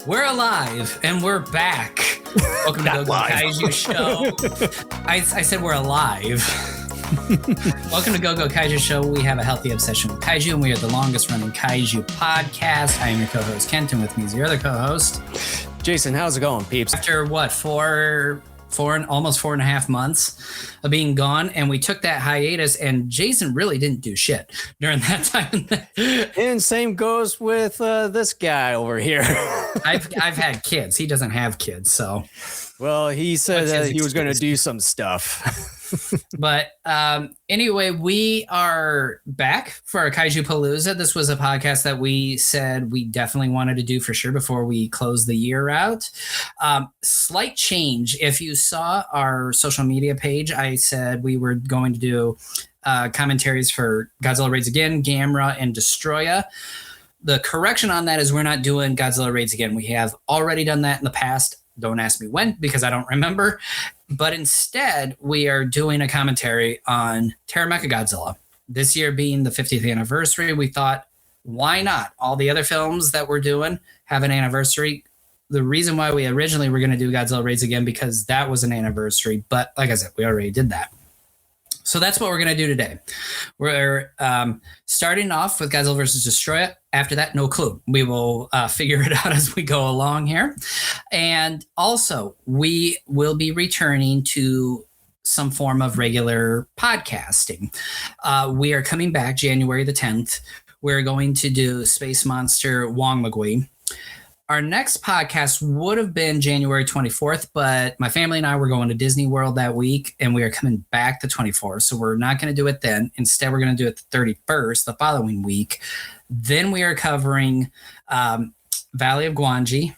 We're alive and we're back. Welcome to the Kaiju Show. I said we're alive. Welcome to Go Kaiju Show. We have a healthy obsession with kaiju, and we are the longest running kaiju podcast. I am your co-host Kent, and with me is your other co-host Jason. How's it going, peeps? After what, almost 4.5 months of being gone, and we took that hiatus, and Jason really didn't do shit during that time. And same goes with this guy over here. I've had kids. He doesn't have kids, so. Well, he said that he was going to do some stuff. But anyway, we are back for our Kaijupalooza. This was a podcast that we said we definitely wanted to do for sure before we close the year out. Slight change. If you saw our social media page, I said we were going to do commentaries for Godzilla Raids Again, Gamera, and Destoroyah. The correction on that is we're not doing Godzilla Raids Again. We have already done that in the past. Don't ask me when, because I don't remember. But instead, we are doing a commentary on Terror of Mechagodzilla. This year being the 50th anniversary, we thought, why not? All the other films that we're doing have an anniversary. The reason why we originally were going to do Godzilla Raids Again, because that was an anniversary. But like I said, we already did that. So that's what we're going to do today. We're starting off with Godzilla vs. Destoroyah. After that, no clue. We will figure it out as we go along here. And also, we will be returning to some form of regular podcasting. We are coming back January the 10th. We're going to do Space Monster Wong Magui. Our next podcast would have been January 24th, but my family and I were going to Disney World that week, and we are coming back the 24th. So we're not going to do it then. Instead, we're going to do it the 31st, the following week. Then we are covering Valley of Gwangi.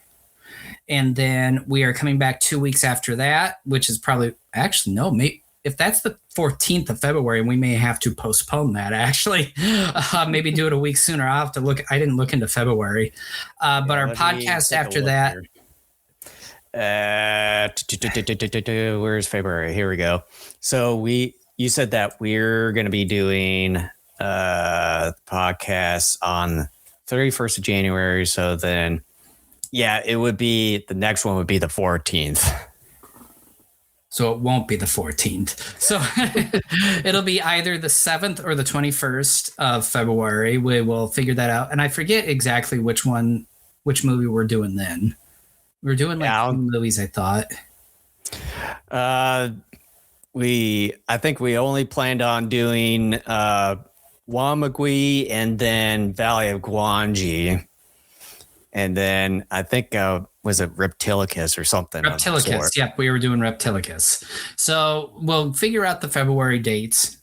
And then we are coming back 2 weeks after that, which is probably actually, no, maybe if that's the 14th of February, we may have to postpone that actually. Maybe do it a week sooner. I'll have to look. I didn't look into February. But our podcast after that. Where's February? Here we go. So you said that we're going to be doing podcasts on 31st of January. So then, yeah, it would be, the next one would be the 14th. So it won't be the 14th. So it'll be either the 7th or the 21st of February. We will figure that out. And I forget exactly which movie we're doing then. We're doing like 2 movies, I thought. I think we only planned on doing Wamagui and then Valley of Gwangi. And then I think, was it Reptilicus or something? Reptilicus, yep. We were doing Reptilicus. So we'll figure out the February dates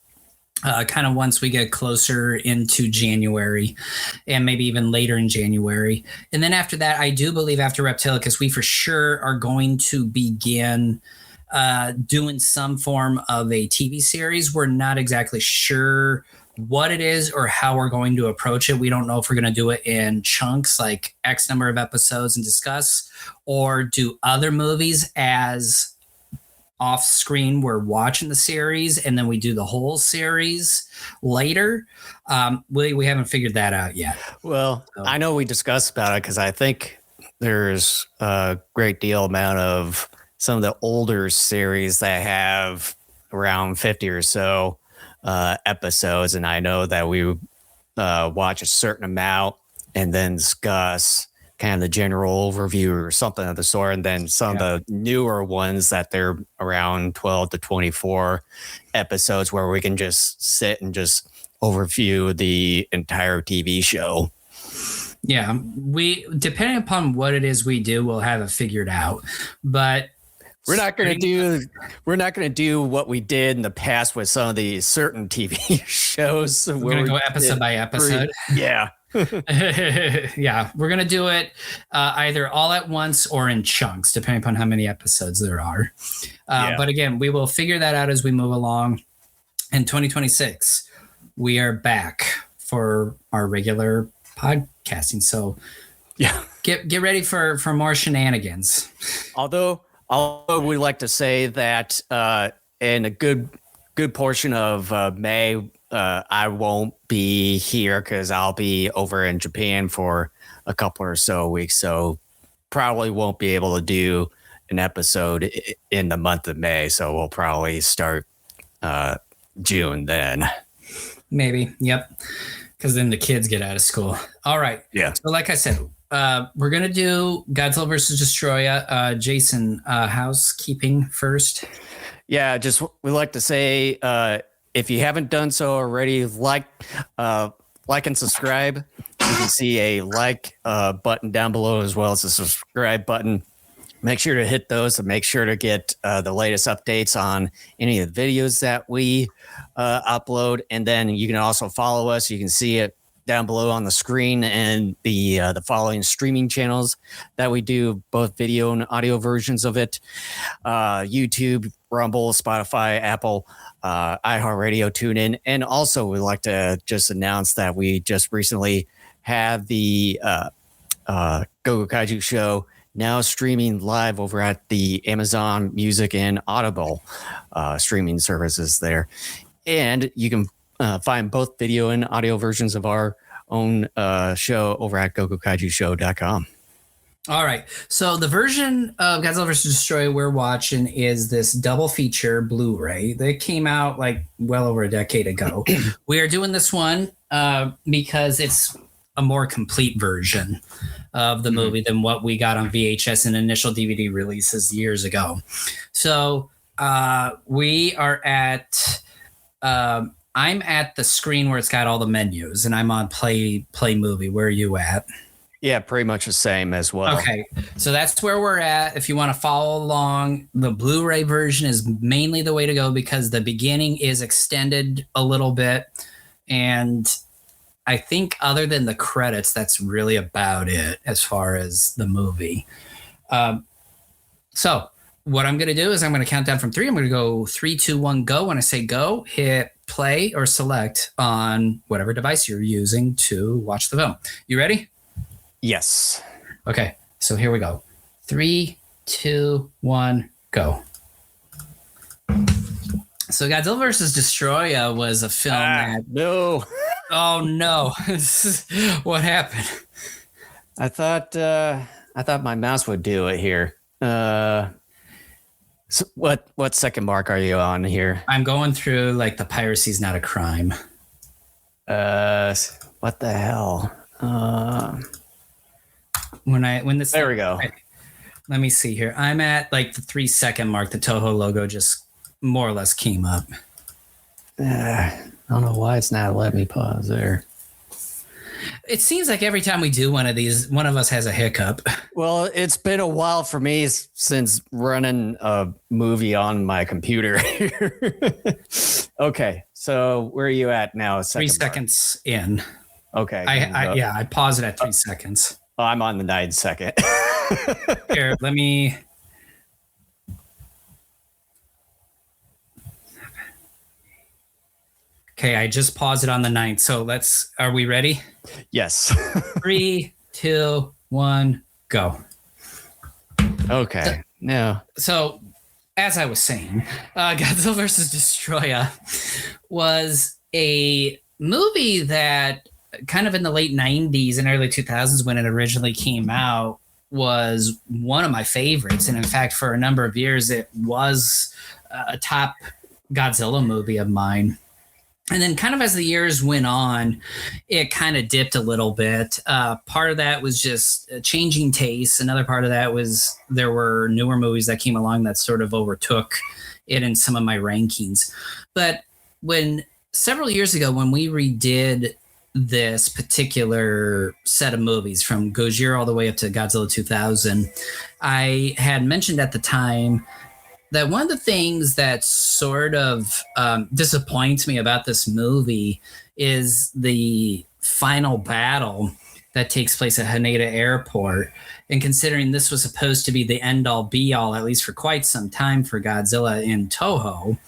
kind of once we get closer into January and maybe even later in January. And then after that, I do believe after Reptilicus, we for sure are going to begin doing some form of a TV series. We're not exactly sure what it is or how we're going to approach it. We don't know if we're going to do it in chunks, like X number of episodes and discuss, or do other movies as off screen. We're watching the series and then we do the whole series later. We haven't figured that out yet. Well, so. I know we discussed about it because I think there's a great deal amount of some of the older series that have around 50 or so episodes, and I know that we watch a certain amount and then discuss kind of the general overview or something of the sort, and then some of the newer ones that they're around 12 to 24 episodes where we can just sit and just overview the entire TV show. Yeah, depending upon what it is we do, we'll have it figured out, but we're not going to do what we did in the past with some of the certain TV shows. We're going to go episode by episode. Yeah. Yeah. We're going to do it either all at once or in chunks, depending upon how many episodes there are. But again, we will figure that out as we move along. In 2026, we are back for our regular podcasting. So yeah, get ready for more shenanigans. Although we like to say that in a good portion of May, I won't be here because I'll be over in Japan for a couple or so weeks. So probably won't be able to do an episode in the month of May, so we'll probably start June then. Maybe. Yep. Because then the kids get out of school. All right. Yeah. So like I said, we're going to do Godzilla versus Destoroyah. Jason, housekeeping first. Yeah, just we like to say, if you haven't done so already, like and subscribe. You can see a like button down below as well as a subscribe button. Make sure to hit those and make sure to get the latest updates on any of the videos that we upload. And then you can also follow us. You can see it down below on the screen and the following streaming channels that we do, both video and audio versions of it. YouTube, Rumble, Spotify, Apple, iHeartRadio, TuneIn. And also we'd like to just announce that we just recently had the Go Kaiju Show now streaming live over at the Amazon Music and Audible streaming services there. And you can find both video and audio versions of our own show over at gogokaijushow.com. All right. So the version of Godzilla vs. Destoroyah we're watching is this double feature Blu-ray that came out like well over a decade ago. We are doing this one because it's a more complete version of the movie than what we got on VHS and initial DVD releases years ago. So we are at I'm at the screen where it's got all the menus, and I'm on play movie. Where are you at? Yeah, pretty much the same as well. Okay, so that's where we're at. If you want to follow along, the Blu-ray version is mainly the way to go because the beginning is extended a little bit, and I think other than the credits, that's really about it as far as the movie. So what I'm going to do is I'm going to count down from 3. I'm going to go 3, 2, 1, go. When I say go, hit play or select on whatever device you're using to watch the film. You ready? Yes. Okay, so here we go. 3, 2, 1, go. So Godzilla vs. Destoroyah was a film that... No. Oh, no. What happened? I thought my mouse would do it here. So what second mark are you on here? I'm going through like the piracy's not a crime. What the hell? There we go. Let me see here. I'm at like the 3-second mark. The Toho logo just more or less came up. I don't know why it's not letting me pause there. It seems like every time we do one of these, one of us has a hiccup. Well, it's been a while for me since running a movie on my computer. Okay, so where are you at now? 3 seconds in. Okay. I pause it at 3 seconds. Oh, I'm on the 9 second. Here, let me... Okay, I just paused it on the 9th. So are we ready? Yes. 3, 2, 1, go. Okay. So, as I was saying, Godzilla vs. Destoroyah was a movie that kind of in the late 90s and early 2000s when it originally came out was one of my favorites. And in fact, for a number of years, it was a top Godzilla movie of mine. And then kind of as the years went on, it kind of dipped a little bit. Part of that was just changing tastes. Another part of that was there were newer movies that came along that sort of overtook it in some of my rankings. But several years ago, when we redid this particular set of movies from Gojira all the way up to Godzilla 2000, I had mentioned at the time that one of the things that sort of disappoints me about this movie is the final battle that takes place at Haneda Airport. And considering this was supposed to be the end-all be-all, at least for quite some time for Godzilla in Toho,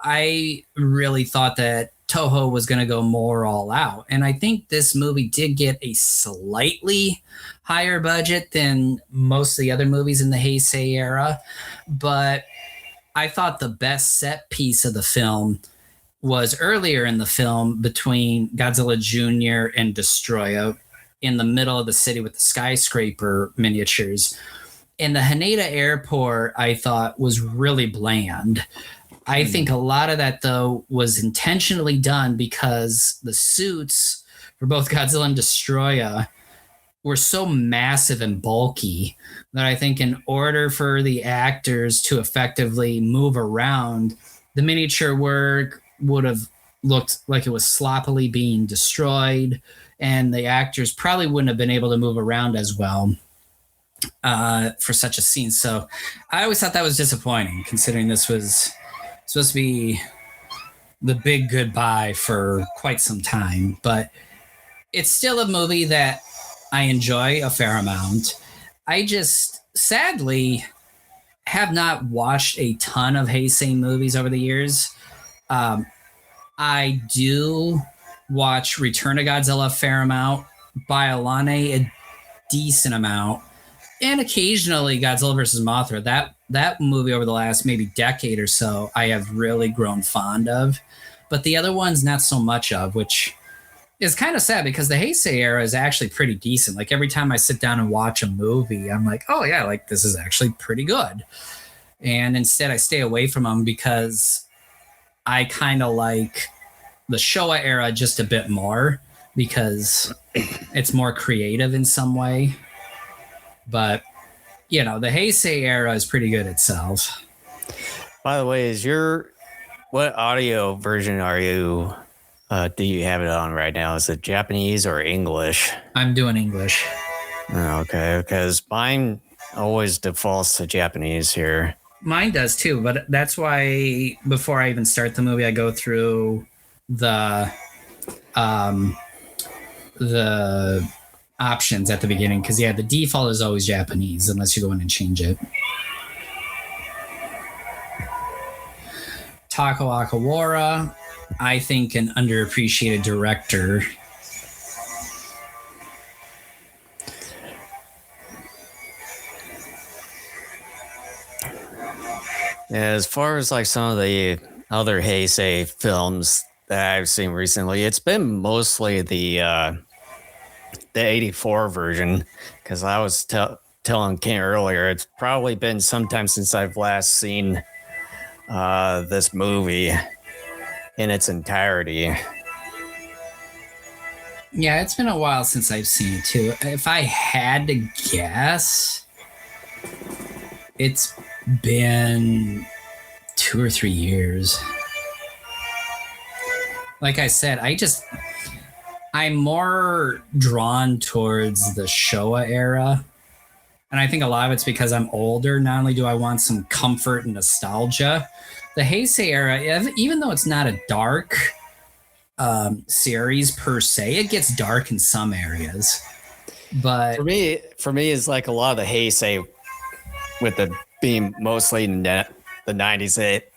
I really thought that Toho was going to go more all out. And I think this movie did get a slightly higher budget than most of the other movies in the Heisei era. But I thought the best set piece of the film was earlier in the film between Godzilla Jr. and Destoroyah, in the middle of the city with the skyscraper miniatures. And the Haneda Airport, I thought, was really bland. I think a lot of that, though, was intentionally done because the suits for both Godzilla and Destoroyah were so massive and bulky that I think in order for the actors to effectively move around, the miniature work would have looked like it was sloppily being destroyed, and the actors probably wouldn't have been able to move around as well for such a scene. So I always thought that was disappointing, considering this was supposed to be the big goodbye for quite some time. But it's still a movie that I enjoy a fair amount. I just sadly have not watched a ton of Heisei movies over the years. I do watch Return to Godzilla a fair amount, Baialane a decent amount, and occasionally Godzilla vs. Mothra. That movie over the last maybe decade or so, I have really grown fond of. But the other ones, not so much of, which is kind of sad because the Heisei era is actually pretty decent. Like every time I sit down and watch a movie, I'm like, oh yeah, like this is actually pretty good. And instead I stay away from them because I kind of like the Showa era just a bit more because it's more creative in some way. But, you know, the Heisei era is pretty good itself. By the way, what audio version are you do you have it on right now? Is it Japanese or English? I'm doing English. Okay, because mine always defaults to Japanese here. Mine does too, but that's why before I even start the movie, I go through the options at the beginning because the default is always Japanese unless you go in and change it. Tako Akawara, I think an underappreciated director. As far as like some of the other Heisei films that I've seen recently, it's been mostly the 84 version because I was telling Ken earlier, it's probably been some time since I've last seen this movie in its entirety. Yeah, it's been a while since I've seen it too. If I had to guess, it's been 2 or 3 years. Like I said, I'm more drawn towards the Showa era. And I think a lot of it's because I'm older. Not only do I want some comfort and nostalgia, the Heisei era, even though it's not a dark series per se, it gets dark in some areas. But for me, it's like a lot of the Heisei, with the being mostly in the 90s, it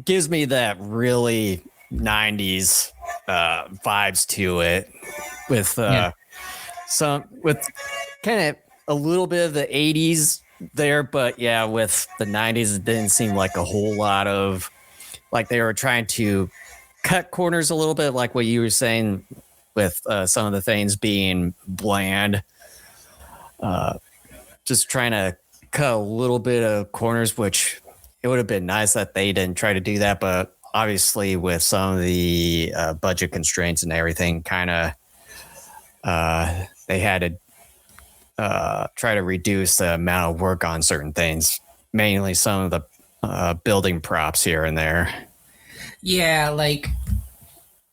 gives me that really 90s vibes to it, with with kind of a little bit of the 80s there, but yeah, with the 90s, it didn't seem like a whole lot of, like they were trying to cut corners a little bit, like what you were saying with some of the things being bland. Just trying to cut a little bit of corners, which it would have been nice that they didn't try to do that, but obviously with some of the budget constraints and everything, kind of they had to try to reduce the amount of work on certain things, mainly some of the building props here and there. Yeah, like,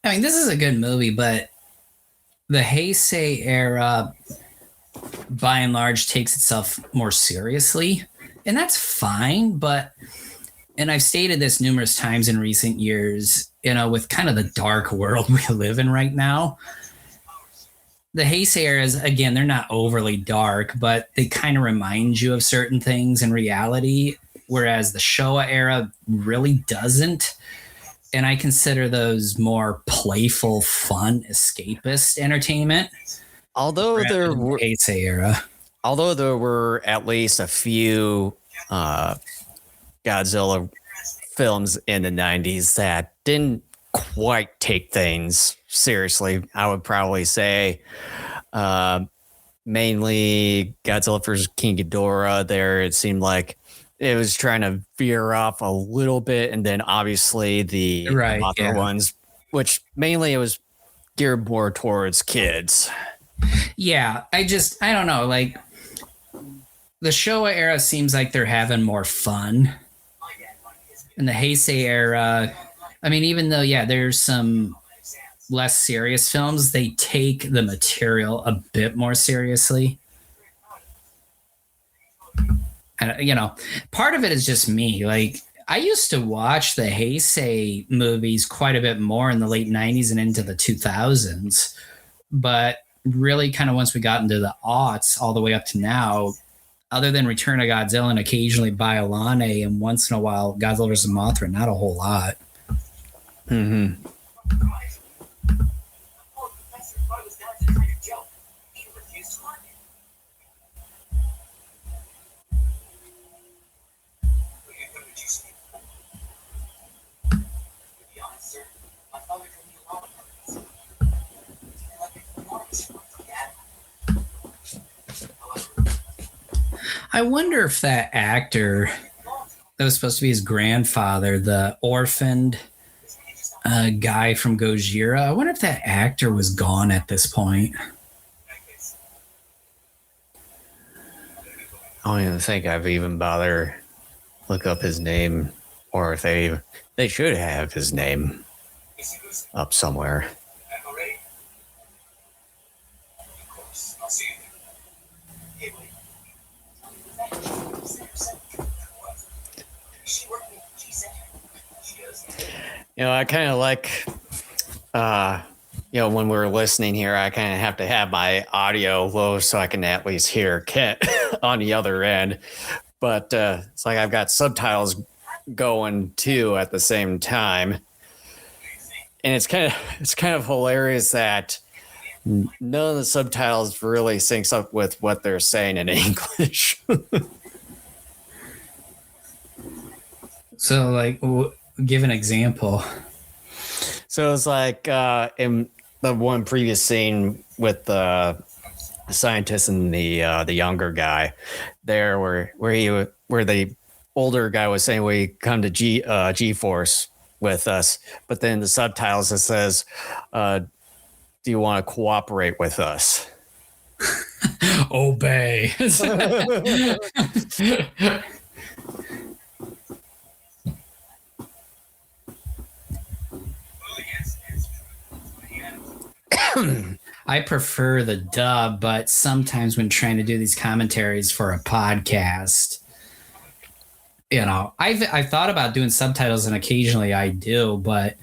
I mean, this is a good movie, but the Heisei era, by and large, takes itself more seriously. And that's fine, but, and I've stated this numerous times in recent years, you know, with kind of the dark world we live in right now, the Heisei eras, again, they're not overly dark, but they kind of remind you of certain things in reality, whereas the Showa era really doesn't. And I consider those more playful, fun, escapist entertainment. Although there were Heisei era. Although there were at least a few Godzilla films in the 90s that didn't quite take things seriously, I would probably say Mainly Godzilla vs. King Ghidorah. There, it seemed like it was trying to veer off a little bit, and then obviously the other ones, which mainly it was geared more towards kids. Yeah, I don't know. Like, the Showa era seems like they're having more fun. In the Heisei era, I mean, even though, there's some less serious films, they take the material a bit more seriously. And, part of it is just me. Like, I used to watch the Heisei movies quite a bit more in the late 90s and into the 2000s. But really, kind of once we got into the aughts all the way up to now, other than Return of Godzilla and occasionally Baiolane and once in a while Godzilla vs. Mothra, not a whole lot. Mm-hmm. I wonder if that actor that was supposed to be his grandfather, the orphaned guy from Gojira, I wonder if that actor was gone at this point. I don't even think I've even bothered look up his name, or if they should have his name up somewhere. I kind of like, when we're listening here, I kind of have to have my audio low so I can at least hear Kent on the other end. But it's like I've got subtitles going too at the same time, and it's kind of hilarious that none of the subtitles really syncs up with what they're saying in English. So, like, give an example. So it's like in the one previous scene with the scientist and the younger guy, there where the older guy was saying we come to G-Force with us, but then the subtitles it says, "Do you want to cooperate with us?" Obey. I prefer the dub, but sometimes when trying to do these commentaries for a podcast, I've thought about doing subtitles, and occasionally I do, but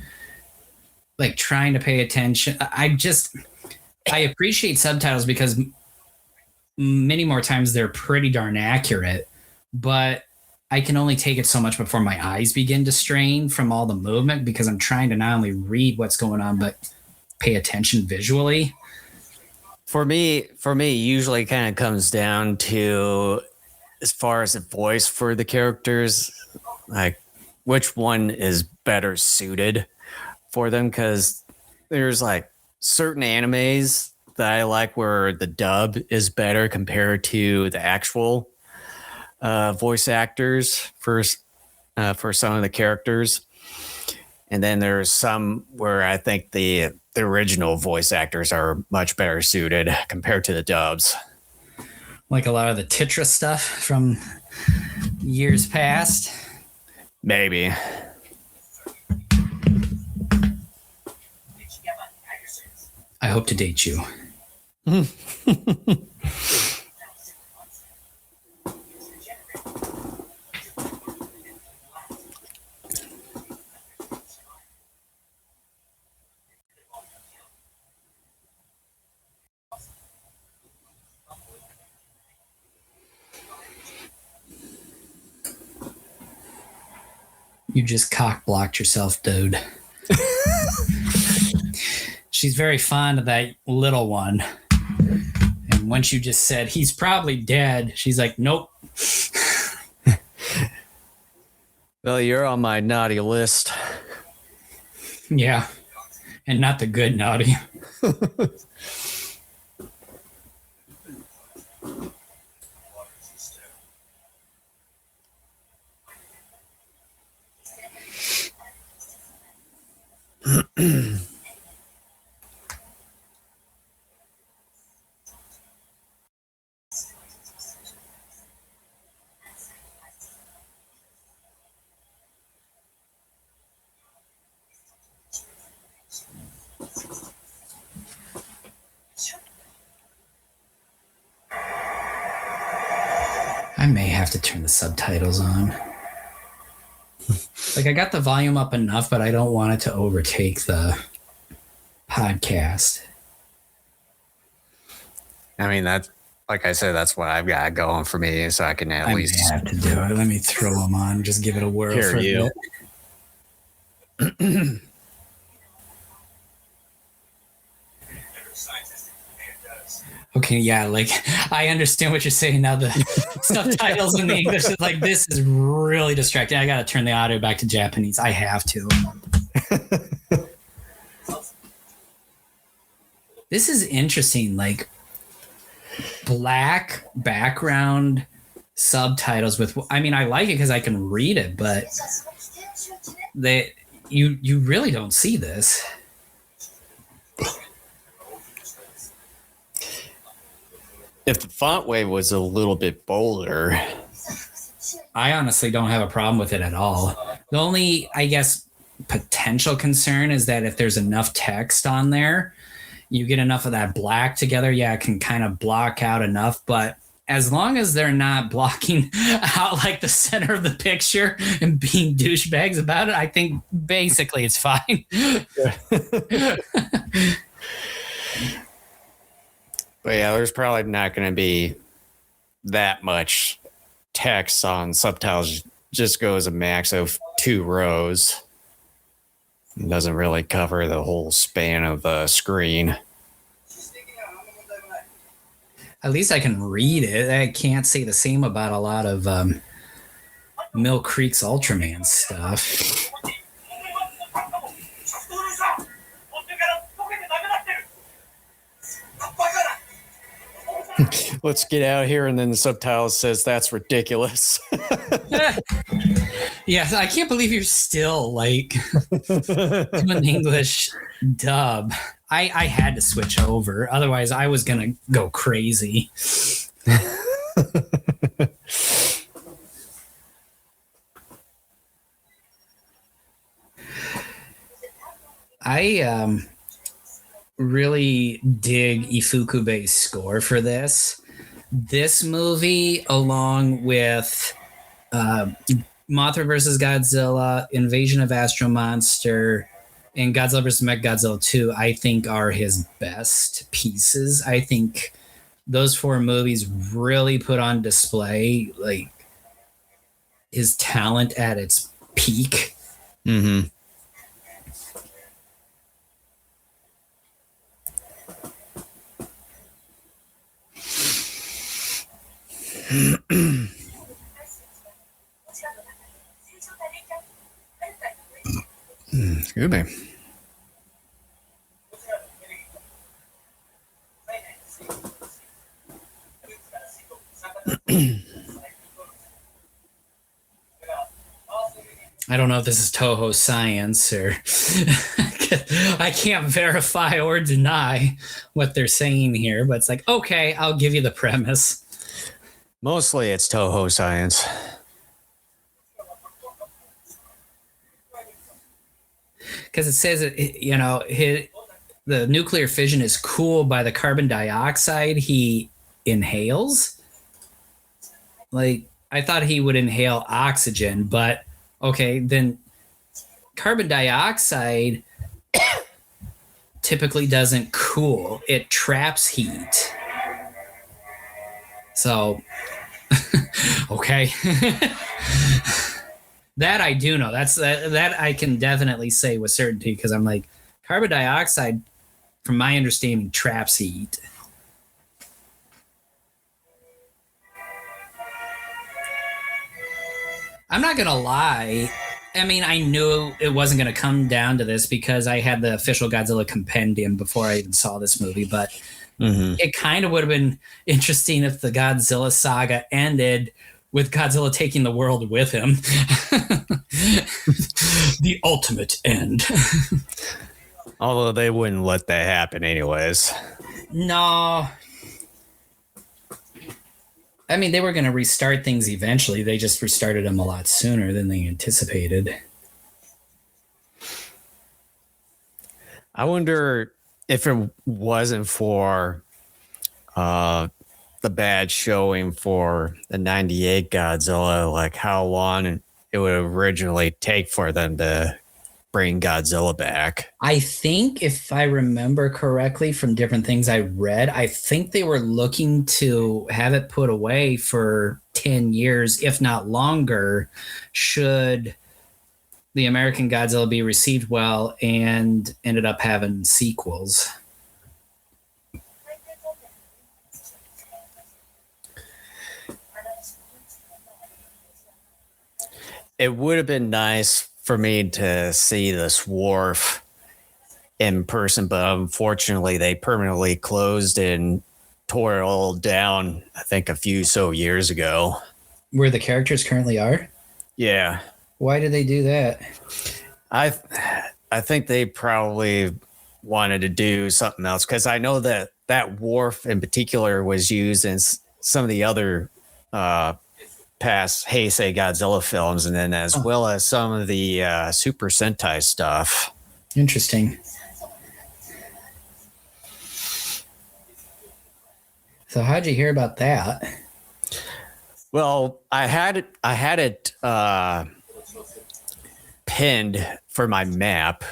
like trying to pay attention, I appreciate subtitles because many more times they're pretty darn accurate, but I can only take it so much before my eyes begin to strain from all the movement, because I'm trying to not only read what's going on, but pay attention visually. For me, usually kind of comes down to, as far as the voice for the characters, like which one is better suited for them. Because there's like certain animes that I like where the dub is better compared to the actual voice actors for some of the characters. And then there's some where I think the original voice actors are much better suited compared to the dubs. Like a lot of the Titra stuff from years past. Maybe. I hope to date you. You just cock blocked yourself, dude. She's very fond of that little one. And once you just said, he's probably dead, she's like, nope. Well, you're on my naughty list. Yeah. And not the good naughty. I may have to turn the subtitles on. Like, I got the volume up enough, but I don't want it to overtake the podcast. I mean, that's, like I said, that's what I've got going for me, so I can at least have to do it. Let me throw them on. Just give it a whirl for you. Okay, yeah, like, I understand what you're saying now. The subtitles in the English is like, this is really distracting. I gotta turn the audio back to Japanese. I have to. This is interesting. Like, black background subtitles with, I mean, I like it because I can read it, but you really don't see this. If the font weight was a little bit bolder, I honestly don't have a problem with it at all. The only, I guess, potential concern is that if there's enough text on there, you get enough of that black together, yeah, it can kind of block out enough. But as long as they're not blocking out like the center of the picture and being douchebags about it, I think basically it's fine. But yeah, there's probably not going to be that much text on subtitles. Just goes a max of 2 rows. It doesn't really cover the whole span of the screen. At least I can read it. I can't say the same about a lot of Mill Creek's Ultraman stuff. Let's get out here, and then the subtitle says that's ridiculous. Yes, I can't believe you're still like doing English dub. I had to switch over, otherwise I was gonna go crazy. I really dig Ifukube's score for this. This movie, along with Mothra vs. Godzilla, Invasion of Astro Monster, and Godzilla vs. Mechagodzilla 2, I think are his best pieces. I think those 4 movies really put on display like his talent at its peak. Mm-hmm. Good man. I don't know if this is Toho science or I can't verify or deny what they're saying here, but it's like, okay, I'll give you the premise. Mostly it's Toho science. Because it says, you know, the nuclear fission is cooled by the carbon dioxide he inhales. Like, I thought he would inhale oxygen, but okay, then carbon dioxide typically doesn't cool. It traps heat. So, okay. That I do know. That I can definitely say with certainty, because I'm like, carbon dioxide, from my understanding, traps heat. I'm not going to lie. I mean, I knew it wasn't going to come down to this because I had the official Godzilla compendium before I even saw this movie, but it kind of would have been interesting if the Godzilla saga ended with Godzilla taking the world with him. The ultimate end. Although they wouldn't let that happen anyways. No. I mean, they were going to restart things eventually. They just restarted them a lot sooner than they anticipated. I wonder if it wasn't for the bad showing for the 98 Godzilla, like how long it would originally take for them to bring Godzilla back. I think, if I remember correctly from different things I read, I think they were looking to have it put away for 10 years, if not longer, should the American Godzilla be received well, and ended up having sequels. It would have been nice for me to see this wharf in person, but unfortunately they permanently closed and tore it all down, I think a few years ago. Where the characters currently are? Yeah. Why did they do that? I think they probably wanted to do something else, because I know that wharf in particular was used in some of the other past Heisei Godzilla films, and then as well as some of the Super Sentai stuff. Interesting. So how'd you hear about that? Well, I had it pinned for my map,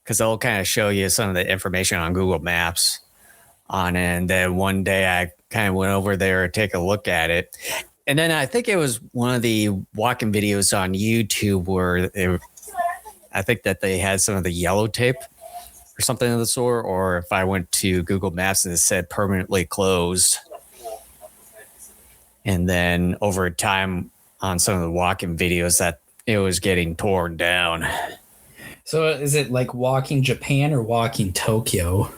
because it'll kind of show you some of the information on Google Maps on it. And then one day I kind of went over there to take a look at it. And then I think it was one of the walking videos on YouTube where I think that they had some of the yellow tape or something of the sort, or if I went to Google Maps and it said permanently closed. And then over time on some of the walking videos that it was getting torn down. So is it like Walking Japan or Walking Tokyo?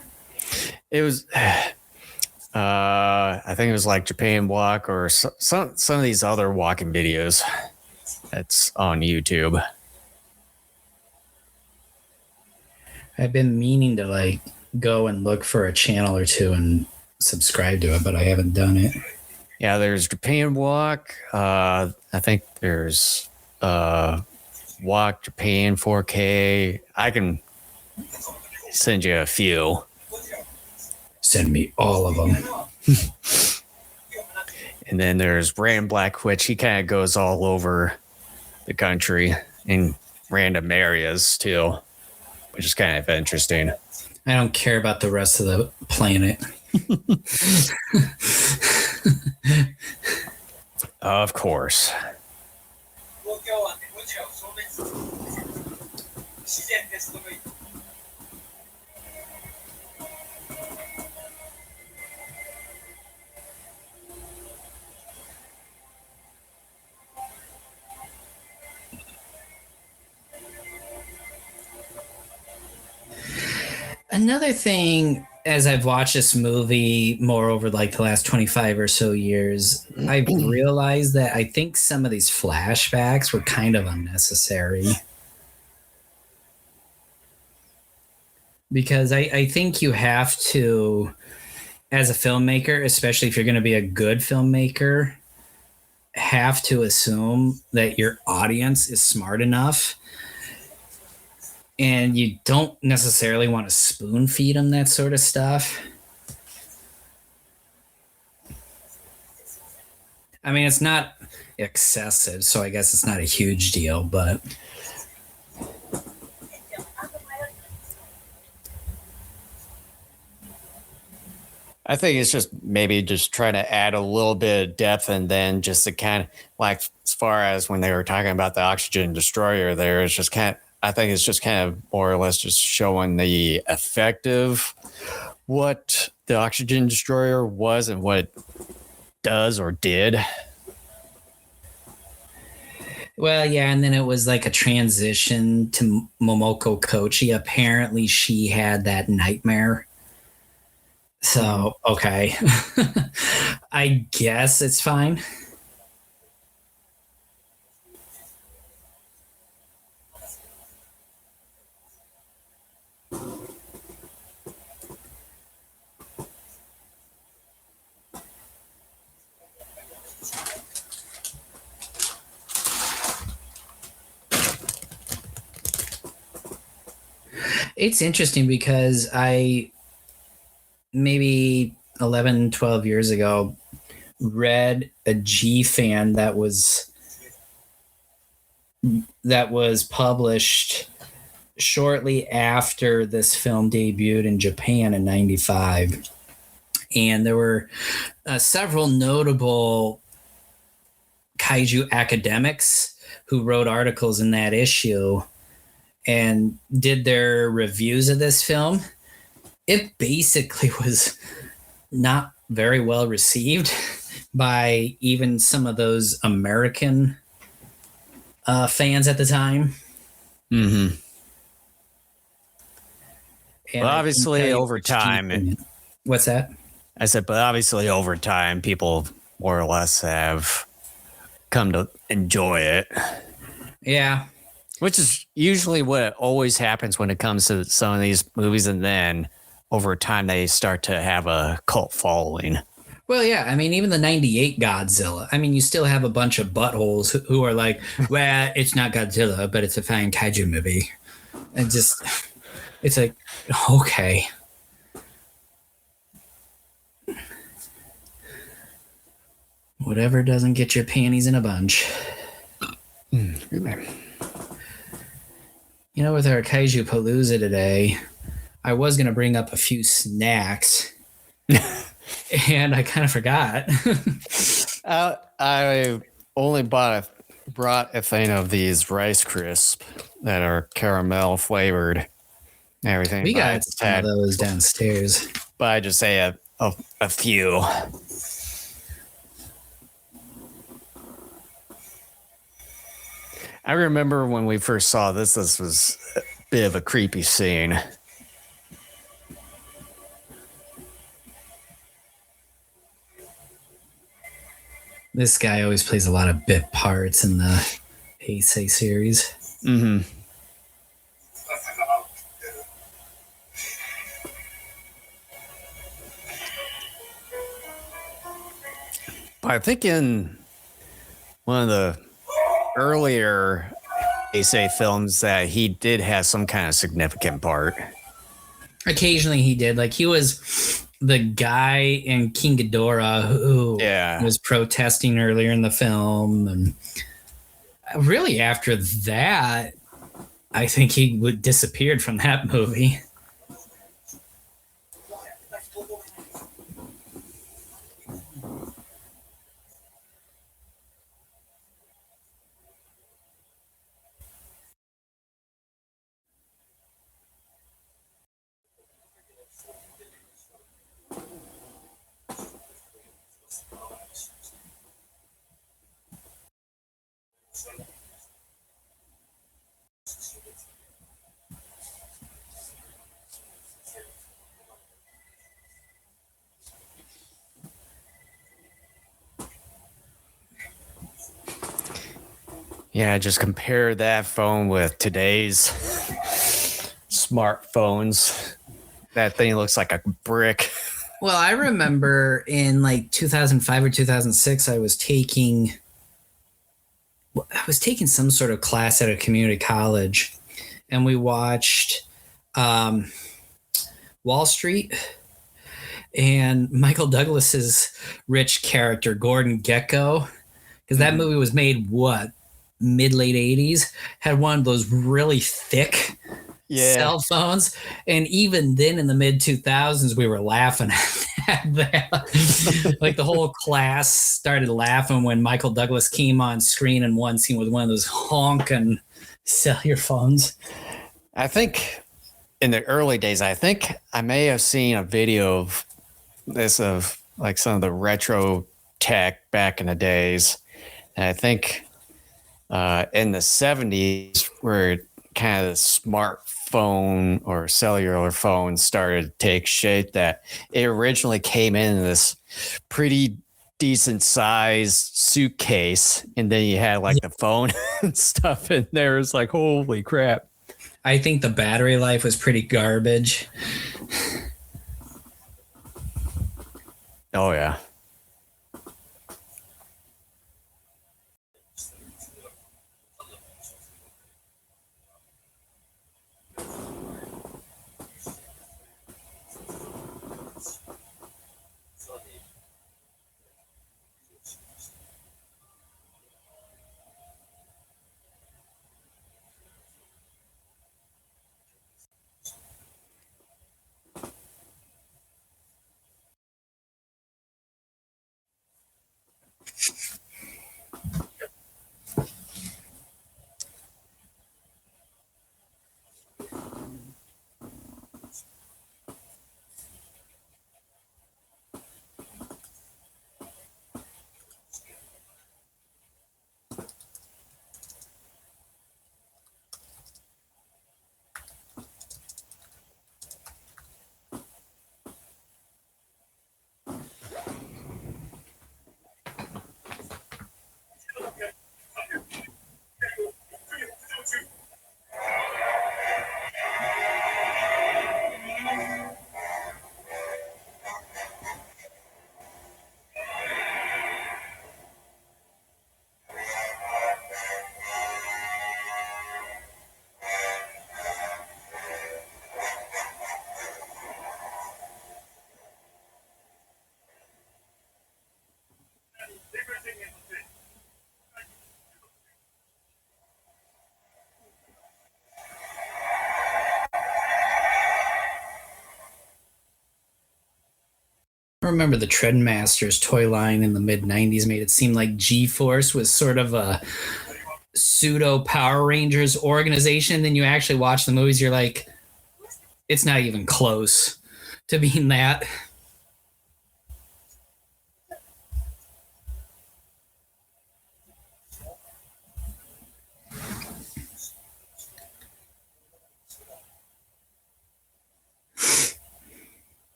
It was, I think it was like Japan Walk or some of these other walking videos that's on YouTube. I've been meaning to like go and look for a channel or two and subscribe to it, but I haven't done it. Yeah, there's Japan Walk. I think there's Walk Japan 4K. I can send you a few. Send me all of them. And then there's Rand Black, which he kind of goes all over the country in random areas too, which is kind of interesting. I don't care about the rest of the planet. Of course. Another thing, as I've watched this movie more over like the last 25 or so years, I've realized that I think some of these flashbacks were kind of unnecessary. Because I think you have to, as a filmmaker, especially if you're going to be a good filmmaker, have to assume that your audience is smart enough. And you don't necessarily want to spoon feed them that sort of stuff. I mean, it's not excessive, so I guess it's not a huge deal, but I think it's just maybe just trying to add a little bit of depth, and then just to kind of like, as far as when they were talking about the oxygen destroyer there, it's just kind of, I think it's just kind of more or less just showing the effect of what the oxygen destroyer was and what it does or did. well, yeah, and then it was like a transition to Momoko Kochi. Apparently she had that nightmare. So, okay. I guess it's fine. It's interesting because I maybe 11, 12 years ago read a G fan that was published shortly after this film debuted in Japan in 95. And there were several notable kaiju academics who wrote articles in that issue and did their reviews of this film. It basically was not very well received by even some of those American fans at the time. Mm-hmm. And well, obviously, over time, what's that? I said, but obviously, over time, people more or less have come to enjoy it. Yeah. Which is usually what always happens when it comes to some of these movies. And then over time, they start to have a cult following. Well, yeah. I mean, even the 98 Godzilla. I mean, you still have a bunch of buttholes who are like, well, it's not Godzilla, but it's a fine kaiju movie. And just, it's like, okay. Whatever doesn't get your panties in a bunch. You know, with our Kaijupalooza today, I was going to bring up a few snacks. And I kind of forgot. I only brought a thing of these Rice Crisps that are caramel flavored. Everything. We got some of those downstairs. But I just say a few. I remember when we first saw this was a bit of a creepy scene. This guy always plays a lot of bit parts in the Heisei series. Mm-hmm. I think in one of the earlier Heisei films that he did have some kind of significant part. Occasionally he did. Like he was the guy in King Ghidorah who was protesting earlier in the film. And really after that, I think he disappeared from that movie. Yeah, just compare that phone with today's smartphones. That thing looks like a brick. Well, I remember in like 2005 or 2006, I was taking some sort of class at a community college, and we watched Wall Street, and Michael Douglas's rich character, Gordon Gekko, because that movie was made, mid-late 80s, had one of those really thick cell phones. And even then in the mid-2000s, we were laughing at that. Like the whole class started laughing when Michael Douglas came on screen in one scene with one of those honking cellular phones. I think in the early days, I think I may have seen a video of this, of like some of the retro tech back in the days. And I think in the 70s, where kind of the smartphone or cellular phone started to take shape, that it originally came in this pretty decent sized suitcase, and then you had like the phone and stuff in there. It's like, holy crap. I think the battery life was pretty garbage. Oh, yeah. I remember the Trendmasters toy line in the mid 90s made it seem like G Force was sort of a pseudo Power Rangers organization. Then you actually watch the movies, you're like, it's not even close to being that.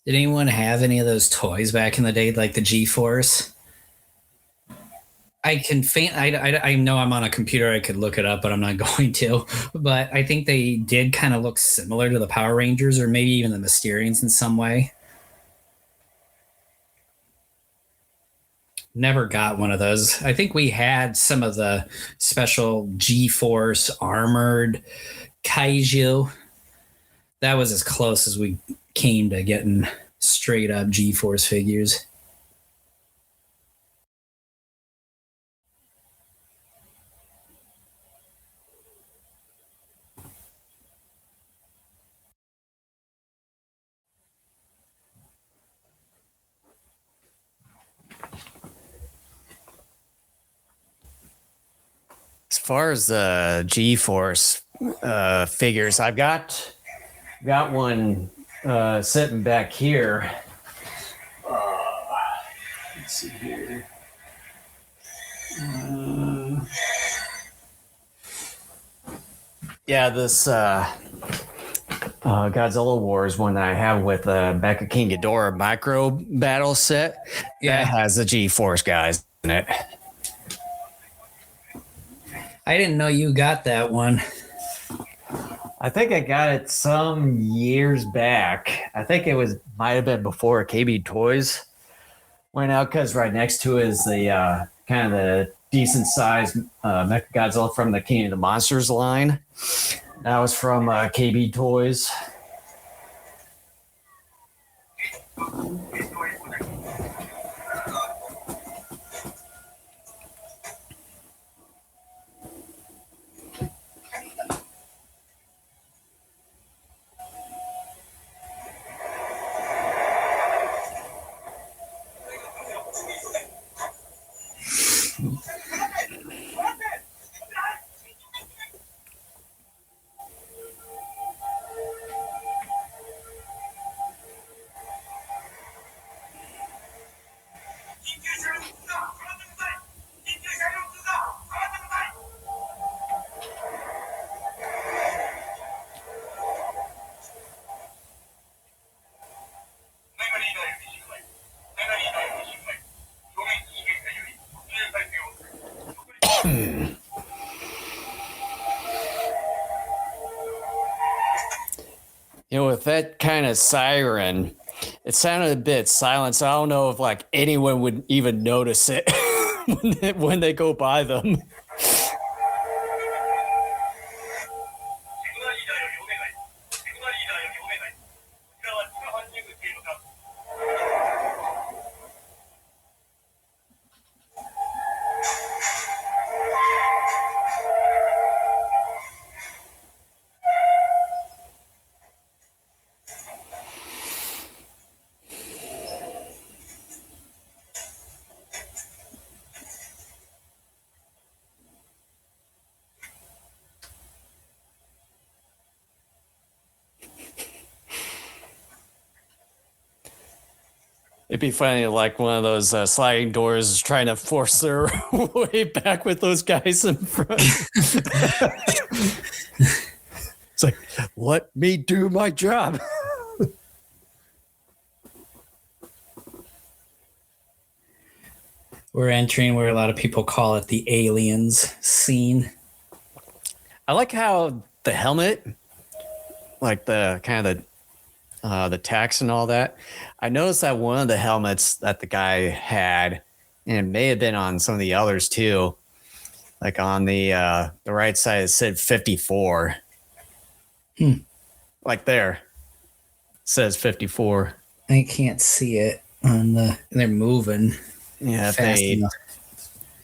Did anyone have any of those toys back in the day, like the G Force? I can faint. I know I'm on a computer. I could look it up, but I'm not going to. But I think they did kind of look similar to the Power Rangers, or maybe even the Mysterians in some way. Never got one of those. I think we had some of the special G Force armored Kaiju. That was as close as we came to getting straight up G Force figures. As far as the G-Force figures, I've got one sitting back here. Let's see here. Yeah, this Godzilla Wars one that I have with Mecha King Ghidorah micro battle set. Yeah. That has the G-Force guys in it. I didn't know you got that one. I think I got it some years back. I think it might have been before KB Toys went out, because right next to it is the kind of the decent sized Mecha Godzilla from the King of the Monsters line. That was from KB Toys. You know, with that kind of siren, it sounded a bit silent, so I don't know if like anyone would even notice it when they go by them. It'd be funny, like one of those sliding doors is trying to force their way back with those guys in front. It's like, let me do my job. We're entering where a lot of people call it the aliens scene. I like how the helmet, like the kind of the tax and all that. I noticed that one of the helmets that the guy had, and it may have been on some of the others too, like on the right side, it said 54. Like there, it says 54. I can't see it on the. They're moving. Yeah,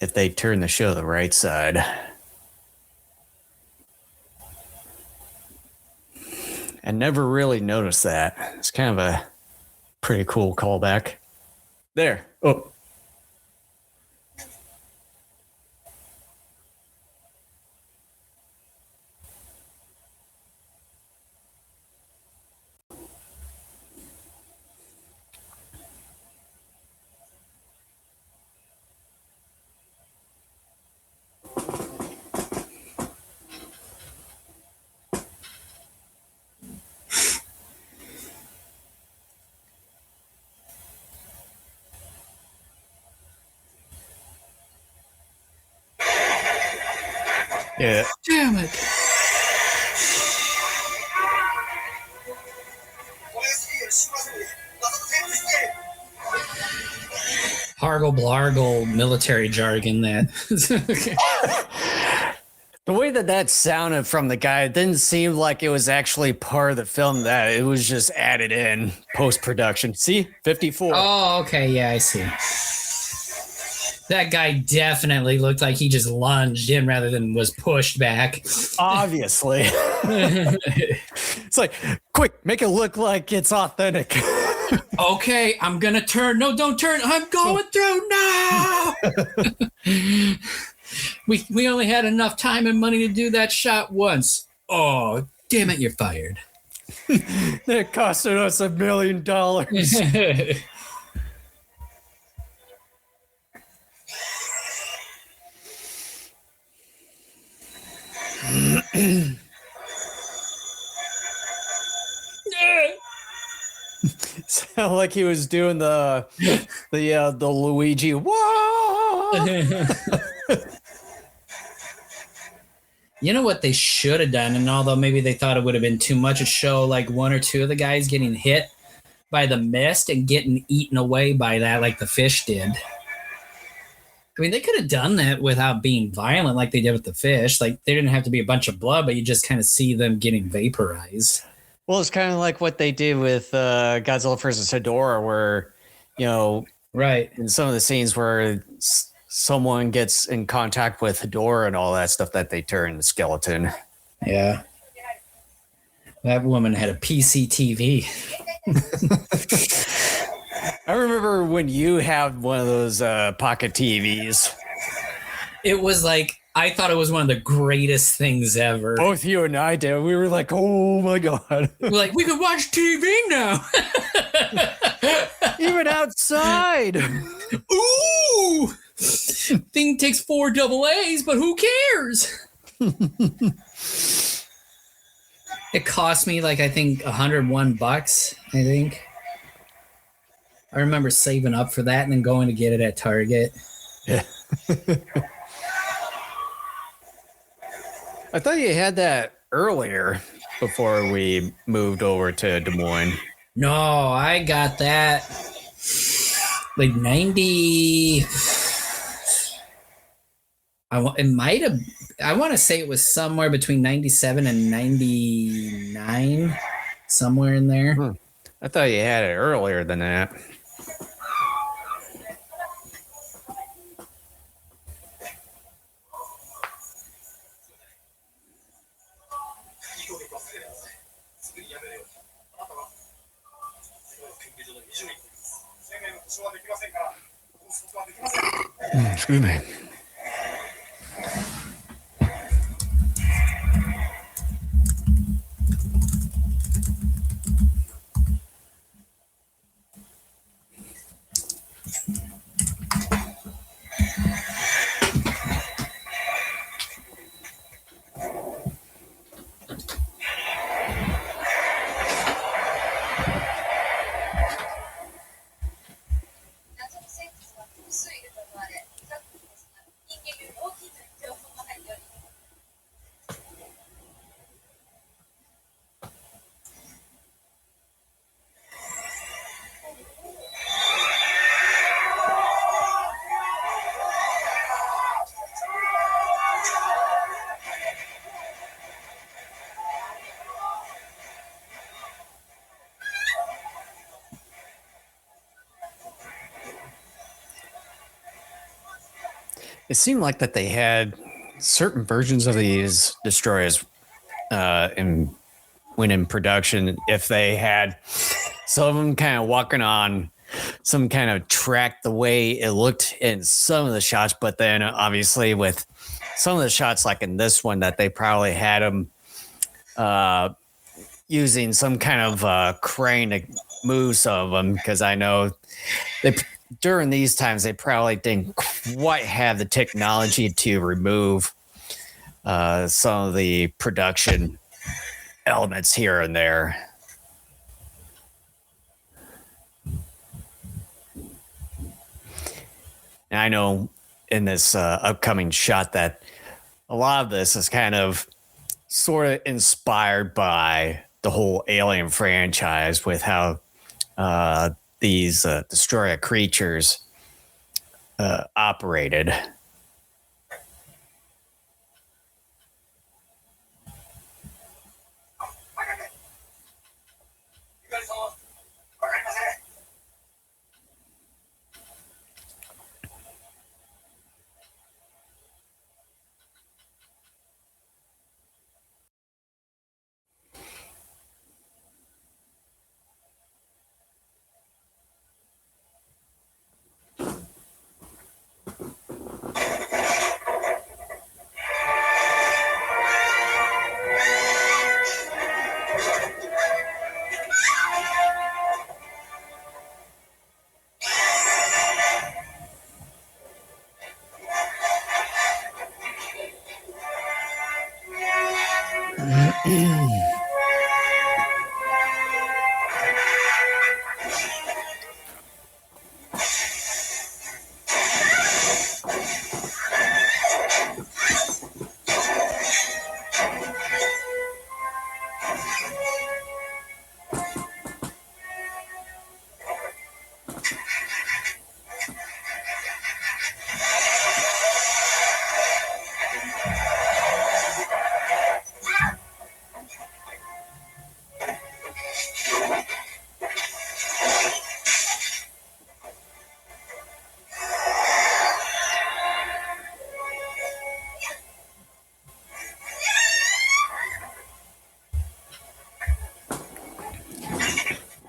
if they turn the show to the right side. I never really noticed that. It's kind of a pretty cool callback. There. Oh. Yeah. Damn it. Hargle blargle military jargon that. The way that sounded from the guy, it didn't seem like it was actually part of the film, that it was just added in post-production. See? 54. Oh, okay. Yeah, I see. That guy definitely looked like he just lunged in rather than was pushed back. Obviously. It's like, quick, make it look like it's authentic. Okay, I'm going to turn. No, don't turn. I'm going through now. We only had enough time and money to do that shot once. Oh, damn it, you're fired. It costed us $1 million. Sound like he was doing the Luigi. Whoa! You know what they should have done, and although maybe they thought it would have been too much, a show like one or two of the guys getting hit by the mist and getting eaten away by that, like the fish did. I mean, they could have done that without being violent like they did with the fish. Like, there didn't have to be a bunch of blood, but you just kind of see them getting vaporized. Well, it's kind of like what they did with Godzilla vs. Hedorah, where, you know, right, in some of the scenes where someone gets in contact with Hedorah and all that stuff, that they turn the skeleton. Yeah. That woman had a PCTV. I remember when you had one of those pocket TVs. It was like, I thought it was one of the greatest things ever. Both you and I did. We were like, oh my God. We're like, we could watch TV now. Even outside. Ooh! Thing takes 4 AA's, but who cares? It cost me like, I think $101, I think. I remember saving up for that and then going to get it at Target. Yeah. I thought you had that earlier before we moved over to Des Moines. No, I got that like 90. It might have. I want to say it was somewhere between 97 and 99, somewhere in there. I thought you had it earlier than that. Excuse me. it seemed like that they had certain versions of these destroyers when in production, if they had some of them kind of walking on some kind of track the way it looked in some of the shots, but then obviously with some of the shots like in this one that they probably had them using some kind of crane to move some of them, because I know they during these times they probably didn't quite have the technology to remove some of the production elements here and there. And I know in this upcoming shot that a lot of this is kind of sort of inspired by the whole Alien franchise with how these Destoroyah creatures operated.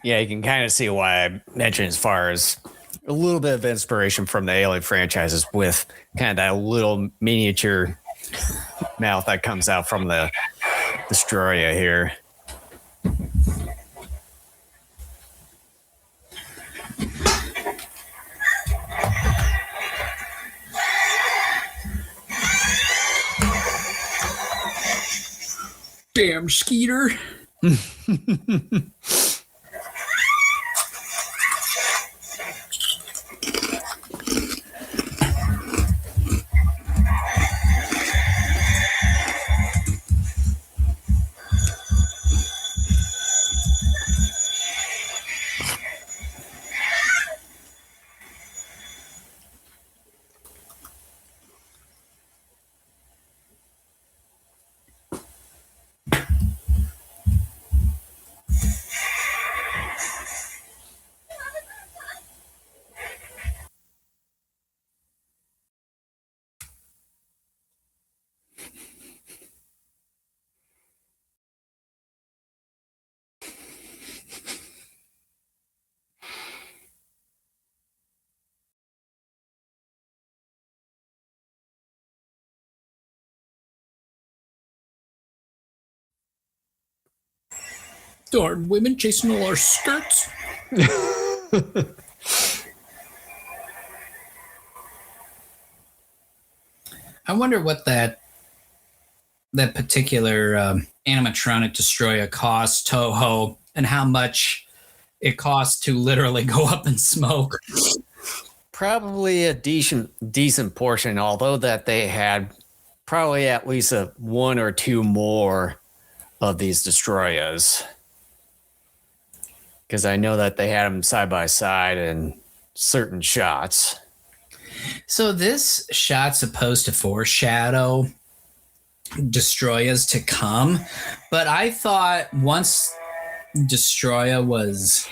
Yeah, you can kind of see why I mentioned as far as a little bit of inspiration from the Alien franchises with kind of that little miniature mouth that comes out from the Destoroyah here. Damn Skeeter. Darn women chasing all our skirts. I wonder what that particular animatronic Destoroyah cost Toho, and how much it costs to literally go up in smoke. Probably a decent portion, although that they had probably at least one or two more of these Destoroyahs. Because I know that they had them side by side in certain shots. So this shot's supposed to foreshadow Destoroyahs to come, but I thought once Destoroyah was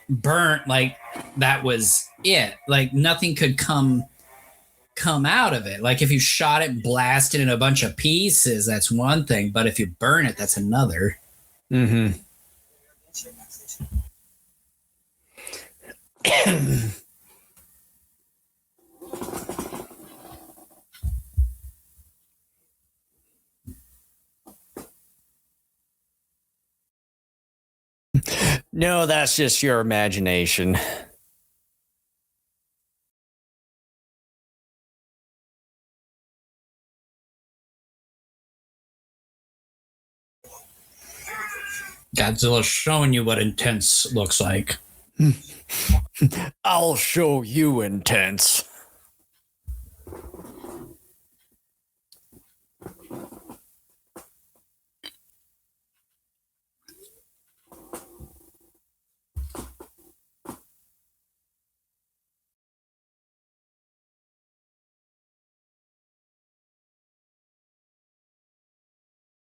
burnt, like that was it. Like nothing could come come out of it. Like if you shot it, blasted in a bunch of pieces, that's one thing. But if you burn it, that's another. Mm-hmm. No, that's just your imagination. Godzilla's showing you what intense looks like. I'll show you intense.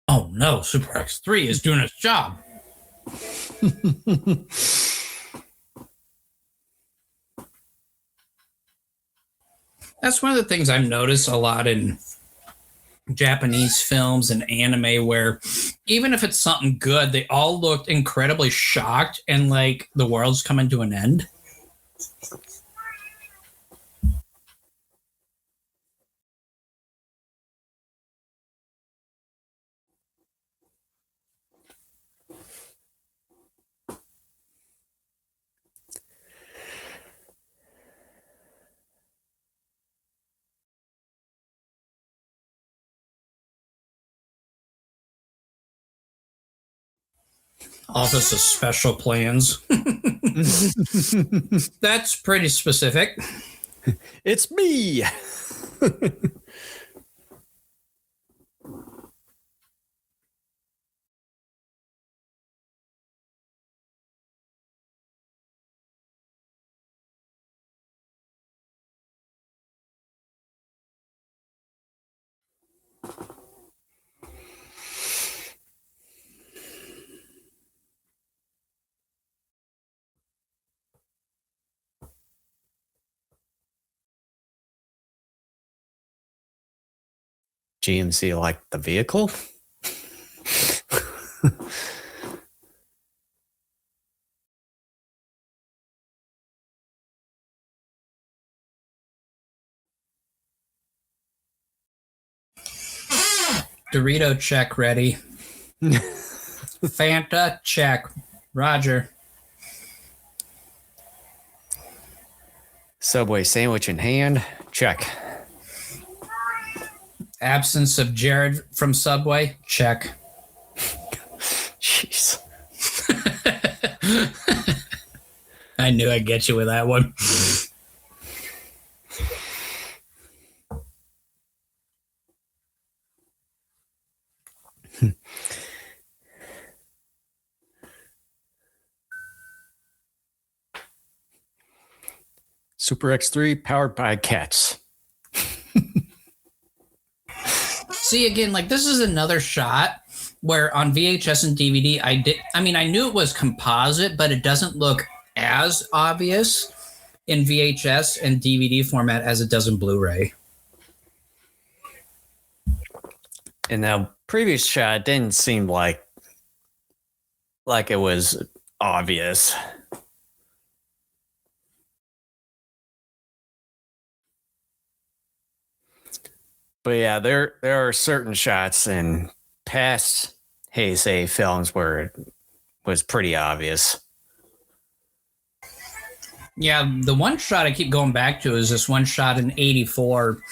Oh no, Super X3 is doing its job. That's one of the things I've noticed a lot in Japanese films and anime, where even if it's something good, they all looked incredibly shocked and like the world's coming to an end. Office of Special Plans. That's pretty specific. It's me. GMC like the vehicle? Dorito check ready. Fanta check. Roger. Subway sandwich in hand? Check. Absence of Jared from Subway? Check. Jeez. I knew I'd get you with that one. Super X3 powered by cats. See, again, like this is another shot where on VHS and DVD, I knew it was composite, but it doesn't look as obvious in VHS and DVD format as it does in Blu-ray. And the previous shot didn't seem like it was obvious. But yeah, there are certain shots in past Heisei films where it was pretty obvious. Yeah, the one shot I keep going back to is this one shot in '84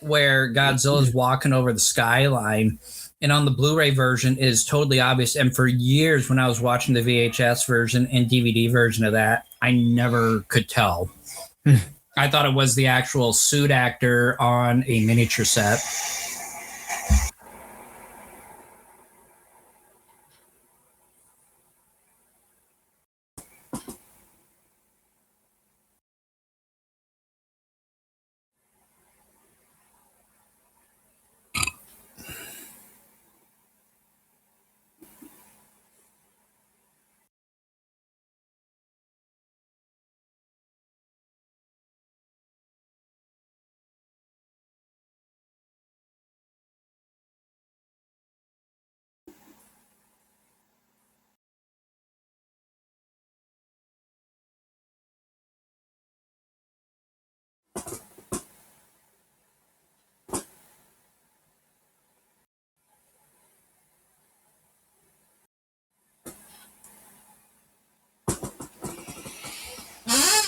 where Godzilla's walking over the skyline, and on the Blu-ray version it is totally obvious. And for years, when I was watching the VHS version and DVD version of that, I never could tell. I thought it was the actual suit actor on a miniature set.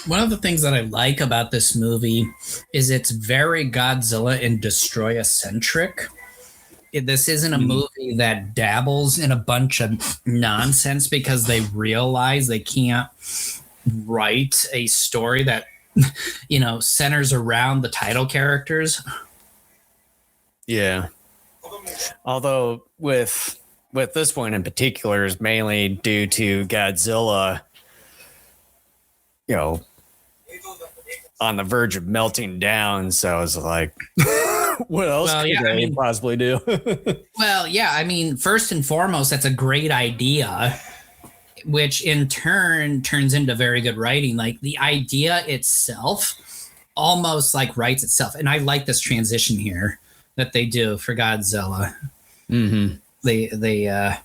One of the things that I like about this movie is it's very Godzilla and Destoroyah centric. This isn't a movie that dabbles in a bunch of nonsense because they realize they can't write a story that centers around the title characters. Yeah. Although with this one in particular is mainly due to Godzilla, on the verge of melting down. So I was like, what else could they possibly do? Well, yeah, I mean, first and foremost, that's a great idea, which in turn turns into very good writing. Like the idea itself almost like writes itself. And I like this transition here that they do for Godzilla. Mm-hmm. They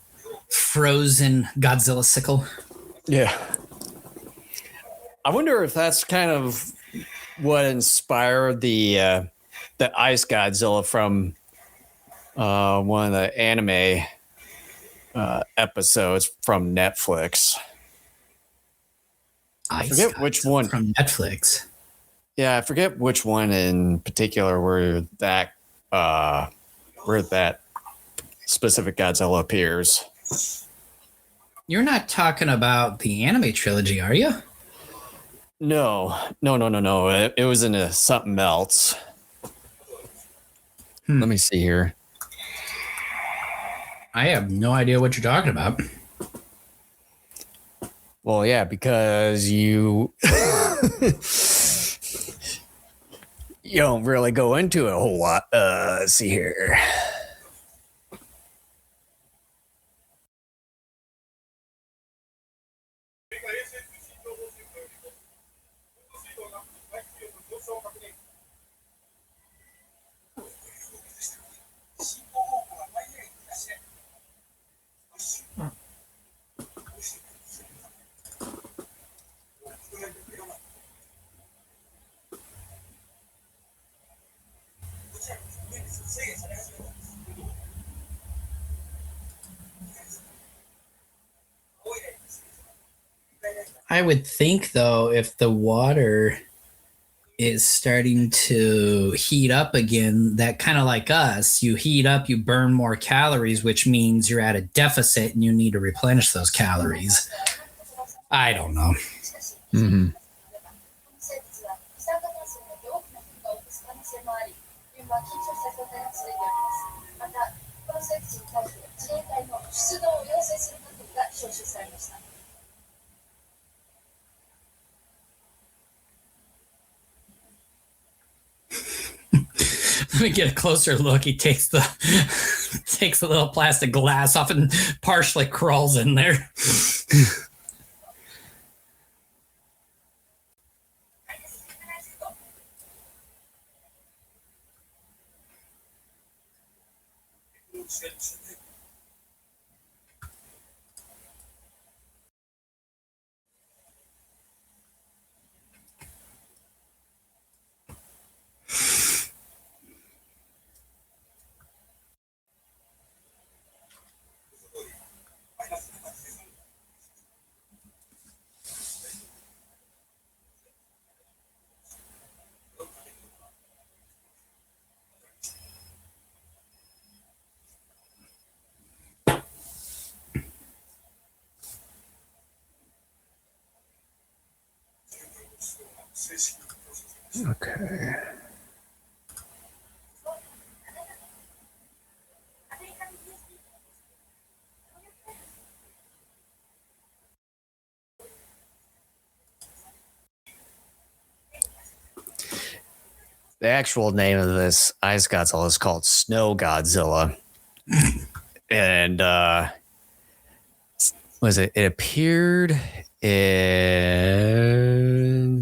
frozen Godzilla sickle. Yeah. I wonder if that's kind of what inspired the Ice Godzilla from one of the anime episodes from Netflix. I forget which one from Netflix. Yeah, I forget which one in particular where that specific Godzilla appears. You're not talking about the anime trilogy, are you? No. It was in something else. Let me see here. I have no idea what you're talking about. Well, yeah, because you you don't really go into it a whole lot. Let's see here. I would think, though, if the water is starting to heat up again, that kind of like us, you heat up, you burn more calories, which means you're at a deficit and you need to replenish those calories. I don't know. Mm-hmm. Let me get a closer look. He takes the little plastic glass off and partially crawls in there. Okay. The actual name of this Ice Godzilla is called Snow Godzilla. And it appeared in,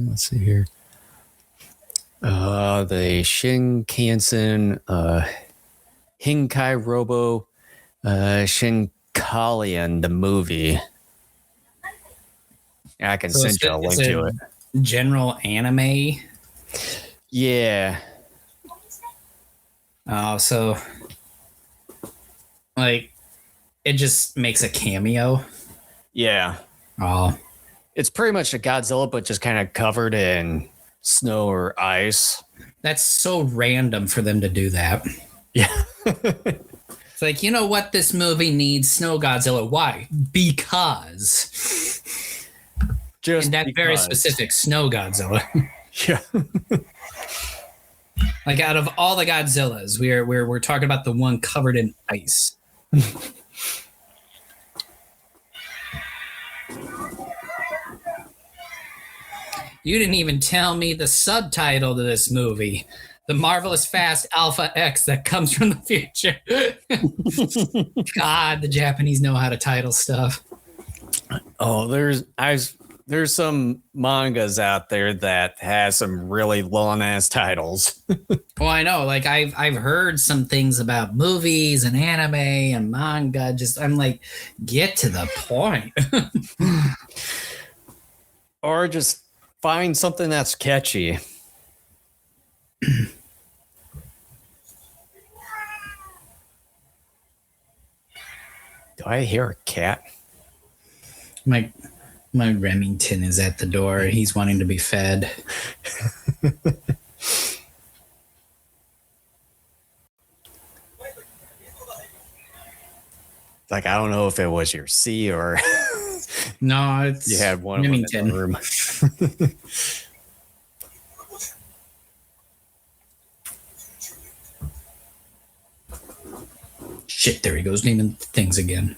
let's see here. The Shinkansen Hinkai Robo Shinkalian, the movie. I can send you a link to it. General anime. Yeah. Oh, so like it just makes a cameo. Yeah. Oh. It's pretty much a Godzilla, but just kind of covered in snow or ice. That's so random for them to do that. Yeah. It's like, you know what? This movie needs Snow Godzilla. Why? Because. Just and that because. very specific Snow Godzilla. Yeah. Like out of all the Godzillas, we're talking about the one covered in ice. You didn't even tell me the subtitle to this movie. The Marvelous Fast Alpha X that comes from the future. God, the Japanese know how to title stuff. Oh, there's some mangas out there that has some really long ass titles. Well, I know. Like I've heard some things about movies and anime and manga. Just I'm like, get to the point. Or just find something that's catchy. Do I hear a cat? My Remington is at the door. He's wanting to be fed. Like, I don't know if it was your C or No, it's you had one Remington. in the room. Shit, there he goes naming things again.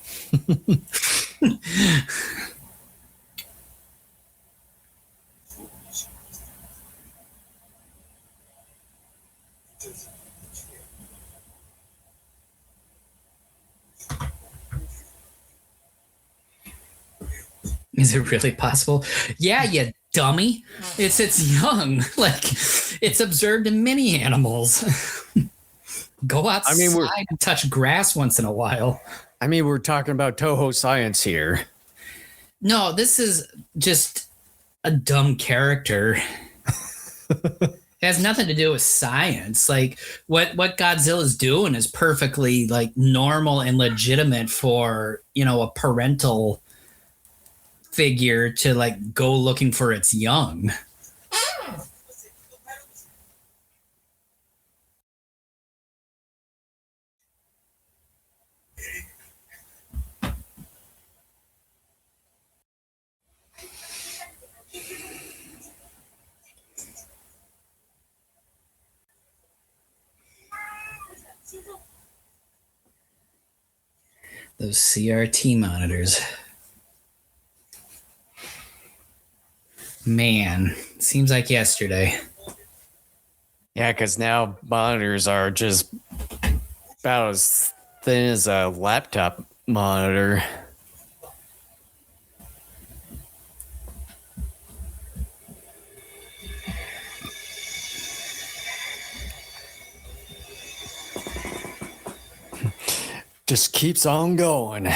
Is it really possible? Yeah, you dummy. It's young. Like it's observed in many animals. Go outside and touch grass once in a while. I mean, we're talking about Toho science here. No, this is just a dumb character. It has nothing to do with science. Like what Godzilla's doing is perfectly like normal and legitimate for, a parental figure to like go looking for its young. Those CRT monitors. Man, seems like yesterday. Yeah, because now monitors are just about as thin as a laptop monitor. Just keeps on going.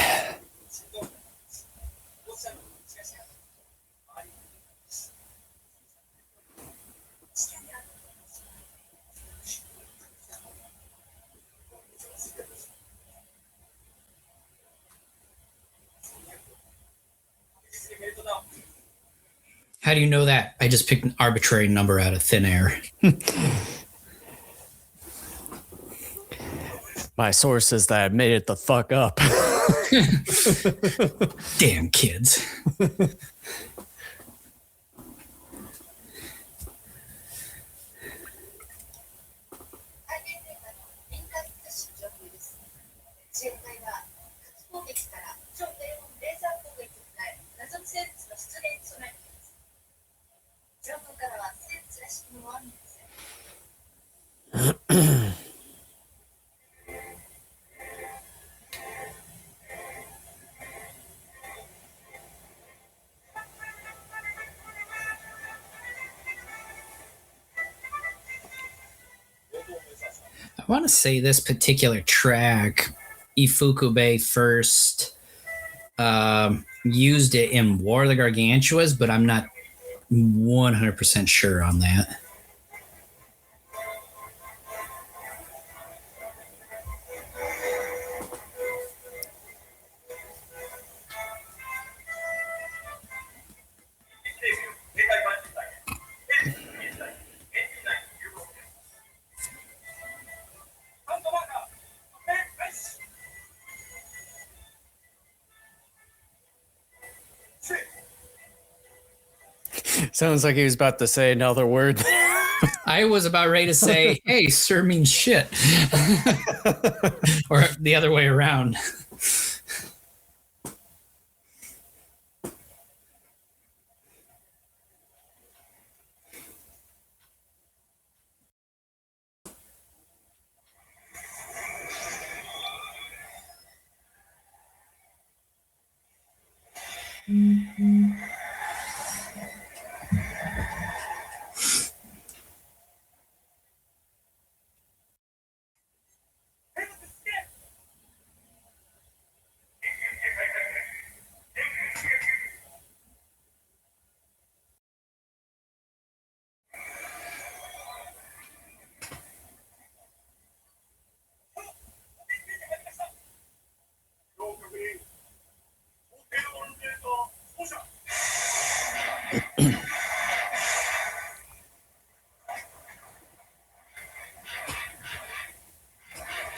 How do you know that? I just picked an arbitrary number out of thin air. My source says that I made it the fuck up. Damn kids. I want to say this particular track, Ifukube first used it in War of the Gargantuas, but I'm not 100% sure on that. Sounds like he was about to say another word. I was about ready to say, hey, sir means shit. Or the other way around.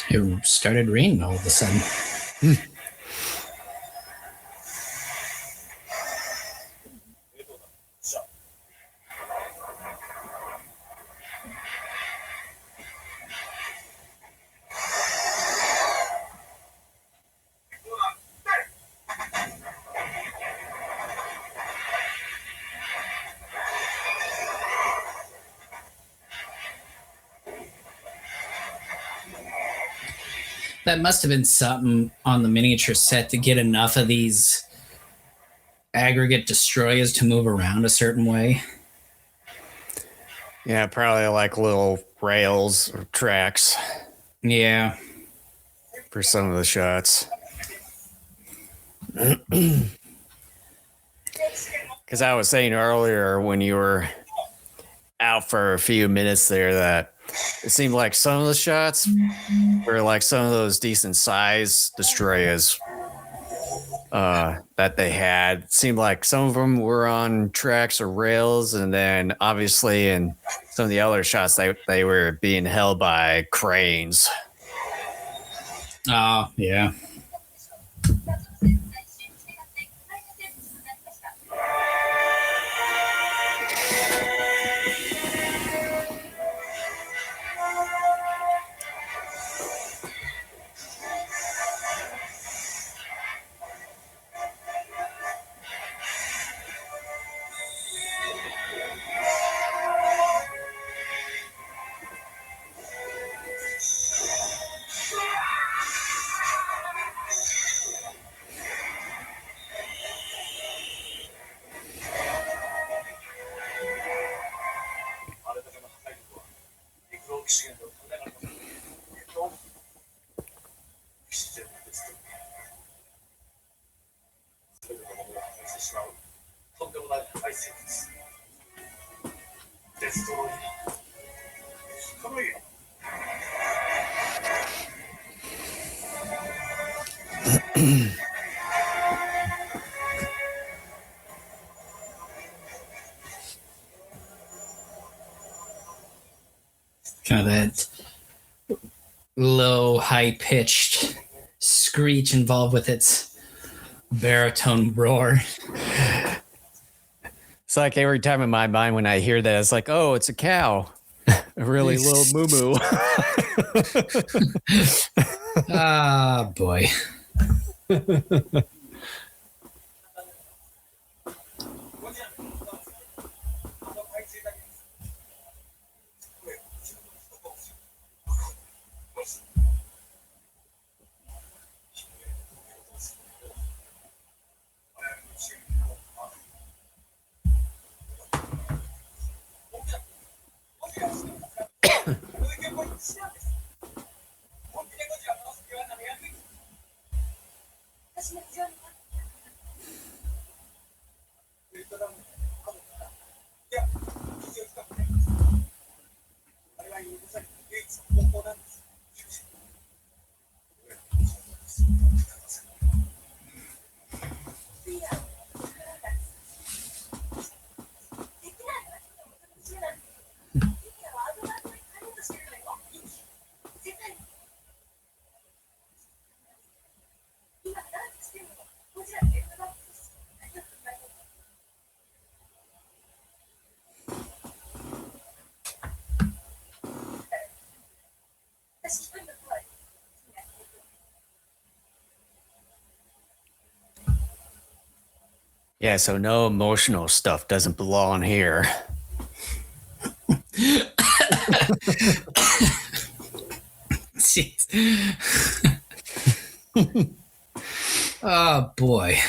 It started raining all of a sudden. That must have been something on the miniature set to get enough of these aggregate destroyers to move around a certain way. Yeah, probably like little rails or tracks Yeah. for some of the shots. Because I was saying earlier when you were out for a few minutes there that it seemed like some of the shots were like some of those decent size destroyers that they had. It seemed like some of them were on tracks or rails, and then obviously in some of the other shots they were being held by cranes. Oh, yeah. Kind of that low, high-pitched screech involved with its baritone roar. It's like every time in my mind when I hear that, it's like, oh, it's a cow. A really little moo-moo. Ah, boy. Yeah, so no emotional stuff doesn't belong here. Jeez. Oh boy.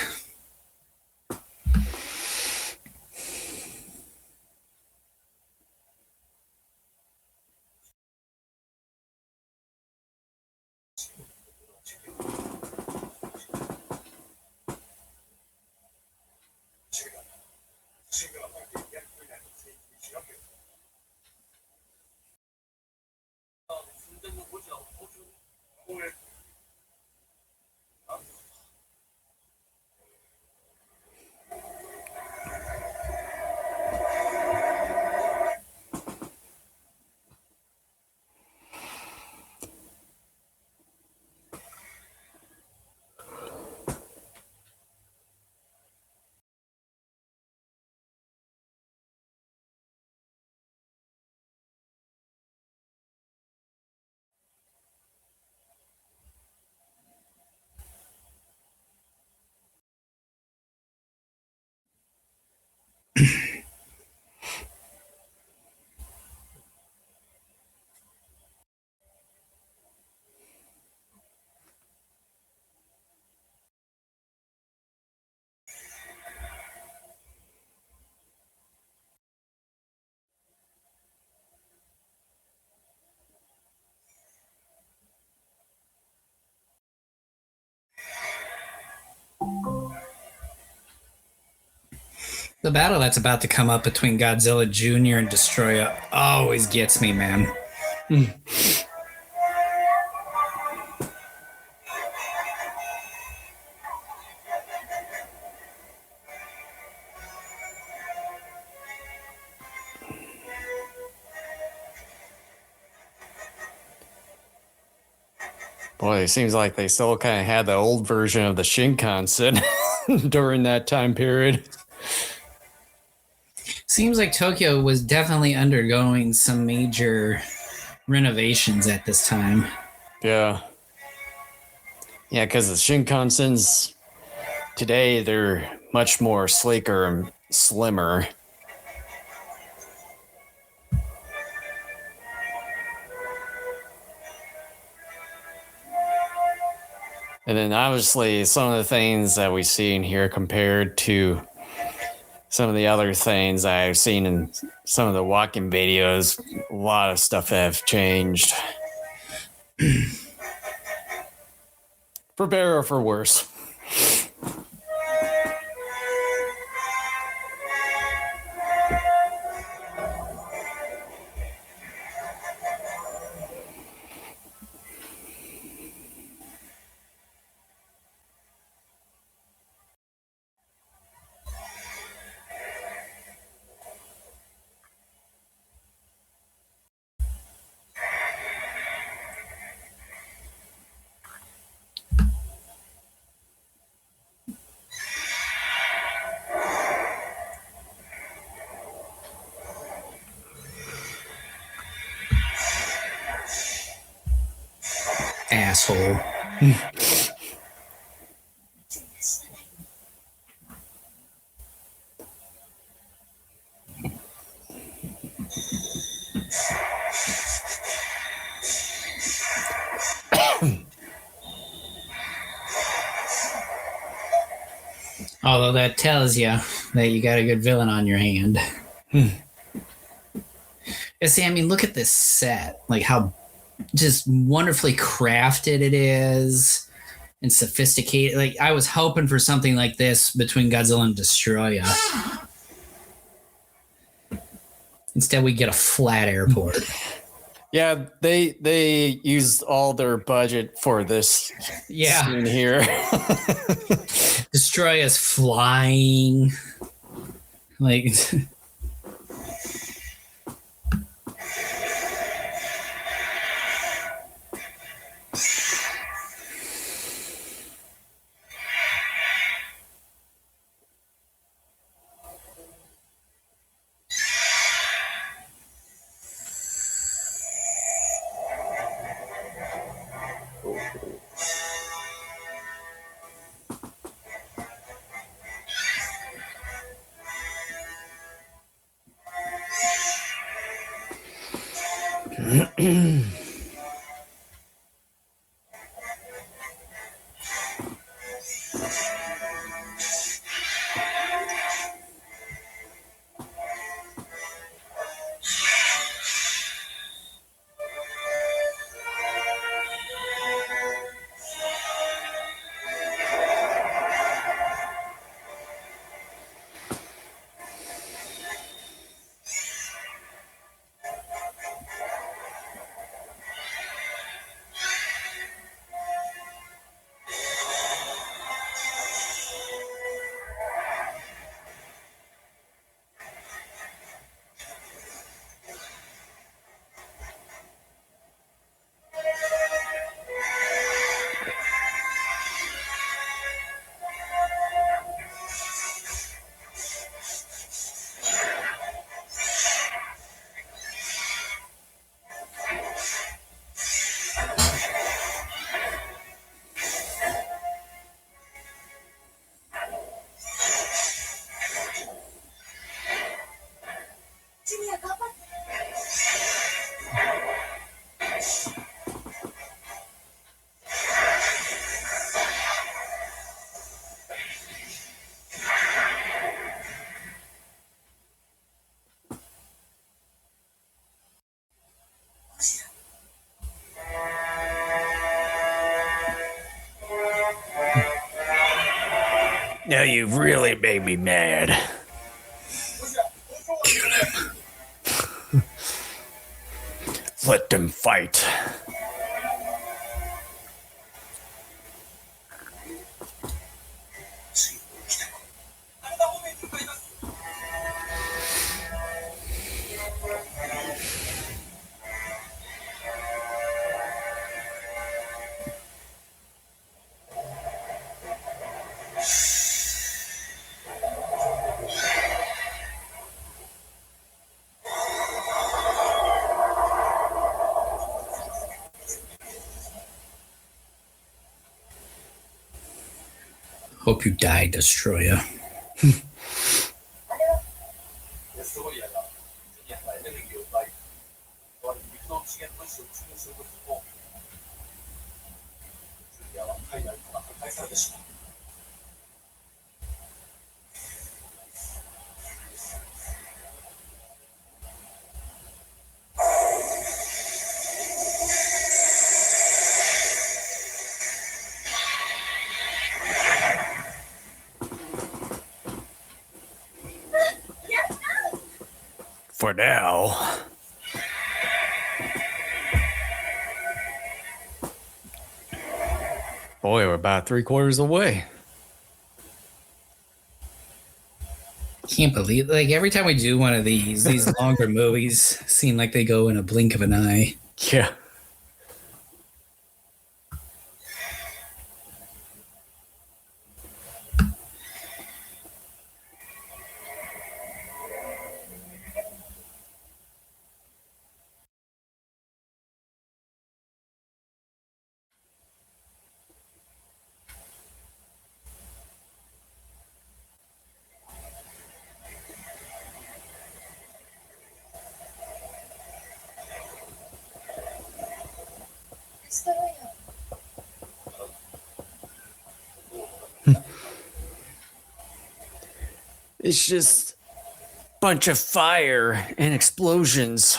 The battle that's about to come up between Godzilla Jr. and Destoroyah always gets me, man. Boy, it seems like they still kind of had the old version of the Shinkansen during that time period. Seems like Tokyo was definitely undergoing some major renovations at this time. Yeah. Yeah, because the Shinkansens today, they're much more sleeker and slimmer. And then obviously some of the things that we see in here compared to some of the other things I've seen in some of the walking videos, a lot of stuff have changed. For better or for worse. Asshole. Although that tells you that you got a good villain on your hand. See, I mean, look at this set. Like how just wonderfully crafted it is and sophisticated. Like I was hoping for something like this between Godzilla and Destoroyah. Instead, we get a flat airport. Yeah, they used all their budget for this scene here. Destoroyah's flying. Like Now you've really made me mad. Kill him. Let them fight. Hope you die, Destoroyah. For now. Boy, we're about 3/4 away. Can't believe, like, every time we do one of these longer movies seem like they go in a blink of an eye. Yeah. It's just a bunch of fire and explosions.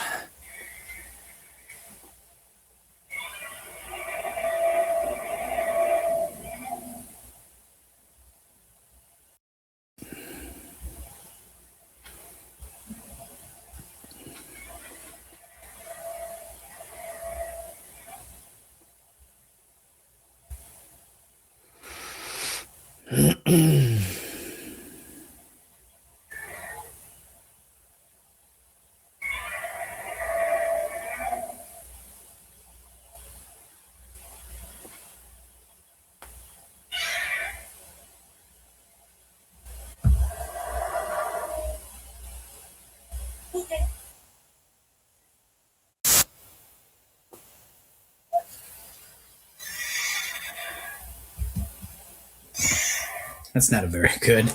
That's not a very good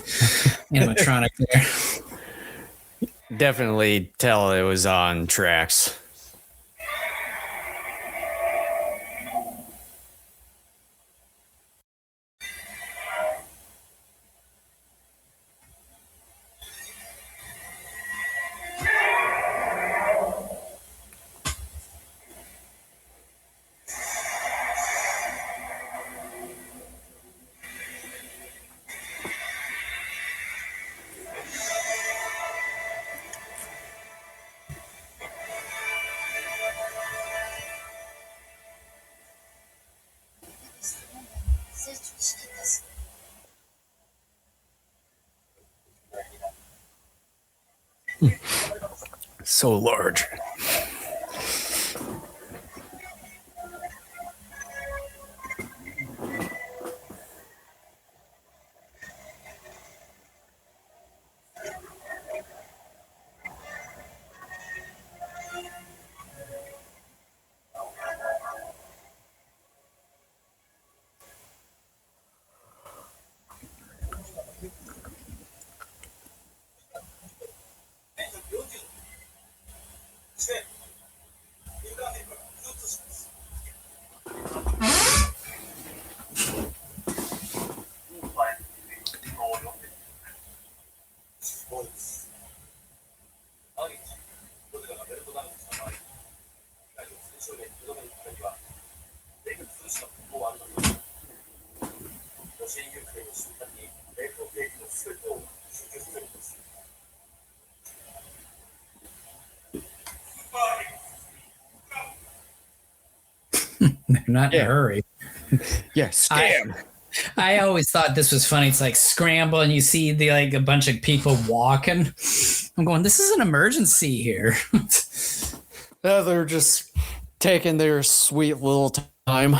animatronic there. Definitely tell it was on tracks. So large. Not in a hurry. Yeah, scam. I always thought this was funny. It's like scramble and you see a bunch of people walking. I'm going, this is an emergency here. They're just taking their sweet little time.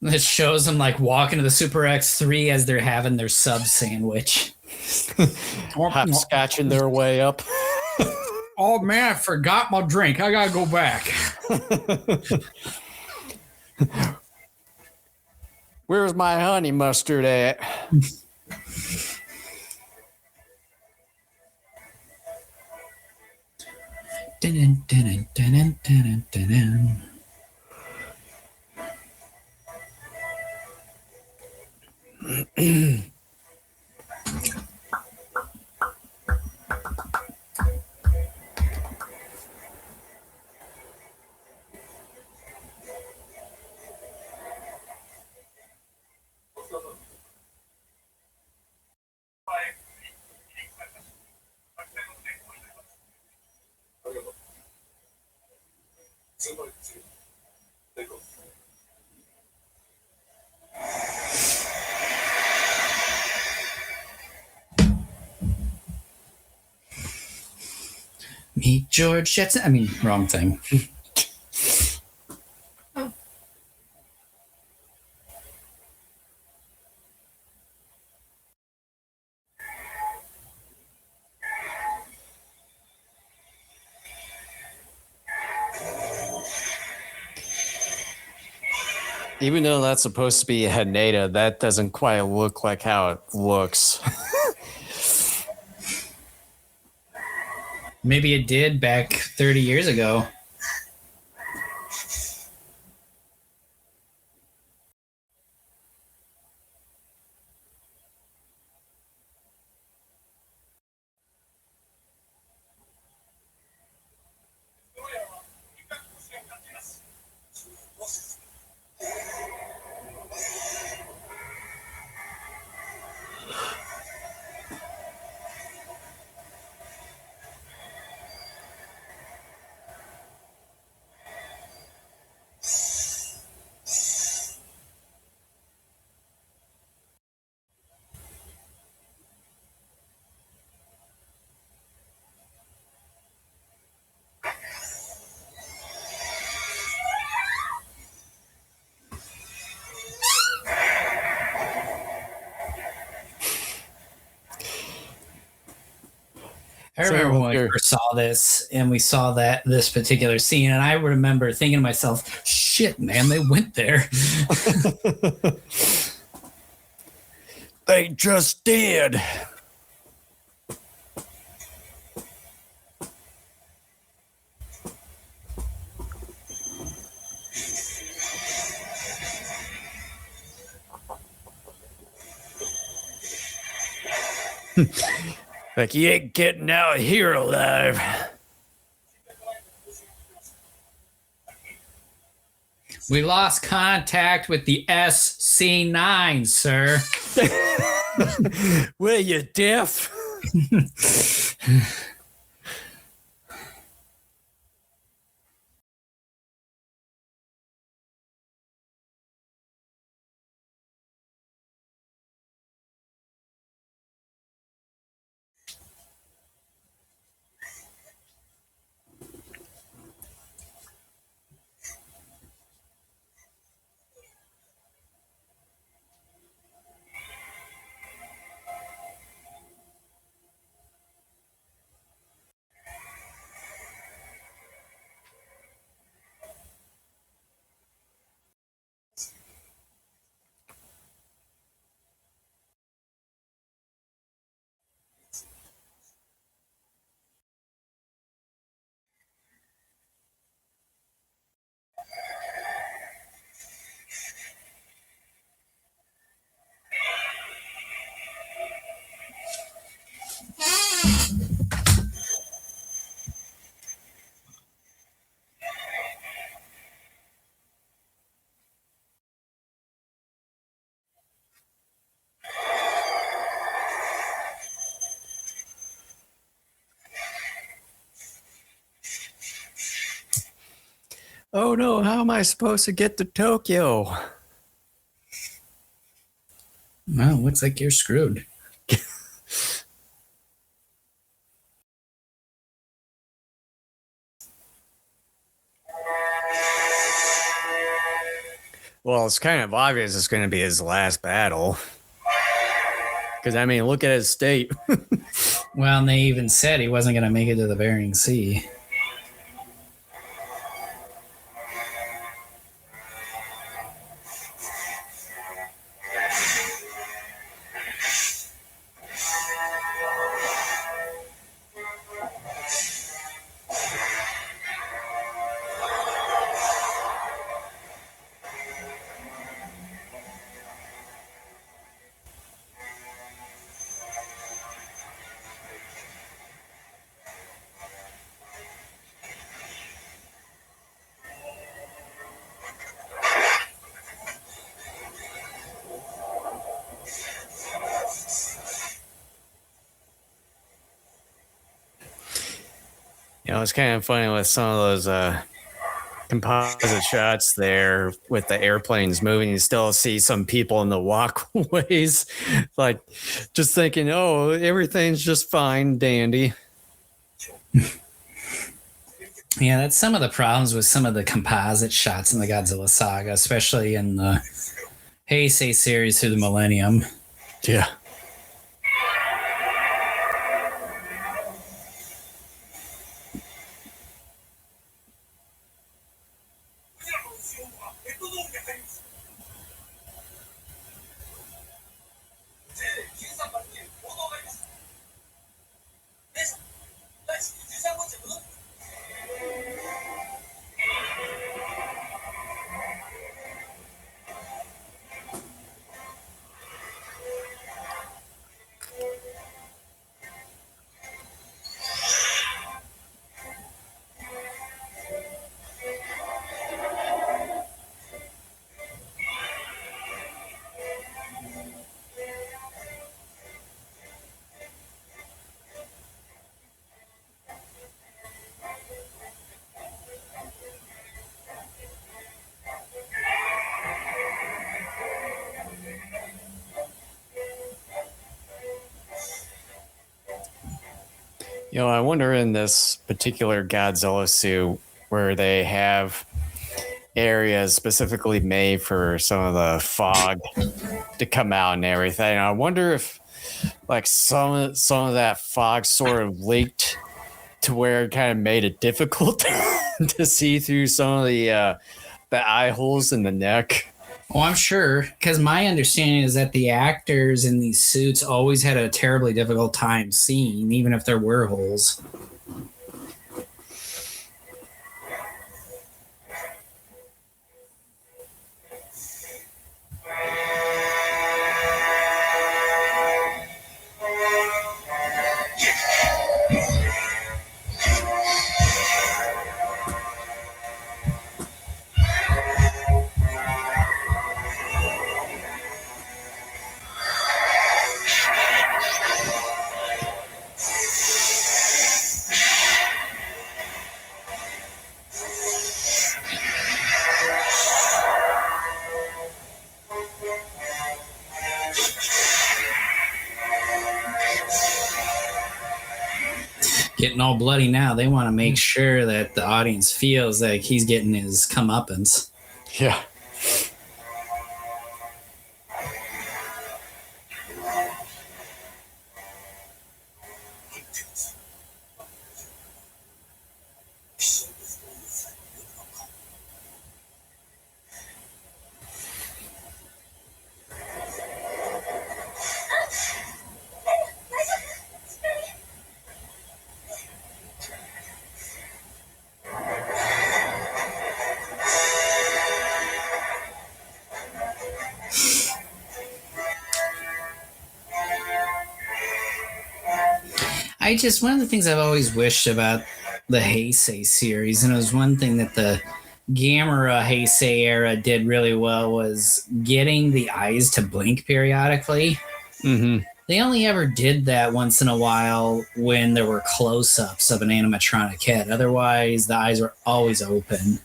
It shows them like walking to the Super X3 as they're having their sub sandwich. Hopscotching their way up. Oh man, I forgot my drink. I gotta go back. Where's my honey mustard at? Dun, dun, dun, dun, dun, dun, dun. Meet George Jetson. I mean, wrong thing. Even though that's supposed to be Haneda, that doesn't quite look like how it looks. Maybe it did back 30 years ago. I remember when we first saw this and we saw this particular scene, and I remember thinking to myself, shit, man, they went there. They just did. Like, you ain't getting out here alive. We lost contact with the SC9, sir. Were you deaf? Oh no, how am I supposed to get to Tokyo? Well, looks like you're screwed. Well, it's kind of obvious it's going to be his last battle. Because, I mean, look at his state. Well, and they even said he wasn't going to make it to the Bering Sea. You know, it's kind of funny with some of those composite shots there with the airplanes moving. You still see some people in the walkways, like just thinking, oh, everything's just fine, dandy. Yeah, that's some of the problems with some of the composite shots in the Godzilla saga, especially in the Heisei series through the Millennium. Yeah. You know, I wonder in this particular Godzilla suit where they have areas specifically made for some of the fog to come out and everything. I wonder if like some of that fog sort of leaked to where it kind of made it difficult to see through some of the eye holes in the neck. Oh, I'm sure, because my understanding is that the actors in these suits always had a terribly difficult time seeing, even if there were holes. Getting all bloody now. They want to make sure that the audience feels like he's getting his comeuppance. Yeah. One of the things I've always wished about the Heisei series, and it was one thing that the Gamera Heisei era did really well, was getting the eyes to blink periodically. Mm-hmm. They only ever did that once in a while when there were close-ups of an animatronic head. Otherwise, the eyes were always open.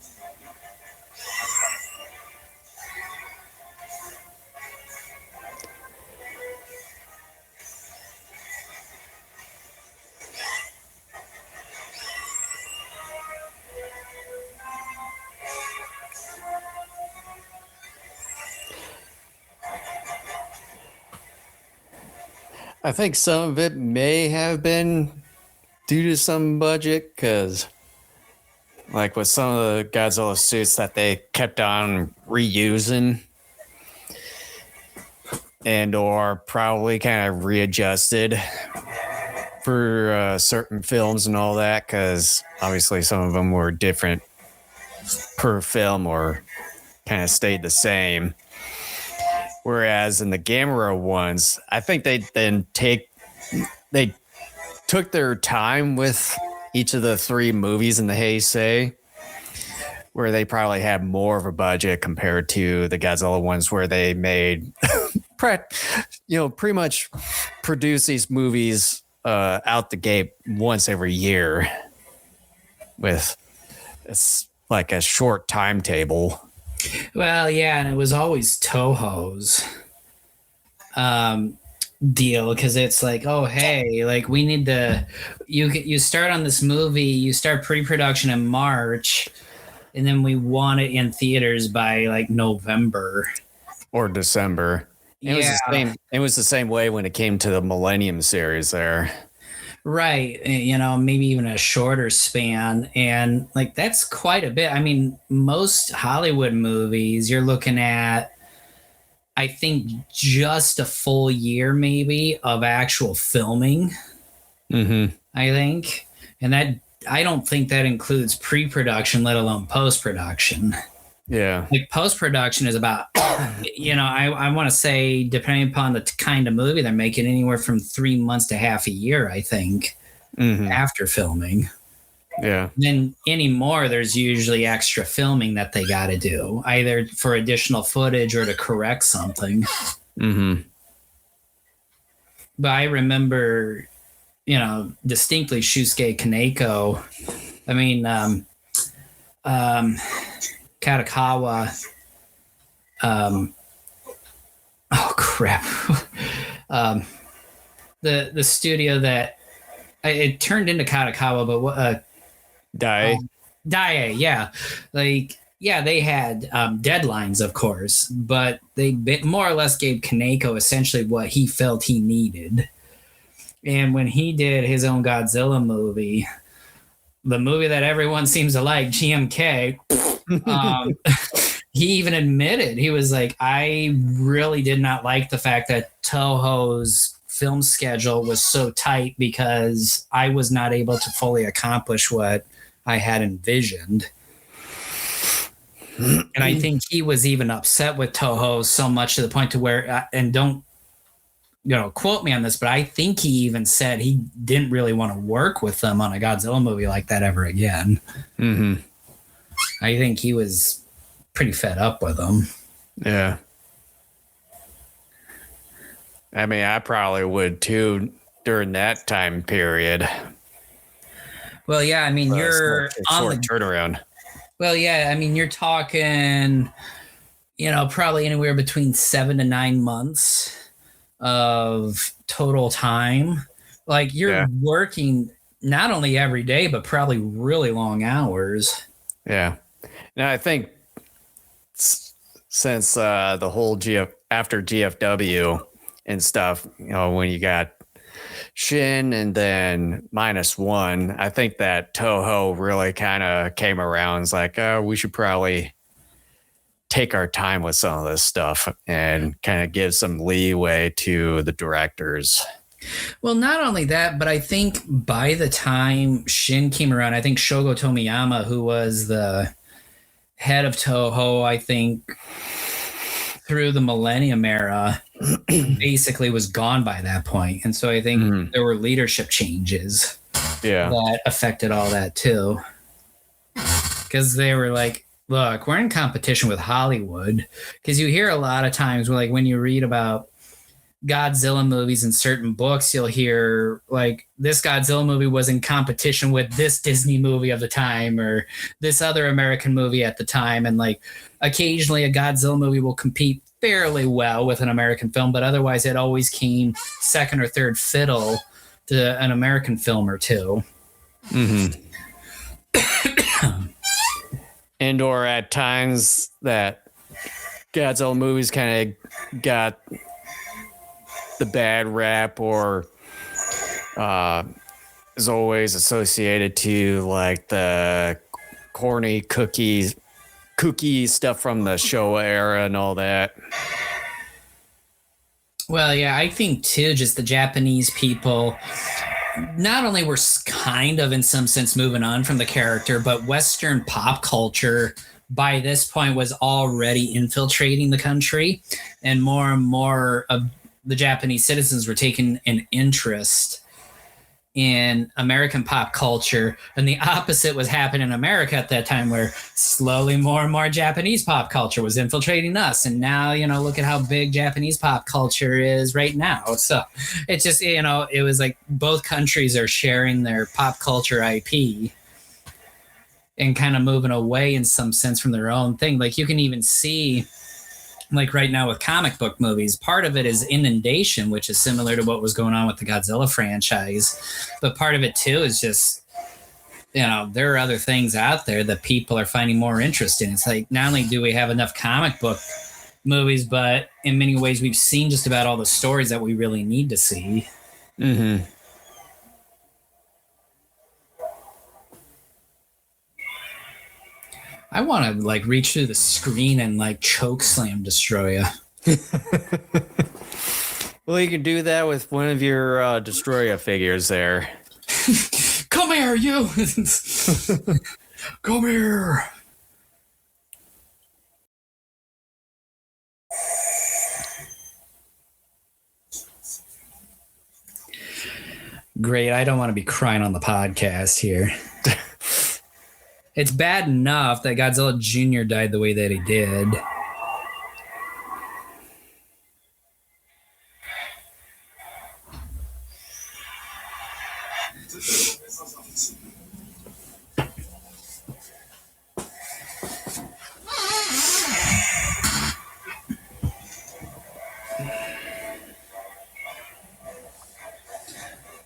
I think some of it may have been due to some budget, because like with some of the Godzilla suits that they kept on reusing and or probably kind of readjusted for certain films and all that, because obviously some of them were different per film or kind of stayed the same. Whereas in the Gamera ones, I think they took their time with each of the 3 movies in the Heisei, where they probably had more of a budget compared to the Godzilla ones, where they made pretty much produce these movies out the gate once every year with it's like a short timetable. Well, yeah, and it was always Toho's deal, because it's like, oh, hey, like we need to. You start on this movie, you start pre-production in March, and then we want it in theaters by like November Or December. It was the same way when it came to the Millennium series there. Right. Maybe even a shorter span. And like, that's quite a bit. I mean, most Hollywood movies, you're looking at, I think, just a full year maybe of actual filming. Mm-hmm. I think. And that, I don't think that includes pre-production, let alone post-production. Yeah. Like post-production is about, I want to say, depending upon the kind of movie they're making, anywhere from 3 months to half a year, I think, after filming. Yeah. Then anymore, there's usually extra filming that they got to do, either for additional footage or to correct something. Mm-hmm. But I remember, distinctly Shusuke Kaneko. I mean, Katakawa. Oh crap! The studio that it turned into Katakawa, but Dai, yeah, they had deadlines, of course, but they more or less gave Kaneko essentially what he felt he needed. And when he did his own Godzilla movie, the movie that everyone seems to like, GMK, he even admitted, he was like, I really did not like the fact that Toho's film schedule was so tight because I was not able to fully accomplish what I had envisioned. And I think he was even upset with Toho so much to the point to where, and don't, quote me on this, but I think he even said he didn't really want to work with them on a Godzilla movie like that ever again. Mm-hmm. I think he was pretty fed up with them. Yeah. I mean, I probably would too during that time period. Well, yeah, I mean, you're on the turnaround. Well, yeah, I mean, you're talking, probably anywhere between 7 to 9 months of total time. Like you're working not only every day, but probably really long hours. Yeah. Now I think since the whole after GFW and stuff, when you got Shin and then -1, I think that Toho really kind of came around. It's like, we should probably take our time with some of this stuff and kind of give some leeway to the directors. Well, not only that, but I think by the time Shin came around, I think Shogo Tomiyama, who was the head of Toho, I think through the Millennium era, basically was gone by that point. And so I think there were leadership changes that affected all that too. Because they were like, look, we're in competition with Hollywood. Because you hear a lot of times where, like, when you read about Godzilla movies in certain books, you'll hear like this Godzilla movie was in competition with this Disney movie of the time or this other American movie at the time. And like occasionally a Godzilla movie will compete fairly well with an American film, but otherwise it always came second or third fiddle to an American film or two. Mm-hmm. And or at times that Godzilla movies kind of got the bad rap, or is always associated to like the corny kooky stuff from the Showa era and all that. Well, yeah, I think too, just the Japanese people not only were kind of in some sense moving on from the character, but Western pop culture by this point was already infiltrating the country, and more of the Japanese citizens were taking an interest in American pop culture, and the opposite was happening in America at that time, where slowly more and more Japanese pop culture was infiltrating us. And now, look at how big Japanese pop culture is right now. So it's just, it was like both countries are sharing their pop culture IP and kind of moving away in some sense from their own thing. Like you can even see, like right now with comic book movies, part of it is inundation, which is similar to what was going on with the Godzilla franchise. But part of it too is just, there are other things out there that people are finding more interest in. It's like, not only do we have enough comic book movies, but in many ways we've seen just about all the stories that we really need to see. Mm-hmm. I want to like reach through the screen and like choke slam Destoroyah. Well, you can do that with one of your Destoroyah figures there. Come here, you! Come here! Great, I don't want to be crying on the podcast here. It's bad enough that Godzilla Jr. died the way that he did.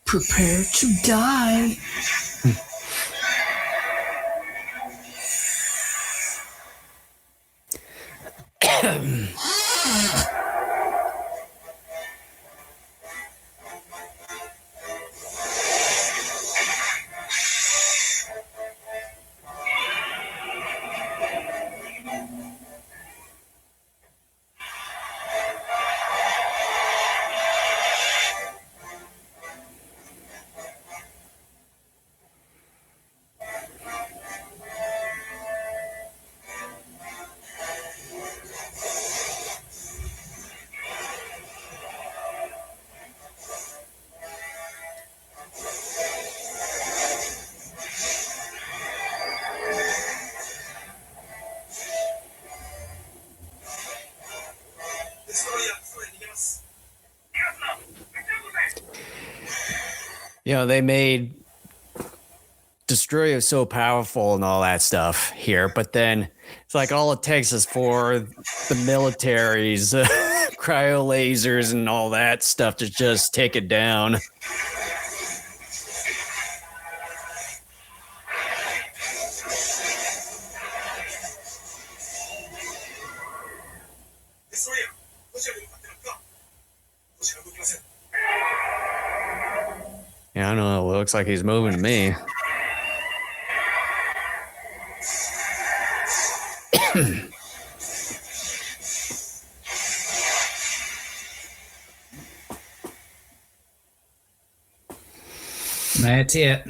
Prepare to die. They made Destoroyah so powerful and all that stuff here, but then it's like all it takes is for the military's cryo lasers and all that stuff to just take it down. Yeah, I don't know. It looks like he's moving to me. That's it.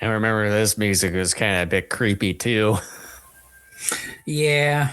I remember this music was kind of a bit creepy too. Yeah.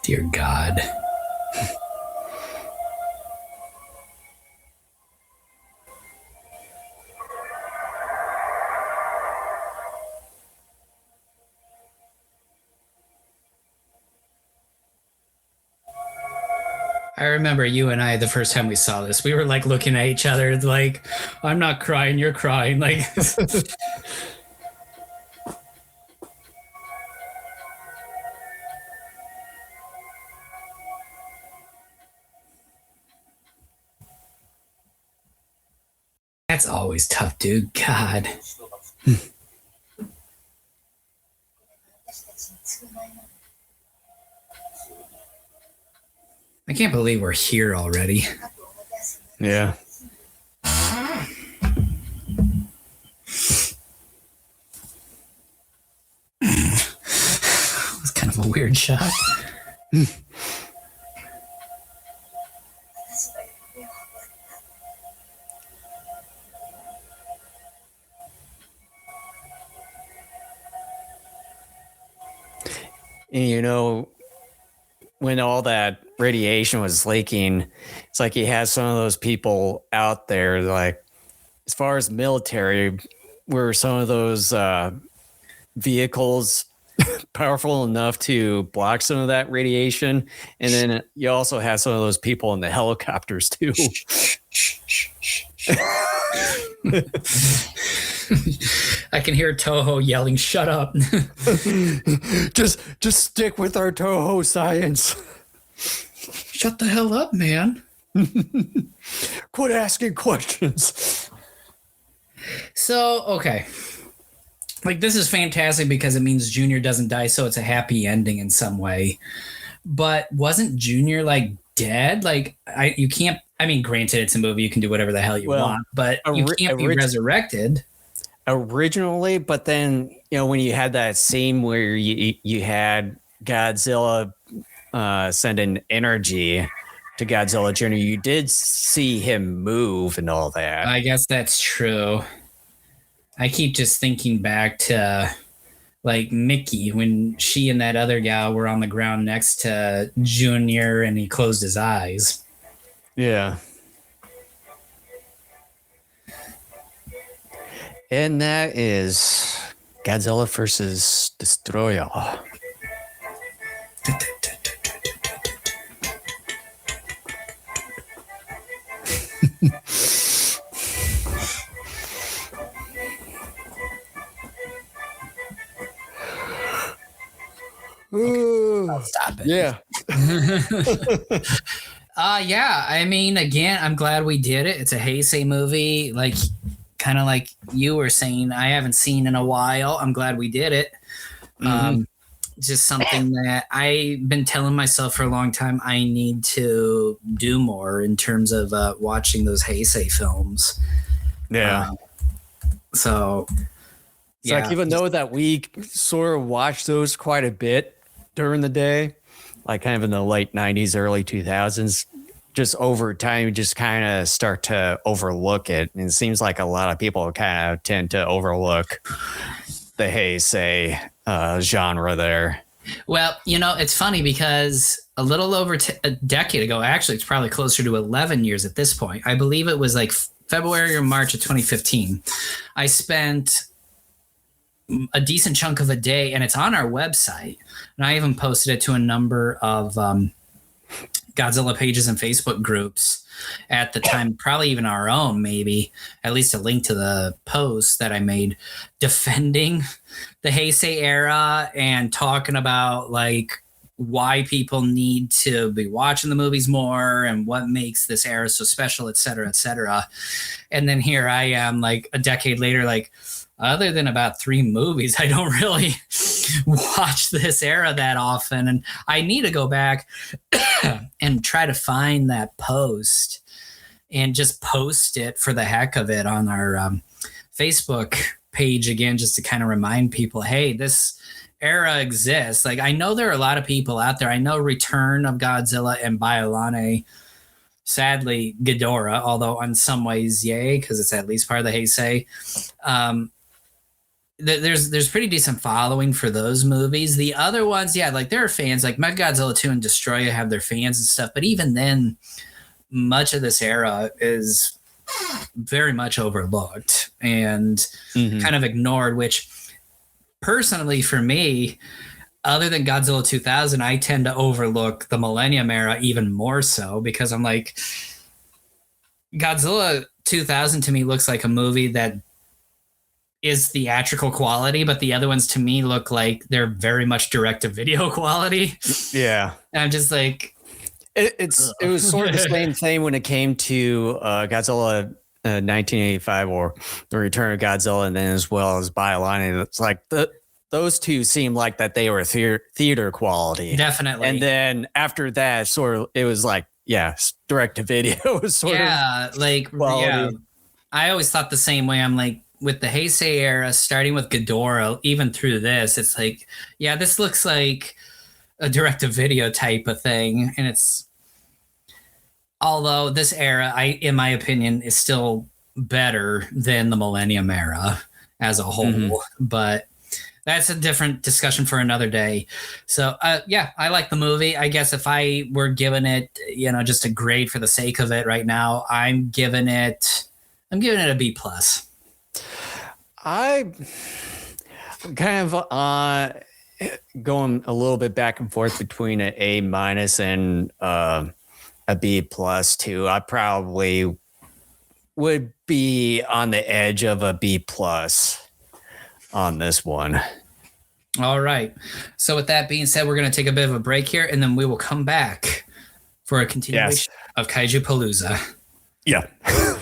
Dear God. I remember you and I, the first time we saw this, we were like looking at each other like, I'm not crying, you're crying. Like, that's always tough, dude. God. I can't believe we're here already. Yeah. It's kind of a weird shot. And you know, when all that radiation was leaking, it's like he has some of those people out there, like, as far as military, were some of those vehicles powerful enough to block some of that radiation? And then you also have some of those people in the helicopters too. I can hear Toho yelling, "Shut up." just stick with our Toho science. Shut the hell up, man. Quit asking questions. So, okay. Like, this is fantastic because it means Junior doesn't die, so it's a happy ending in some way. But wasn't Junior, like, dead? Like, you can't, I mean, granted, it's a movie, you can do whatever the hell you want, but you can't be resurrected. Originally, but then, you know, when you had that scene where you had Godzilla sending energy to Godzilla Jr., you did see him move and all that. I guess that's true. I keep just thinking back to, like, Mickey, when she and that other gal were on the ground next to Junior and he closed his eyes. Yeah. And that is Godzilla versus Destoroyah. I'll stop it. Yeah. Yeah. I mean, again, I'm glad we did it. It's a Heisei movie. Like, kind of like you were saying, I haven't seen in a while. I'm glad we did it. Just something that I've been telling myself for a long time I need to do more in terms of watching those Heisei films. Yeah. So it's like, even though that we sort of watched those quite a bit during the day, like kind of in the late 90s, early 2000s, just over time, you just kind of start to overlook it. And it seems like a lot of people kind of tend to overlook the Heisei genre there. Well, you know, it's funny because a little over a decade ago, actually, it's probably closer to 11 years at this point. I believe it was like February or March of 2015. I spent a decent chunk of a day, and it's on our website. And I even posted it to a number of Godzilla pages and Facebook groups at the time, probably even our own, maybe at least a link to the post that I made defending the Heisei era and talking about like why people need to be watching the movies more and what makes this era so special, et cetera, et cetera. And then here I am like a decade later, like, other than about 3 movies, I don't really watch this era that often, and I need to go back and try to find that post and just post it for the heck of it on our Facebook page again, just to kind of remind people, hey, this era exists. Like, I know there are a lot of people out there. I know Return of Godzilla and Biollante, sadly Ghidorah, although in some ways, yay, because it's at least part of the Heisei. There's pretty decent following for those movies. The other ones, yeah, like there are fans, like Mechagodzilla 2 and Destoroyah have their fans and stuff, but even then, much of this era is very much overlooked and kind of ignored, which personally for me, other than Godzilla 2000, I tend to overlook the Millennium era even more so, because I'm like, Godzilla 2000 to me looks like a movie that is theatrical quality, but the other ones to me look like they're very much direct-to-video quality. Yeah. And I'm just like... It was sort of the same thing when it came to Godzilla 1985 or The Return of Godzilla, and then as well as Biollante. It's like those two seemed like that they were theater quality. Definitely. And then after that, sort of, it was like, yeah, direct-to-video was sort of like quality. Yeah. I always thought the same way. I'm like, with the Heisei era, starting with Ghidorah, even through this, it's like, yeah, this looks like a direct-to-video type of thing. And it's, although this era, in my opinion, is still better than the Millennium era as a whole. But that's a different discussion for another day. So, yeah, I like the movie. I guess if I were giving it, just a grade for the sake of it right now, I'm giving it a B+. I'm kind of going a little bit back and forth between an A- and a B+ too. I probably would be on the edge of a B+ on this one. All right. So with that being said, we're going to take a bit of a break here, and then we will come back for a continuation of Kaijupalooza. Yeah,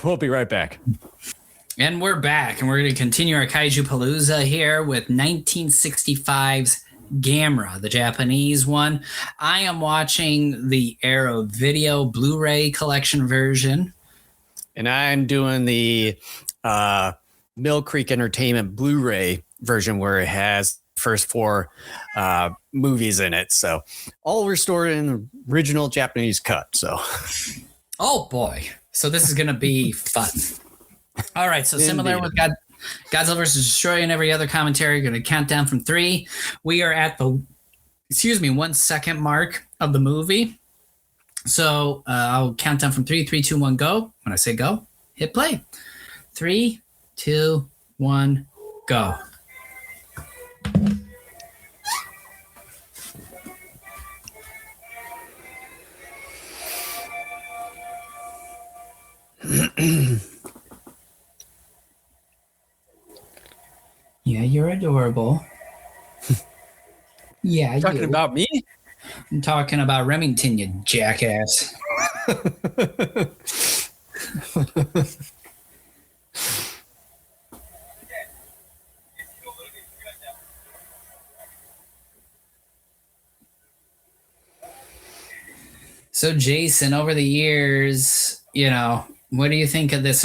we'll be right back. And we're back, and we're going to continue our Kaijupalooza here with 1965's Gamera, the Japanese one. I am watching the Arrow Video Blu-ray collection version. And I'm doing the Mill Creek Entertainment Blu-ray version where it has first 4 movies in it. So all restored in the original Japanese cut. So, oh boy. So this is going to be fun. All right, so similar with Godzilla vs. Destoroyah and every other commentary, going to count down from 3. We are at the 1 second mark of the movie. So I'll count down from 3, 3, 2, 1, go. When I say go, hit play. 3, 2, 1, go. Yeah, you're adorable. Yeah, talking about me? I'm talking about Remington, you jackass. So, Jason, over the years, what do you think of this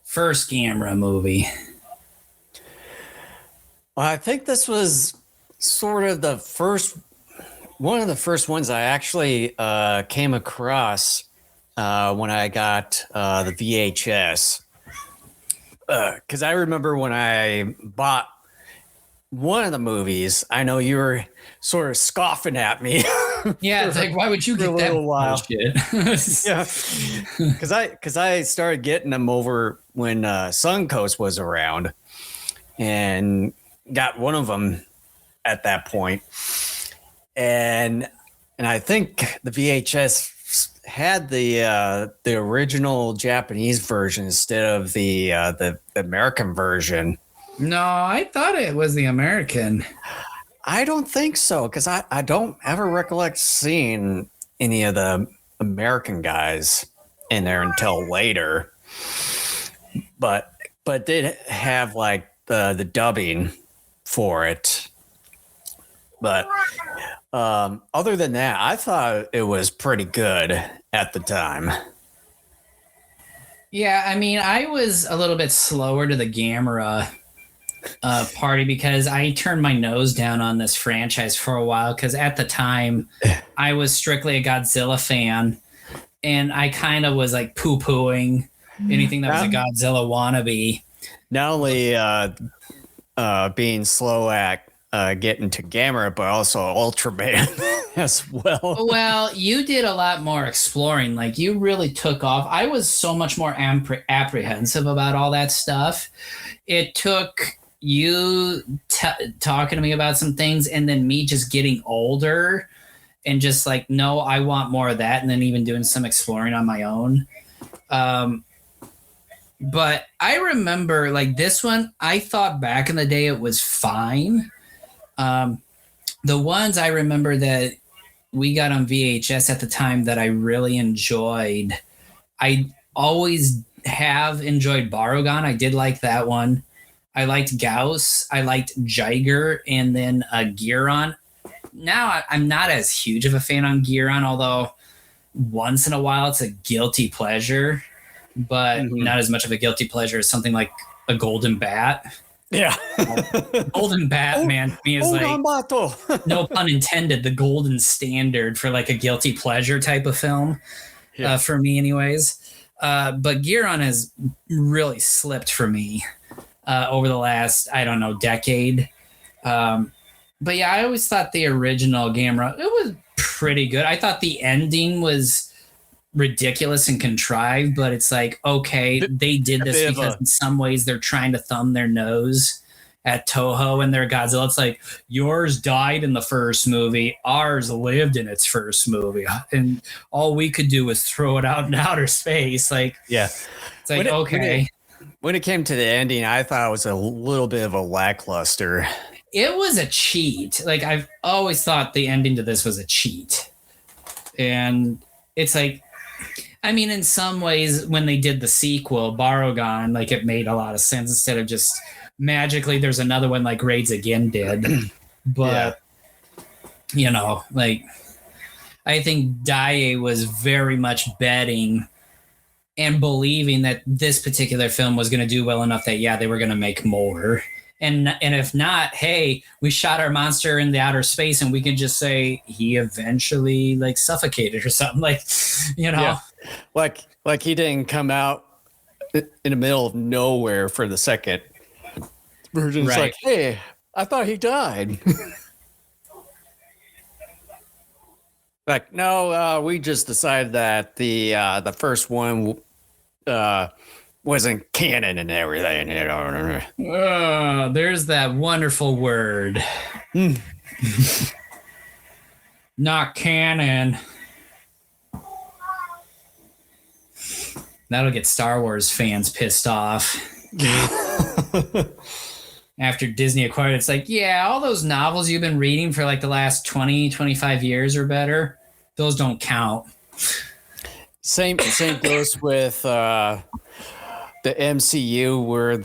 first Gamera movie? Well, I think this was sort of one of the first ones I actually came across when I got the VHS. Because I remember when I bought one of the movies, I know you were sort of scoffing at me. Yeah, it's like, why would you get that bullshit? Yeah, because I started getting them over when Suncoast was around, and got one of them at that point. And I think the VHS had the original Japanese version instead of the American version. No, I thought it was the American. I don't think so, because I don't ever recollect seeing any of the American guys in there until later. But did have like the dubbing for it. But other than that, I thought it was pretty good at the time. Yeah, I mean, I was a little bit slower to the Gamera party because I turned my nose down on this franchise for a while because at the time I was strictly a Godzilla fan and I kind of was like poo-pooing anything that was a Godzilla wannabe. Not only being slow at getting to Gamera, but also Ultraman as well. Well, you did a lot more exploring. Like you really took off. I was so much more apprehensive about all that stuff. It took you talking to me about some things and then me just getting older and just like, no, I want more of that. And then even doing some exploring on my own. But I remember like this one, I thought back in the day it was fine. The ones I remember that we got on VHS at the time that I really enjoyed, I always have enjoyed Barugan. I did like that one. I liked Gauss. I liked Jiger and then Giron. Now I'm not as huge of a fan on Giron, although once in a while it's a guilty pleasure, but not as much of a guilty pleasure as something like a Golden Bat. Yeah. Golden Bat, man, to me is like, no pun intended, the golden standard for like a guilty pleasure type of film, for me anyways. But Giron has really slipped for me over the last, I don't know, decade. But yeah, I always thought the original Gamera, it was pretty good. I thought the ending was ridiculous and contrived, but it's like, okay, they did this because in some ways they're trying to thumb their nose at Toho and their Godzilla. It's like, yours died in the first movie, ours lived in its first movie, and all we could do was throw it out in outer space. Like, yeah, it's like, when it came to the ending, I thought it was a little bit of a lackluster. It was a cheat. Like, I've always thought the ending to this was a cheat. And it's like, I mean, in some ways, when they did the sequel, Barugan, like it made a lot of sense instead of just magically there's another one like Raids Again did. But, you know, like, I think Dai was very much betting and believing that this particular film was going to do well enough that, yeah, they were going to make more. And if not, hey, we shot our monster in the outer space and we can just say he eventually like suffocated or something, like, you know, like he didn't come out in the middle of nowhere for the second version. It's like, hey, I thought he died. Like, no, we just decided that the first one wasn't canon and everything. You know? There's that wonderful word. Not canon. That'll get Star Wars fans pissed off. After Disney acquired it, it's like, yeah, all those novels you've been reading for like the last 20, 25 years or better, those don't count. Same goes with the MCU, where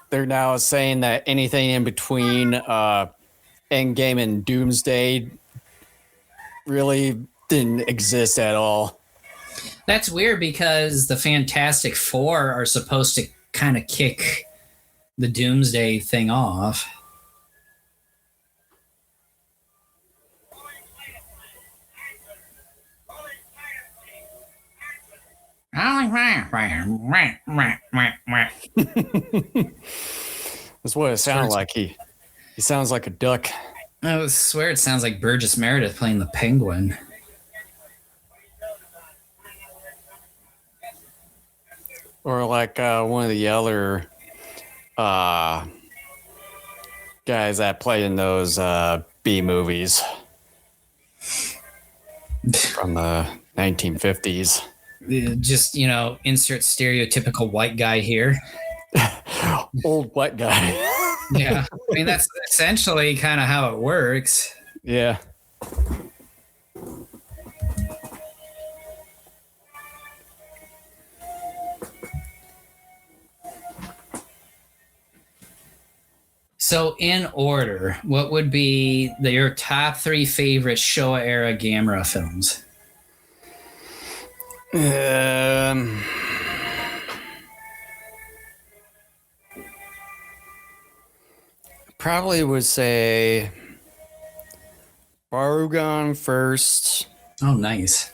they're now saying that anything in between Endgame and Doomsday really didn't exist at all. That's weird because the Fantastic Four are supposed to kind of kick the Doomsday thing off. That's what it sounds like. He sounds like a duck. I swear it sounds like Burgess Meredith playing the Penguin. Or like one of the other guys that play in those B movies from the 1950s. Just, you know, insert stereotypical white guy here. Old white guy. Yeah. I mean, that's essentially kind of how it works. Yeah. So, in order, what would be your top 3 favorite Showa era Gamera films? Probably would say Barugan first. Oh, nice.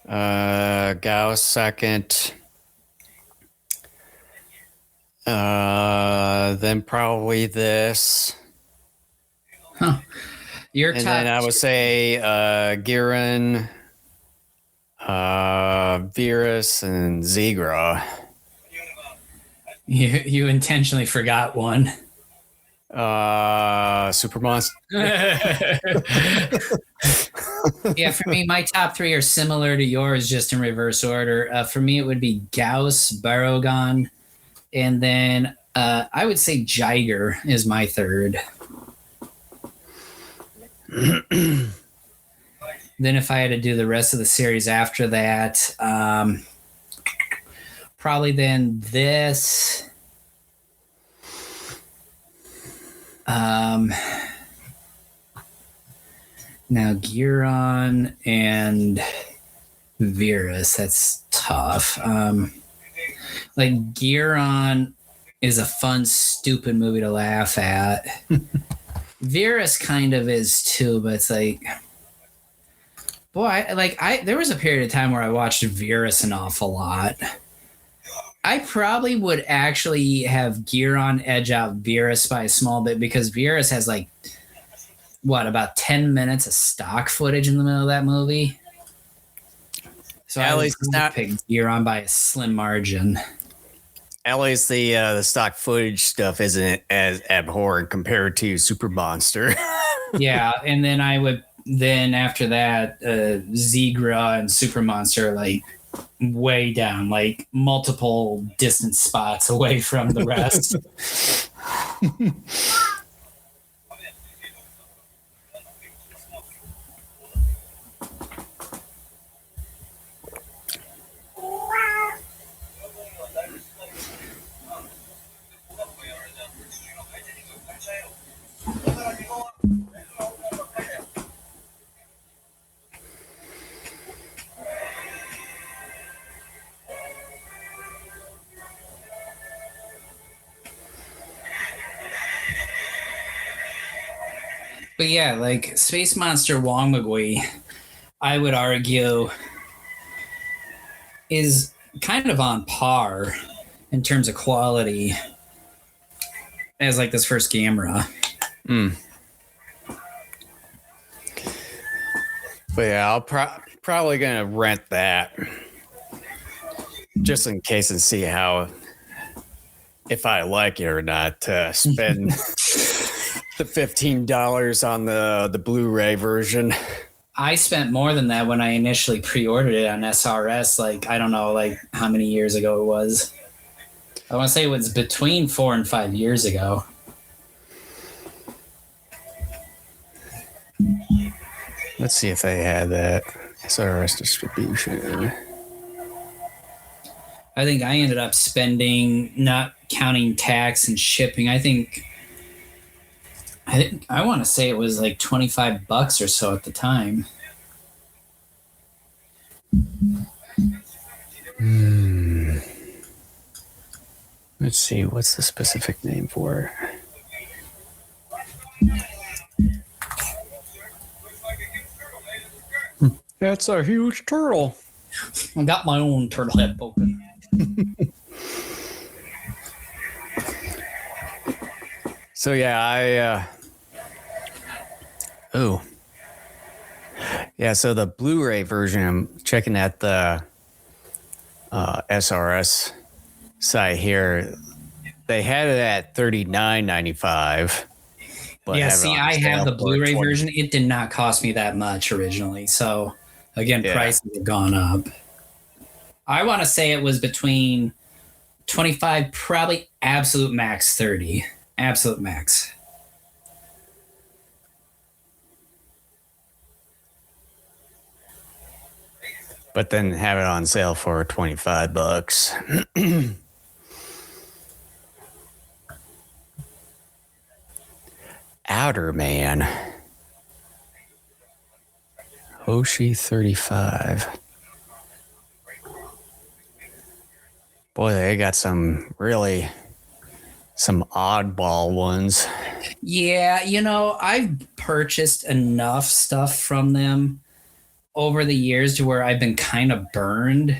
Gauss second. Then probably this. Huh. Your And top then I would say Giran, Virus, and Zegra. You intentionally forgot one. Super Monster. Yeah, for me, my top 3 are similar to yours, just in reverse order. For me, it would be Gauss, Barugan, and then I would say Jiger is my third. Then if I had to do the rest of the series after that, probably then this. Now Giron and Virus, that's tough. Like Giron is a fun, stupid movie to laugh at. Virus kind of is too, but it's like, boy, there was a period of time where I watched Virus an awful lot. I probably would actually have Giron edge out Virus by a small bit because Virus has like, about 10 minutes of stock footage in the middle of that movie. So at I least would not pick Giron by a slim margin. At least the stock footage stuff isn't as abhorrent compared to Super Monster. Yeah, and then after that, Zegra and Super Monster like way down, like multiple distant spots away from the rest. But yeah, like Space Monster Wongmagui, I would argue, is kind of on par in terms of quality as like this first Gamera. But yeah, I'll probably gonna rent that just in case and see if I like it or not. To spend the $15 on the Blu-ray version. I spent more than that when I initially pre-ordered it on SRS. Like, I don't know, like how many years ago it was. I want to say it was between 4 and 5 years ago. Let's see if they had that SRS distribution. I think I ended up spending, not counting tax and shipping, I want to say it was like $25 or so at the time. Let's see, what's the specific name for it? That's a huge turtle. I got my own turtle head poking. So yeah, so the Blu-ray version, I'm checking at the SRS site here. They had it at $39.95. Yeah, see, I have the Blu-ray version. It did not cost me that much originally. So again, prices have gone up. I want to say it was between 25, probably absolute max 30. Absolute max. But then have it on sale for $25. Otter Man. Hoshi 35. Boy, they got some oddball ones. Yeah, I've purchased enough stuff from them over the years to where I've been kind of burned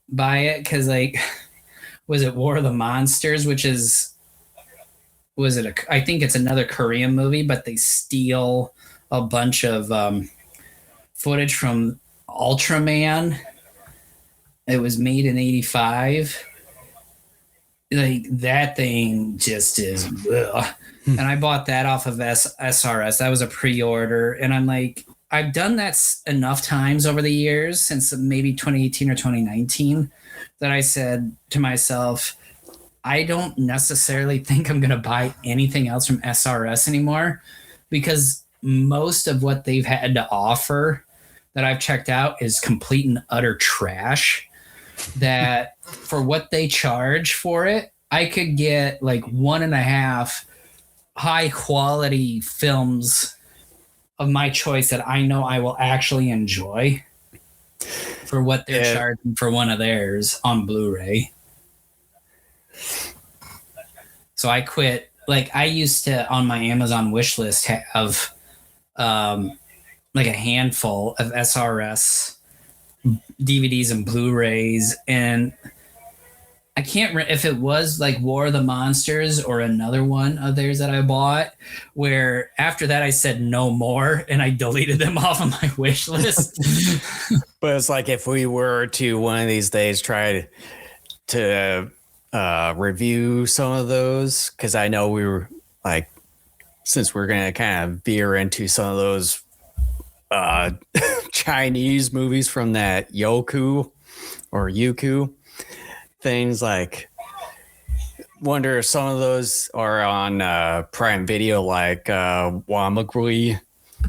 by it because, like, was it War of the Monsters, which is, I think it's another Korean movie, but they steal a bunch of footage from Ultraman. It was made in 85. Like, that thing just is ugh. And I bought that off of SRS. That was a pre-order. And I'm like, I've done that enough times over the years, since maybe 2018 or 2019, that I said to myself, I don't necessarily think I'm going to buy anything else from SRS anymore, because most of what they've had to offer that I've checked out is complete and utter trash. That for what they charge for it, I could get like 1.5 high quality films of my choice that I know I will actually enjoy for what they're charging for one of theirs on Blu-ray. So I quit. Like, I used to, on my Amazon wish list, have like a handful of SRS DVDs and Blu-rays, and I can't remember if it was like War of the Monsters or another one of theirs that I bought, where after that I said no more and I deleted them off of my wish list. But it's like, if we were to one of these days try to review some of those, because I know we were like, since we're going to kind of veer into some of those Chinese movies from that Youku things, like, wonder if some of those are on Prime Video, like Wamagui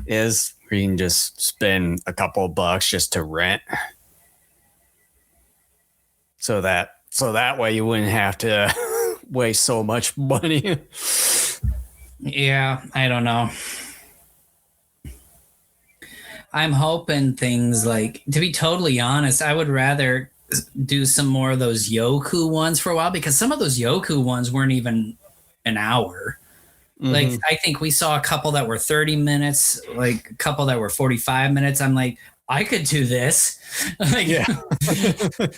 is, where you can just spend a couple of bucks just to rent, so that way you wouldn't have to waste so much money. Yeah, I don't know. I'm hoping things like, to be totally honest, I would rather do some more of those Youku ones for a while, because some of those Youku ones weren't even an hour. Mm-hmm. Like, I think we saw a couple that were 30 minutes, like a couple that were 45 minutes. I'm like, I could do this. Like, yeah.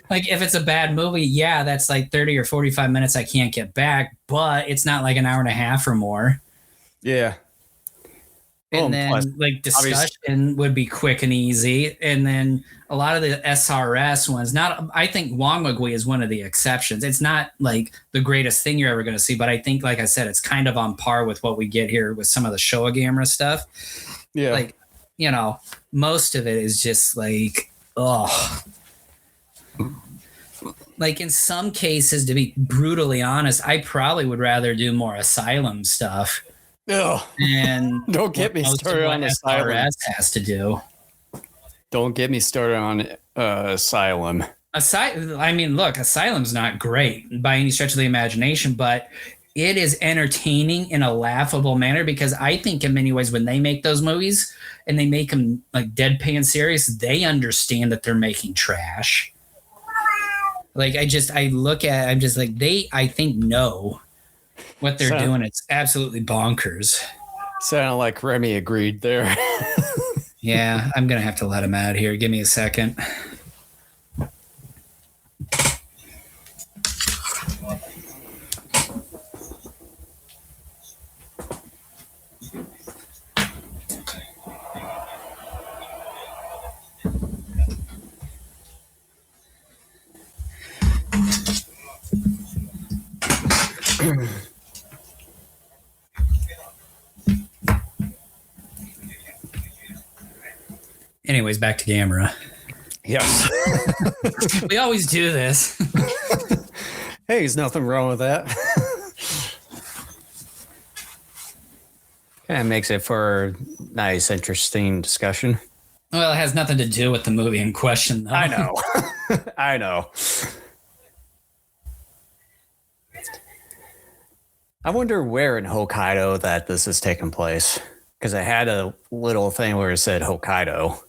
Like, if it's a bad movie, yeah, that's like 30 or 45 minutes I can't get back, but it's not like an hour and a half or more. Yeah. And then like discussion would be quick and easy. And then a lot of the SRS ones, I think Wangmagui is one of the exceptions. It's not like the greatest thing you're ever going to see, but I think, like I said, it's kind of on par with what we get here with some of the Showa Gamera stuff. Yeah. Like, most of it is just like, oh. Like, in some cases, to be brutally honest, I probably would rather do more Asylum stuff. Oh, and don't get me started on Asylum. Has to do. Don't get me started on Asylum. I mean, look, Asylum's not great by any stretch of the imagination, but it is entertaining in a laughable manner, because I think in many ways when they make those movies and they make them like deadpan serious, they understand that they're making trash. Like, I'm just like, I think know what they're doing. It's absolutely bonkers. Sound like Remy agreed there. Yeah, I'm going to have to let him out here. Give me a second. Anyways, back to Gamera. Yes. We always do this. Hey, there's nothing wrong with that. Kind of makes it for a nice, interesting discussion. Well, it has nothing to do with the movie in question, though. I know. I know. I wonder where in Hokkaido that this is taking place. Because I had a little thing where it said Hokkaido.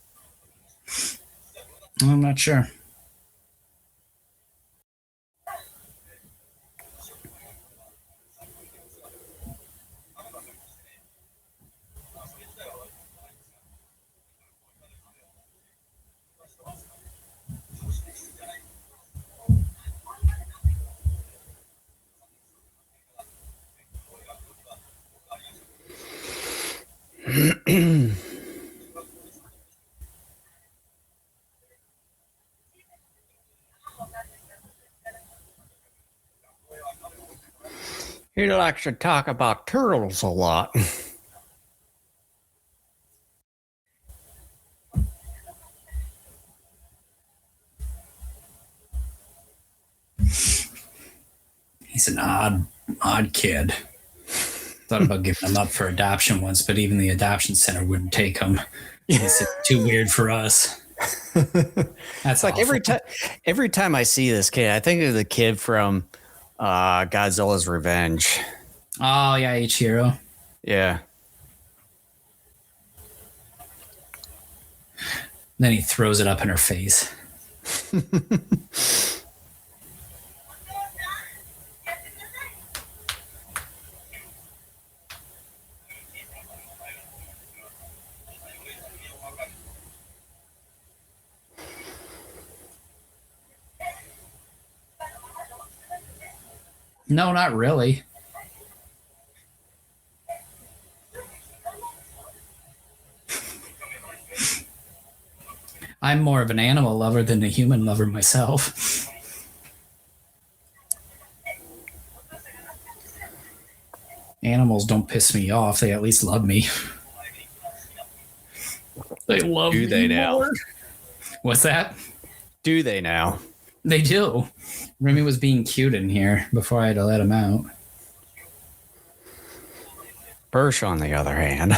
I'm not sure. He likes to talk about turtles a lot. He's an odd kid. Thought about giving him up for adoption once, but even the adoption center wouldn't take him. It's too weird for us. That's like every time I see this kid, I think of the kid from Godzilla's Revenge. Oh yeah, Ichiro. Yeah. Then he throws it up in her face. No, not really. I'm more of an animal lover than a human lover myself. Animals don't piss me off. They at least love me. They love me. Do they now? More. What's that? Do they now? They do. Remy was being cute in here before I had to let him out. Birch, on the other hand.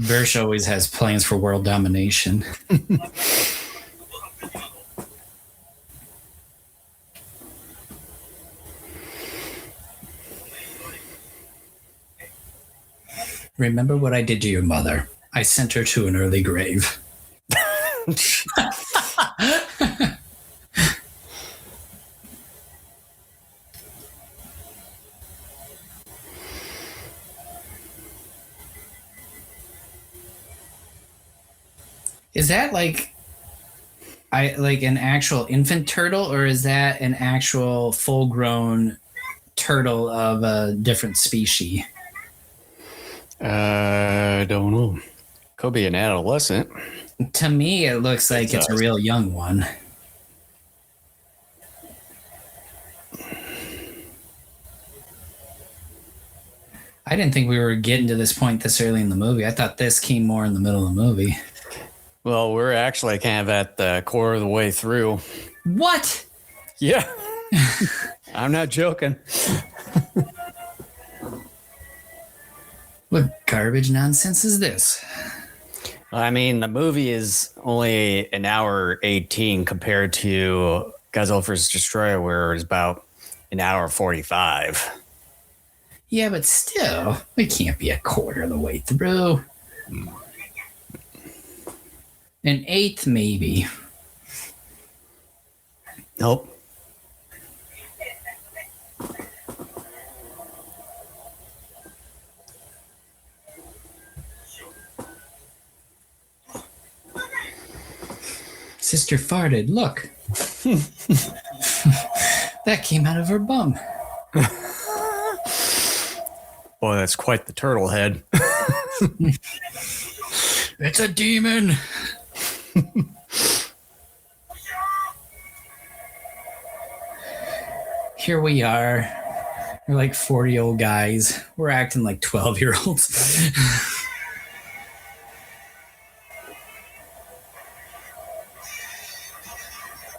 Birch always has plans for world domination. Remember what I did to your mother? I sent her to an early grave. Is that like an actual infant turtle, or is that an actual full-grown turtle of a different species? I don't know. Could be an adolescent. To me, it looks like it's a real young one. I didn't think we were getting to this point this early in the movie. I thought this came more in the middle of the movie. Well, we're actually kind of at the core of the way through. What? Yeah. I'm not joking. What garbage nonsense is this? I mean, the movie is only an hour 18 compared to Godzilla vs. Destoroyah, where it's about an hour 45. Yeah, but still, we can't be a quarter of the way through. An eighth, maybe. Nope. Sister farted. Look. That came out of her bum. Boy, that's quite the turtle head. It's a demon. Here we are. We're like 40-year-old guys. We're acting like 12-year-olds.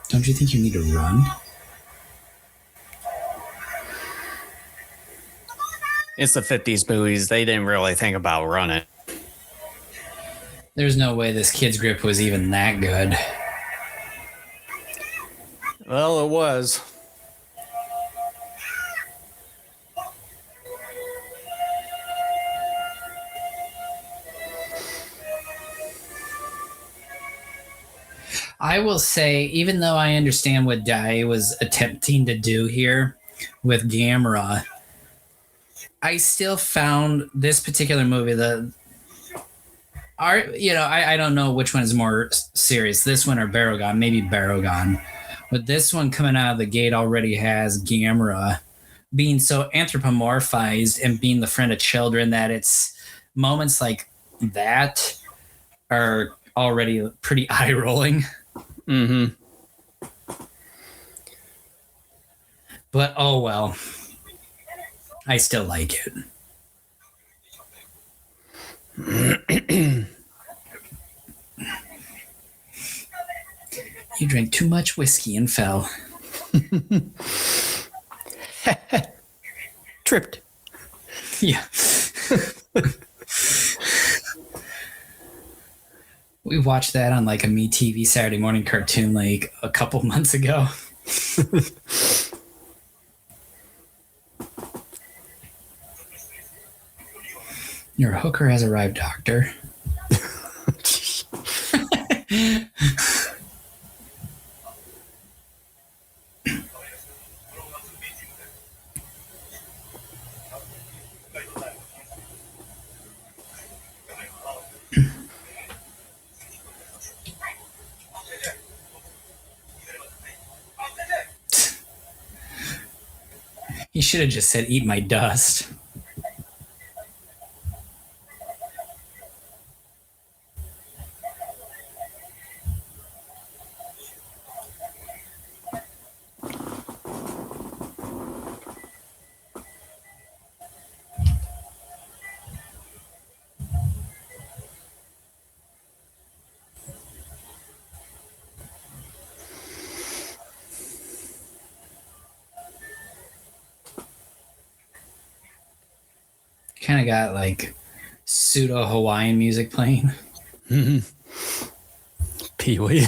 Don't you think you need to run? It's the 50s movies. They didn't really think about running. There's no way this kid's grip was even that good. Well, it was. I will say, even though I understand what Dai was attempting to do here with Gamera, I still found this particular movie, I don't know which one is more serious, this one or Barugon, maybe Barugon. But this one coming out of the gate already has Gamera being so anthropomorphized and being the friend of children that it's moments like that are already pretty eye-rolling. Mm-hmm. But oh well. I still like it. You drank too much whiskey and fell. Tripped. Yeah. We watched that on like a MeTV Saturday morning cartoon like a couple months ago. Your hooker has arrived, doctor. He should have just said, eat my dust. Kind of got like pseudo Hawaiian music playing. Mm-hmm. Pee-wee.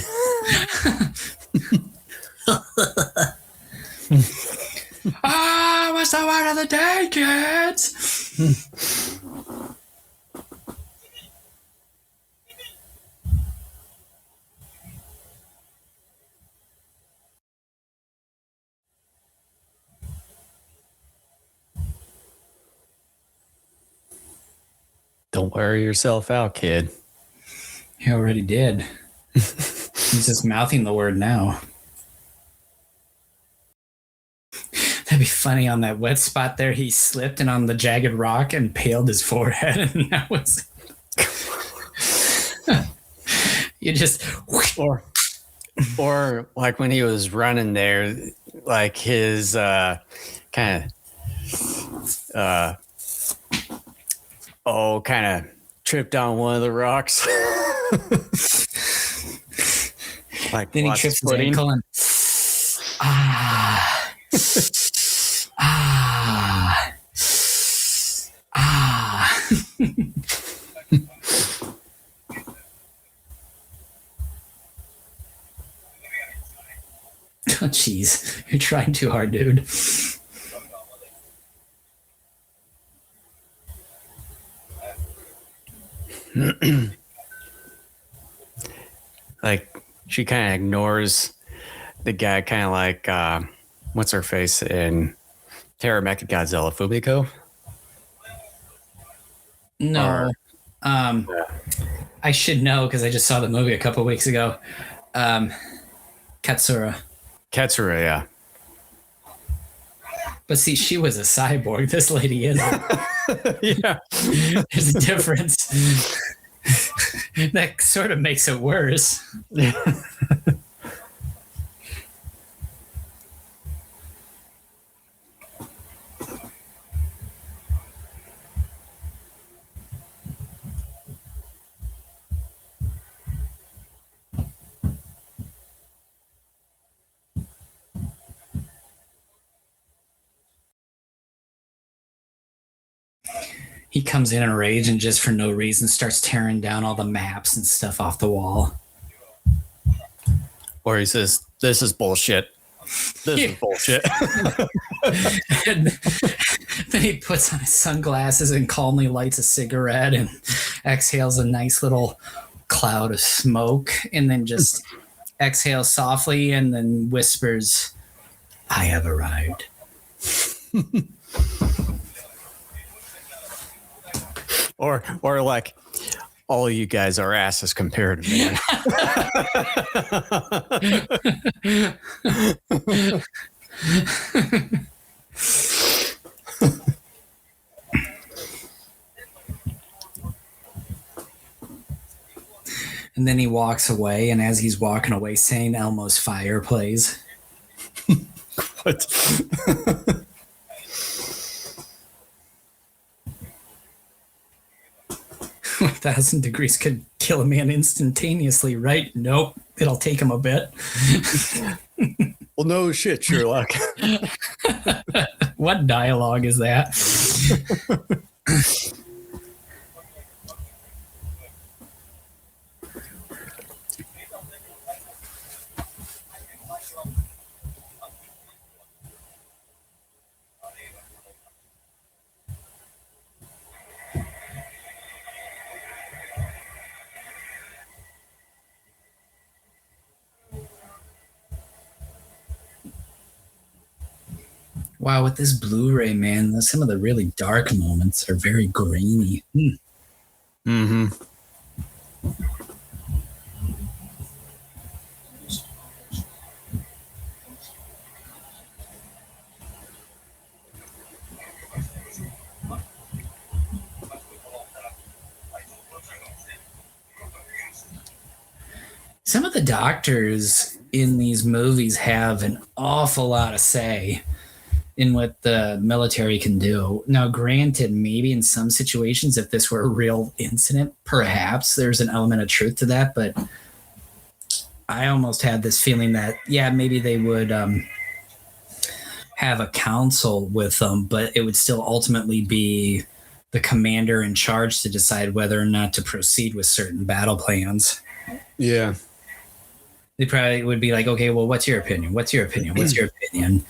What's the word of the day, kids? Don't wear yourself out, kid. He already did. He's just mouthing the word now. That'd be funny. On that wet spot there, he slipped and on the jagged rock impaled his forehead, and that was you just or like when he was running there, like his kind of tripped on one of the rocks. Like then he trips his ankle and Oh, jeez. You're trying too hard, dude. Like, she kind of ignores the guy, kind of like, what's her face in Terror of Mechagodzilla, Fumiko? No. I should know because I just saw the movie a couple weeks ago. Katsura, yeah. But see, she was a cyborg. This lady isn't. Yeah. There's a difference. That sort of makes it worse. He comes in a rage and just for no reason starts tearing down all the maps and stuff off the wall. Or he says, "This is bullshit. This is bullshit." And then he puts on his sunglasses and calmly lights a cigarette and exhales a nice little cloud of smoke and then just exhales softly and then whispers, "I have arrived." or like, all you guys are asses compared to me. And then he walks away, and as he's walking away, St. Elmo's Fire plays. What? 1,000 degrees could kill a man instantaneously, right? Nope. It'll take him a bit. Well, no shit, Sherlock. What dialogue is that? Wow, with this Blu-ray, man, some of the really dark moments are very grainy. Mm-hmm. Some of the doctors in these movies have an awful lot of say in what the military can do. Now, granted, maybe in some situations, if this were a real incident, perhaps there's an element of truth to that. But I almost had this feeling that, yeah, maybe they would have a council with them, but it would still ultimately be the commander in charge to decide whether or not to proceed with certain battle plans. Yeah. They probably would be like, okay, well, what's your opinion? What's your opinion? What's your opinion?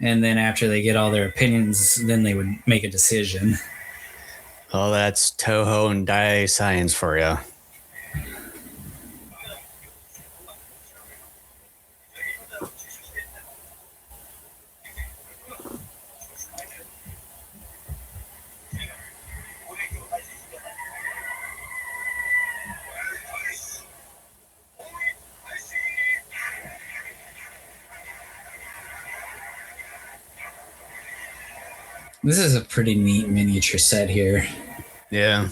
And then after they get all their opinions, then they would make a decision. Oh, that's Toho and Dai science for you. This is a pretty neat miniature set here. Yeah.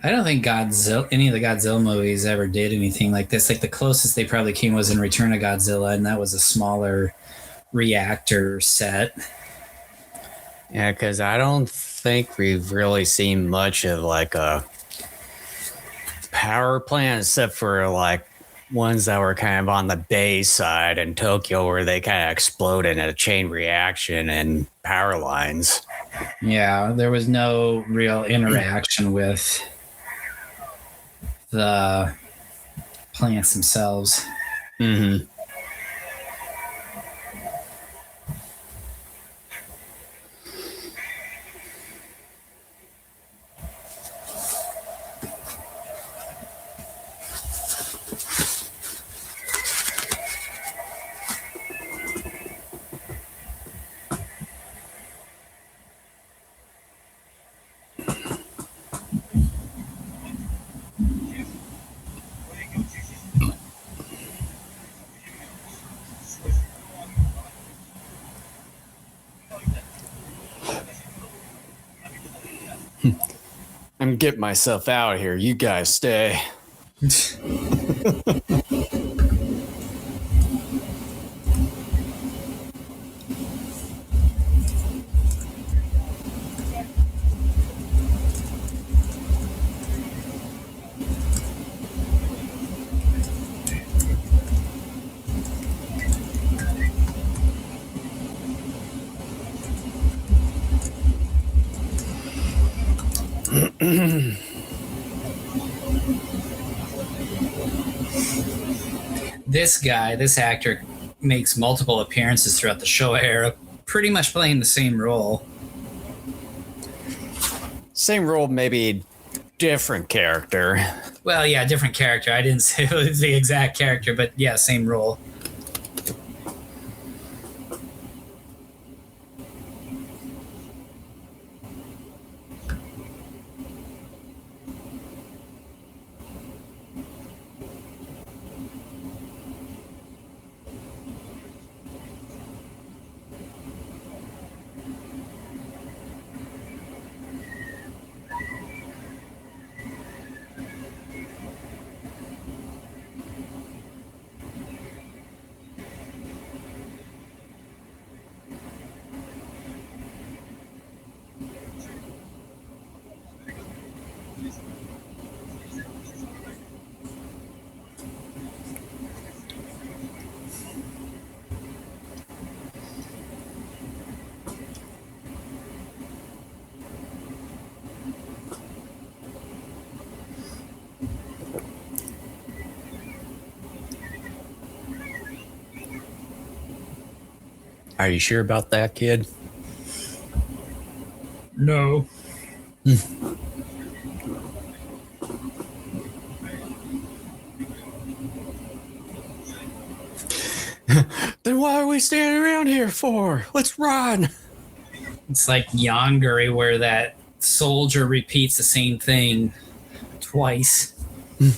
I don't think any of the Godzilla movies ever did anything like this. Like the closest they probably came was in Return of Godzilla, and that was a smaller reactor set. Yeah, because I don't think we've really seen much of like a power plant except for like ones that were kind of on the bay side in Tokyo where they kind of explode in a chain reaction and power lines. Yeah, there was no real interaction with the plants themselves. Mm-hmm. I'm getting myself out of here. You guys stay. This actor makes multiple appearances throughout the Showa era, pretty much playing the same role. Same role, maybe different character. Well, yeah, different character. I didn't say it was the exact character, but yeah, same role. Are you sure about that, kid? No. Then why are we standing around here for? Let's run. It's like Yongari, where that soldier repeats the same thing twice. You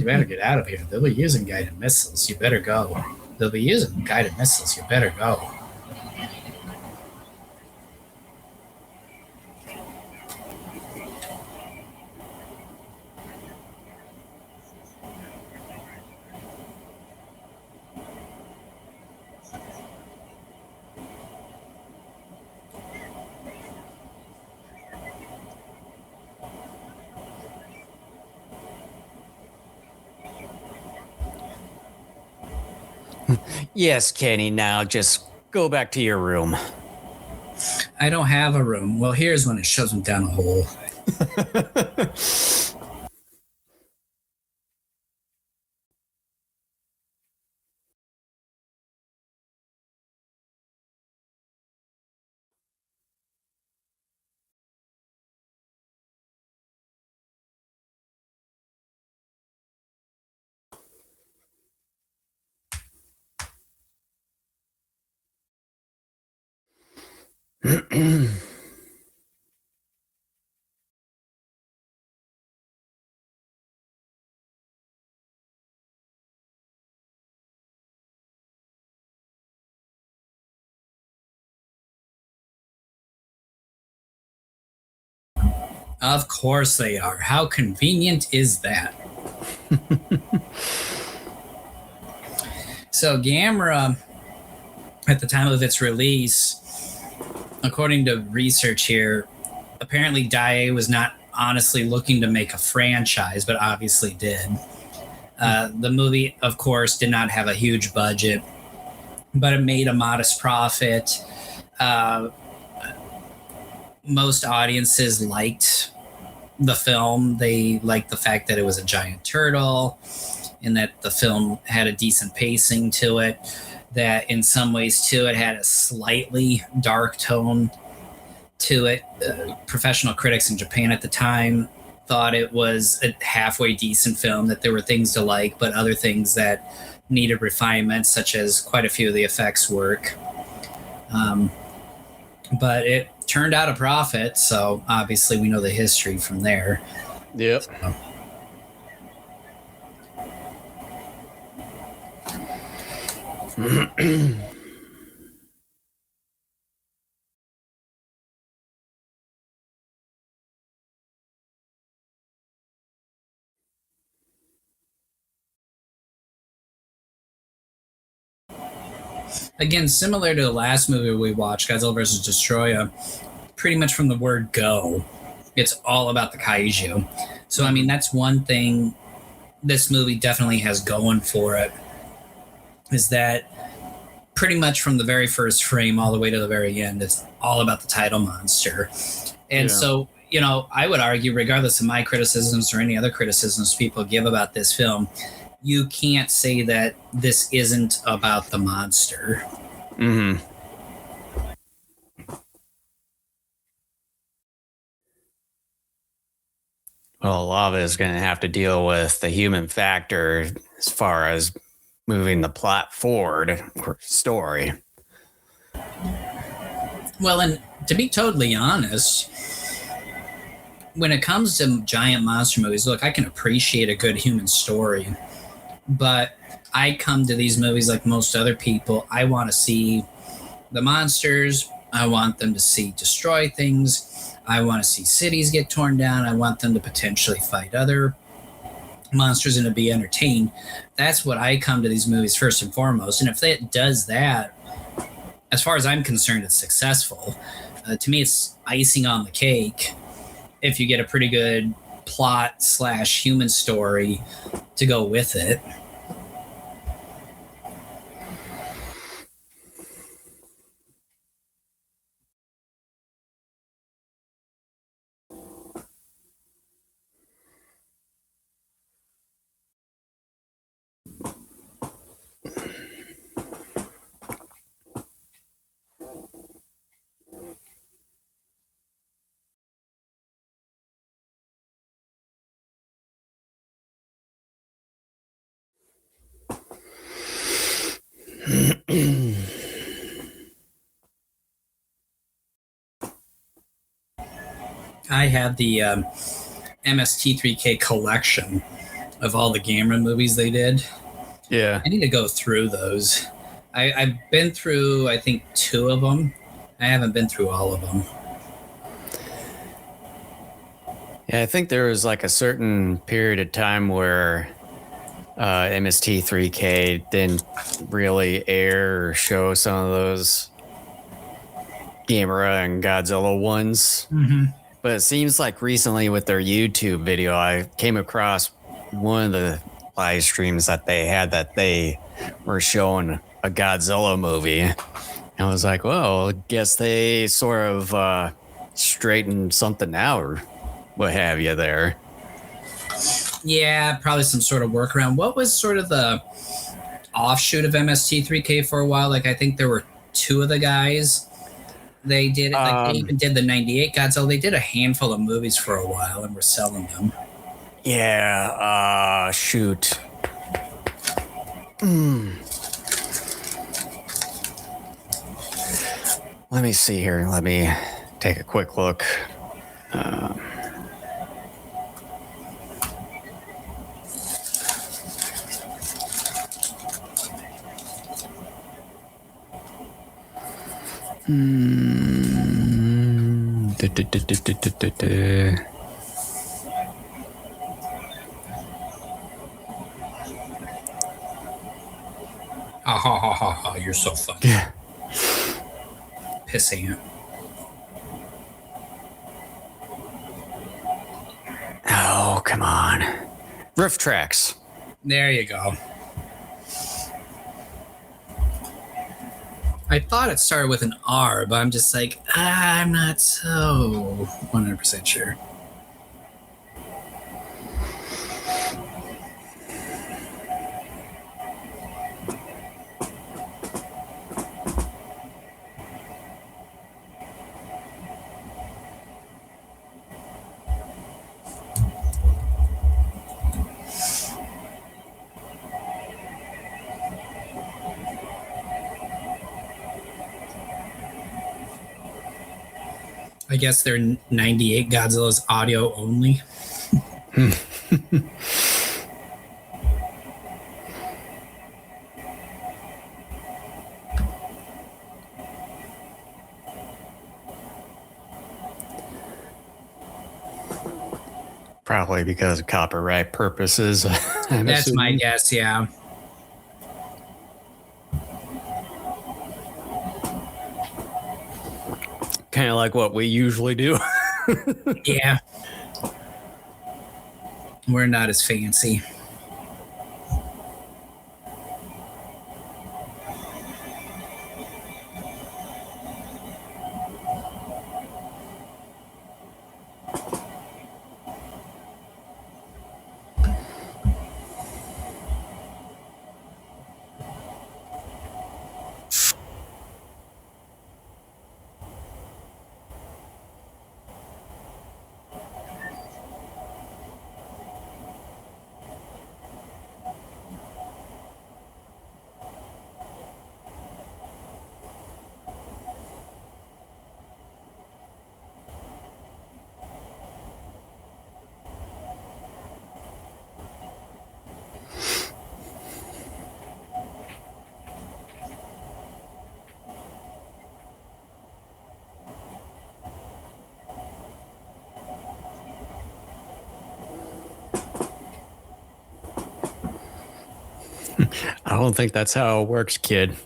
better get out of here. They'll be using guided missiles. You better go. They'll be using guided missiles. You better go. Yes, Kenny, now just go back to your room. I don't have a room. Well, here's when it shoves him down a hole. Of course they are. How convenient is that? So Gamera, at the time of its release, according to research here, apparently Daiei was not honestly looking to make a franchise, but obviously did. The movie, of course, did not have a huge budget, but it made a modest profit. Most audiences liked the film. They liked the fact that it was a giant turtle and that the film had a decent pacing to it, that in some ways too it had a slightly dark tone to it. Professional critics in Japan at the time thought it was a halfway decent film, that there were things to like but other things that needed refinement, such as quite a few of the effects work. But it turned out a profit, so obviously we know the history from there. Yep. So. Again, similar to the last movie we watched, Godzilla vs. Destoroyah, pretty much from the word go, it's all about the kaiju. So, I mean, that's one thing this movie definitely has going for it, is that pretty much from the very first frame all the way to the very end, it's all about the title monster. And so, you know, I would argue, regardless of my criticisms or any other criticisms people give about this film, you can't say that this isn't about the monster. Mm-hmm. Well, a lot of it is going to have to deal with the human factor as far as moving the plot forward or story. Well, and to be totally honest, when it comes to giant monster movies, look, I can appreciate a good human story, but I come to these movies like most other people. I want to see the monsters. I want them to see destroy things. I want to see cities get torn down. I want them to potentially fight other monsters and to be entertained. That's what I come to these movies first and foremost. And if it does that, as far as I'm concerned, it's successful. To me, it's icing on the cake if you get a pretty good plot / human story to go with it. I have the MST3K collection of all the Gamera movies they did. Yeah. I need to go through those. I've been through, I think, 2 of them. I haven't been through all of them. Yeah, I think there was like a certain period of time where MST3K didn't really air or show some of those Gamera and Godzilla ones. Mm-hmm. But it seems like recently with their YouTube video, I came across one of the live streams that they were showing a Godzilla movie. And I was like, well, I guess they sort of straightened something out or what have you there. Yeah, probably some sort of workaround. What was sort of the offshoot of MST3K for a while? Like, I think there were 2 of the guys. They did it. Like, they even did the 98 Godzilla. They did a handful of movies for a while and were selling them. Yeah, shoot. Let me see here. Let me take a quick look. Ha ha ha ha ha! You're so funny. Yeah. Pissing it. Oh, come on. Riff tracks. There you go. I thought it started with an R, but I'm just like, I'm not so 100% sure. I guess they're 98 Godzilla's audio only. Probably because of copyright purposes. That's my guess, yeah. Kind of like what we usually do. Yeah. We're not as fancy. don't think that's how it works, kid.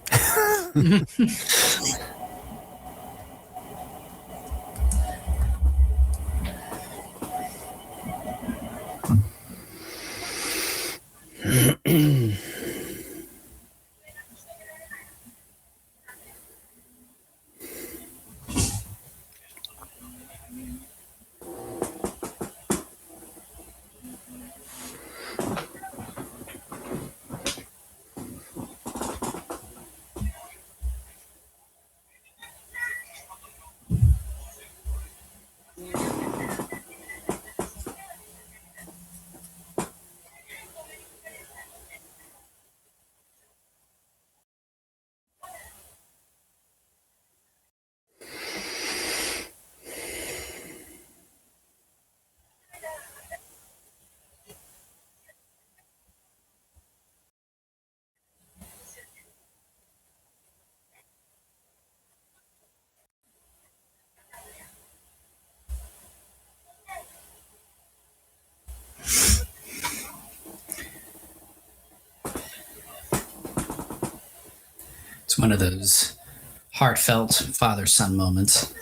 It's one of those heartfelt father-son moments.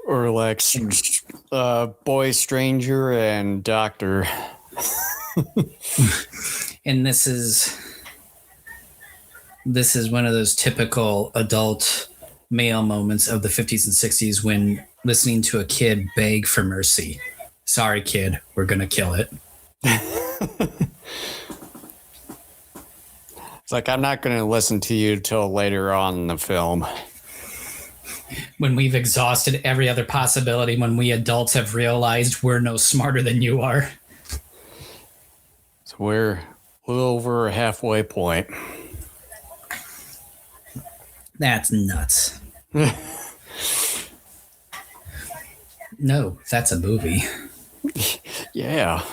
Or like boy stranger and doctor. And this is one of those typical adult male moments of the 50s and 60s when listening to a kid beg for mercy. Sorry, kid, we're going to kill it. It's like, I'm not going to listen to you till later on in the film. When we've exhausted every other possibility, when we adults have realized we're no smarter than you are. So we're a little over a halfway point. That's nuts. No, that's a movie. Yeah.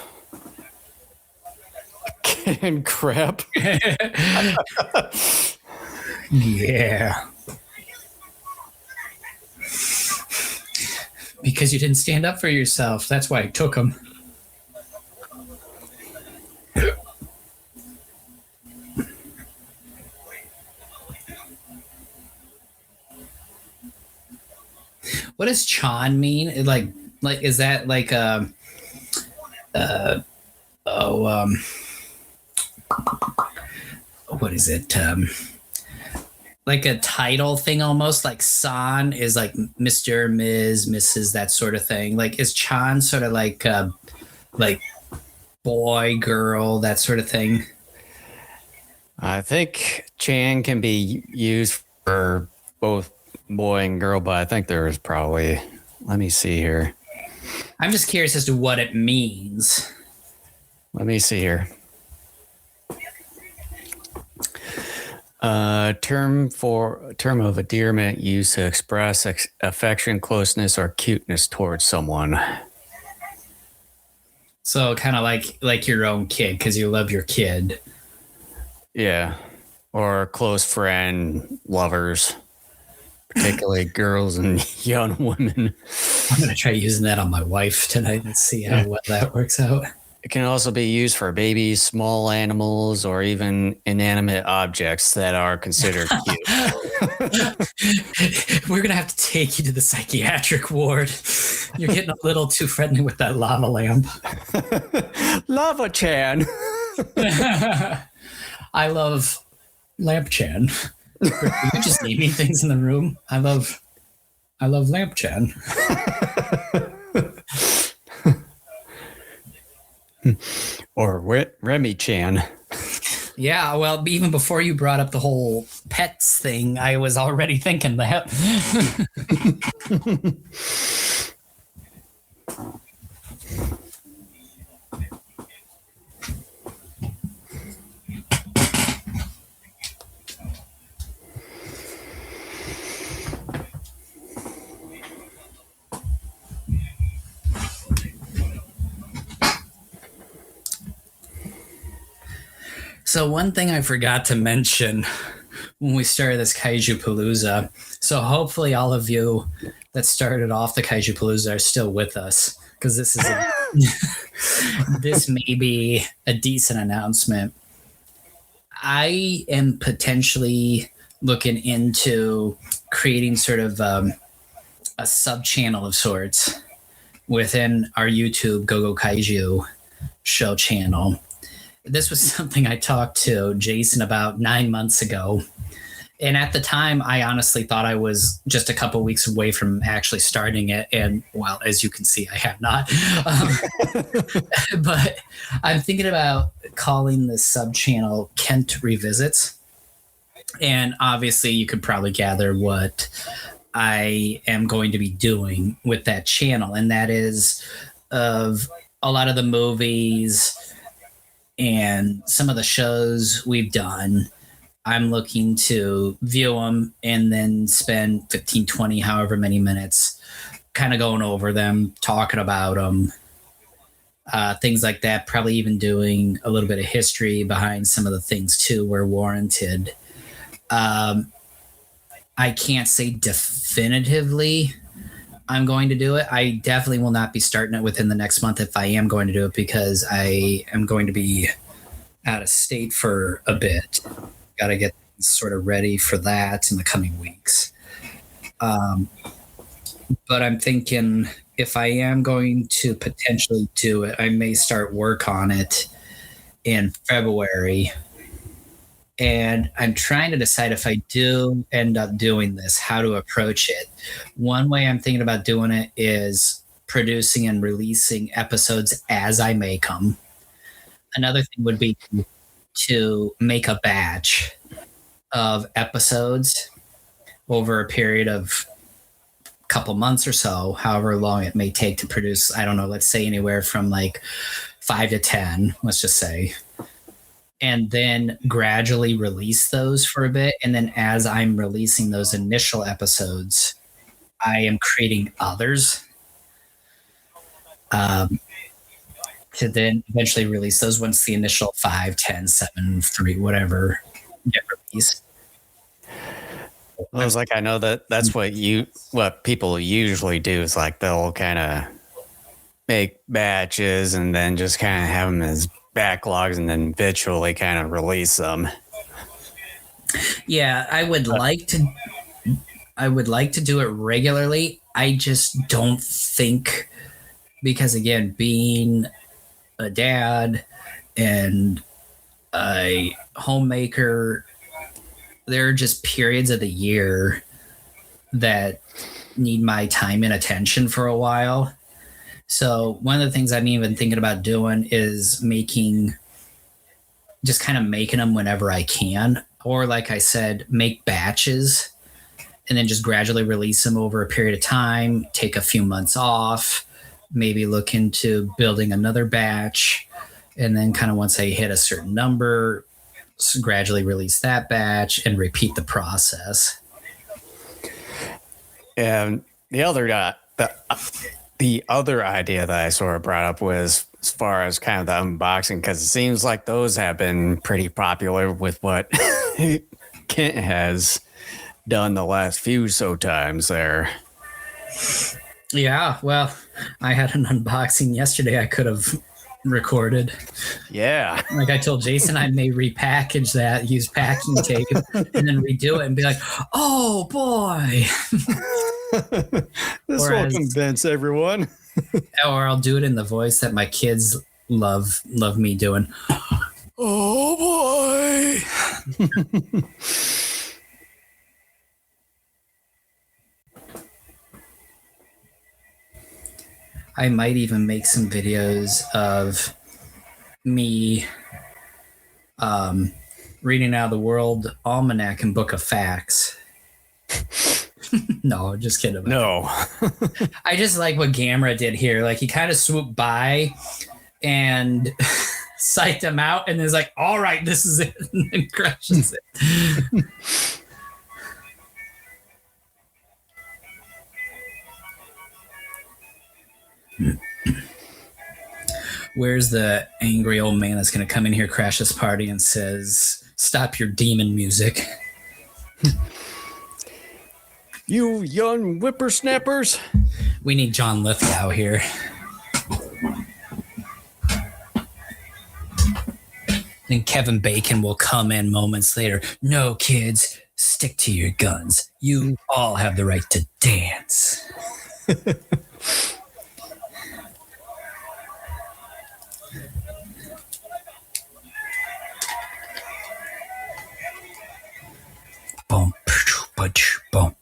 Can crap. Yeah. Because you didn't stand up for yourself. That's why I took him. What does Chan mean? Like is that like what is it? Like a title thing almost, like San is like Mr., Ms., Mrs., that sort of thing. Like is Chan sort of like boy, girl, that sort of thing? I think Chan can be used for both boy and girl, but I think there's probably, let me see here. I'm just curious as to what it means. Let me see here. Term of endearment used to express affection, closeness, or cuteness towards someone. So kind of like your own kid, because you love your kid. Yeah. Or close friend, lovers, particularly girls and young women. I'm going to try using that on my wife tonight and see how well that works out. It can also be used for babies, small animals, or even inanimate objects that are considered cute. We're going to have to take you to the psychiatric ward. You're getting a little too friendly with that lava lamp. Lava Chan. I love Lamp Chan. You're just naming things in the room. I love Lamp Chan. Or Remy Chan. Yeah, well, even before you brought up the whole pets thing, I was already thinking that. So one thing I forgot to mention when we started this Kaijupalooza, so hopefully all of you that started off the Kaijupalooza are still with us, because this is this may be a decent announcement. I am potentially looking into creating sort of a sub-channel of sorts within our YouTube Go Kaiju Show channel. This was something I talked to Jason about 9 months ago. And at the time, I honestly thought I was just a couple weeks away from actually starting it. And, well, as you can see, I have not. But I'm thinking about calling this sub-channel Kent Revisits. And obviously, you could probably gather what I am going to be doing with that channel. And that is of a lot of the movies and some of the shows we've done. I'm looking to view them and then spend 15, 20, however many minutes kind of going over them, talking about them, things like that. Probably even doing a little bit of history behind some of the things too where warranted. I can't say definitively I'm going to do it. I definitely will not be starting it within the next month if I am going to do it, because I am going to be out of state for a bit. Got to get sort of ready for that in the coming weeks. But I'm thinking if I am going to potentially do it, I may start work on it in February. And I'm trying to decide if I do end up doing this, how to approach it. One way I'm thinking about doing it is producing and releasing episodes as I make them. Another thing would be to make a batch of episodes over a period of a couple months or so, however long it may take to produce. I don't know, let's say anywhere from like 5 to 10, let's just say. And then gradually release those for a bit. And then as I'm releasing those initial episodes, I am creating others to then eventually release those once the initial 5, 10, 7, 3, whatever get released. Well, it's like I know that's what people usually do is like they'll kind of make batches and then just kind of have them as backlogs and then eventually kind of release them. Yeah, I would like to do it regularly. I just don't think, because again, being a dad and a homemaker, there are just periods of the year that need my time and attention for a while. So one of the things I'm even thinking about doing is making them whenever I can, or like I said, make batches and then just gradually release them over a period of time, take a few months off, maybe look into building another batch. And then kind of once I hit a certain number, gradually release that batch and repeat the process. And the other idea that I sort of brought up was as far as kind of the unboxing, because it seems like those have been pretty popular with what Kent has done the last few times there. Yeah, well, I had an unboxing yesterday I could have recorded. Yeah. Like I told Jason, I may repackage that, use packing tape, and then redo it and be like, oh boy. This will convince everyone. Or I'll do it in the voice that my kids love me doing. Oh boy. I might even make some videos of me reading out of the World Almanac and Book of Facts. No, just kidding. No. I just like what Gamera did here. Like he kind of swooped by and psyched them out and is like, all right, this is it. And then crushes it. Where's the angry old man that's going to come in here, crash this party, and says, stop your demon music? You young whippersnappers. We need John Lithgow here. Then Kevin Bacon will come in moments later. No, kids, stick to your guns. You all have the right to dance. Boom, boom, boom.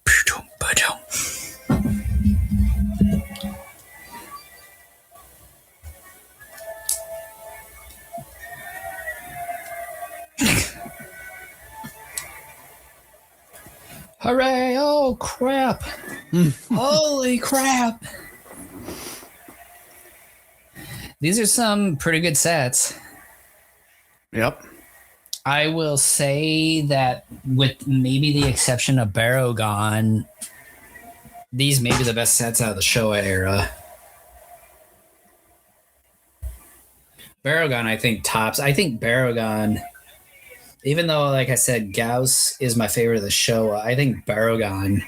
Hooray! Oh crap! Holy crap! These are some pretty good sets. Yep. I will say that, with maybe the exception of Barogon, these may be the best sets out of the Showa era. Barogon, I think, tops. I think Barogon, even though, like I said, Gauss is my favorite of the Showa, I think Barogon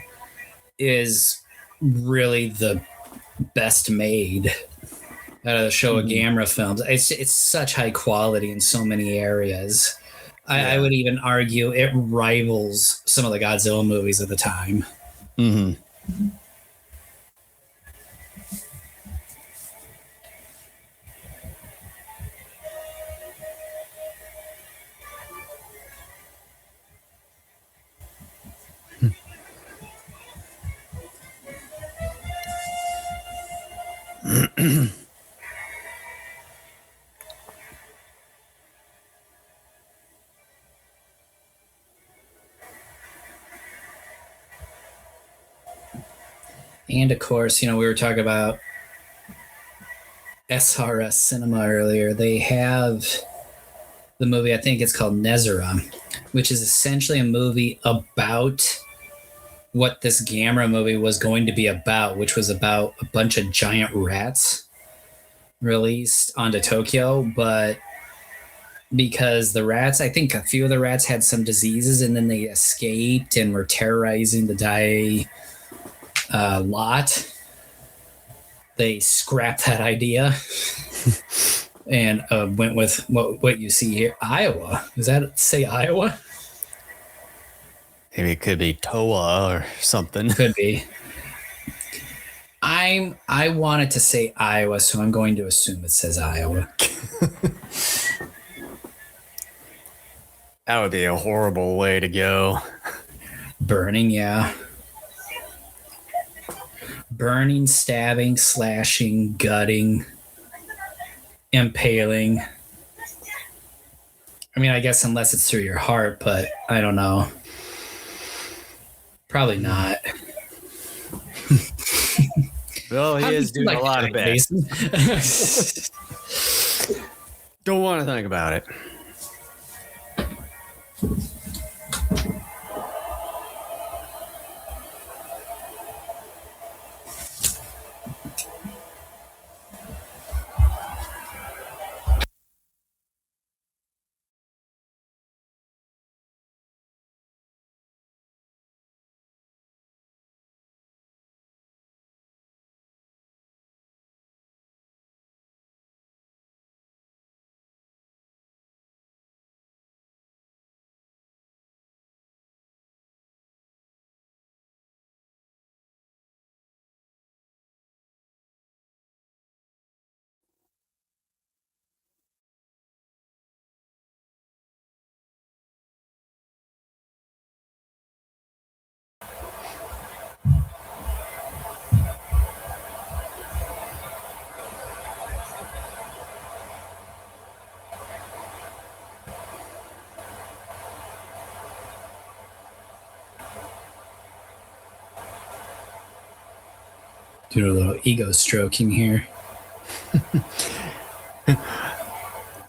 is really the best made out of the Showa Gamera films. It's such high quality in so many areas. I would even argue it rivals some of the Godzilla movies of the time. Mm-hmm. And of course, we were talking about SRS Cinema earlier. They have the movie, I think it's called Nezera, which is essentially a movie about what this Gamera movie was going to be about, which was about a bunch of giant rats released onto Tokyo. But because the rats, I think a few of the rats had some diseases and then they escaped and were terrorizing the Dai lot, they scrapped that idea and went with what you see here. Iowa. Does that say Iowa? Maybe it could be Toa or something. Could be. I wanted to say Iowa, so I'm going to assume it says Iowa. That would be a horrible way to go. Burning, yeah. Burning, stabbing, slashing, gutting, impaling. I mean, I guess unless it's through your heart, but I don't know. Probably not. Well, he is doing a lot of bad. Don't want to think about it. Do a little ego stroking here.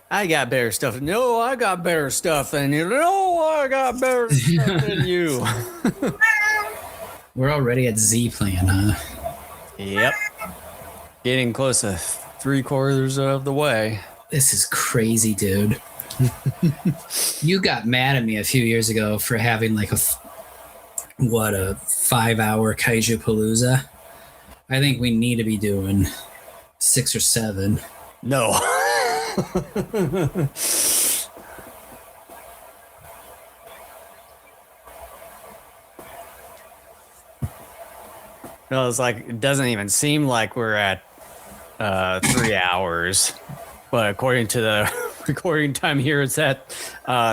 I got better stuff. No, I got better stuff than you. No, I got better stuff than you. We're already at Z plan, huh? Yep. Getting close to 3/4 of the way. This is crazy, dude. You got mad at me a few years ago for having like a 5-hour Kaijupalooza. I think we need to be doing 6 or 7. No. No, it's like it doesn't even seem like we're at 3 hours, but according to the recording time here, it's at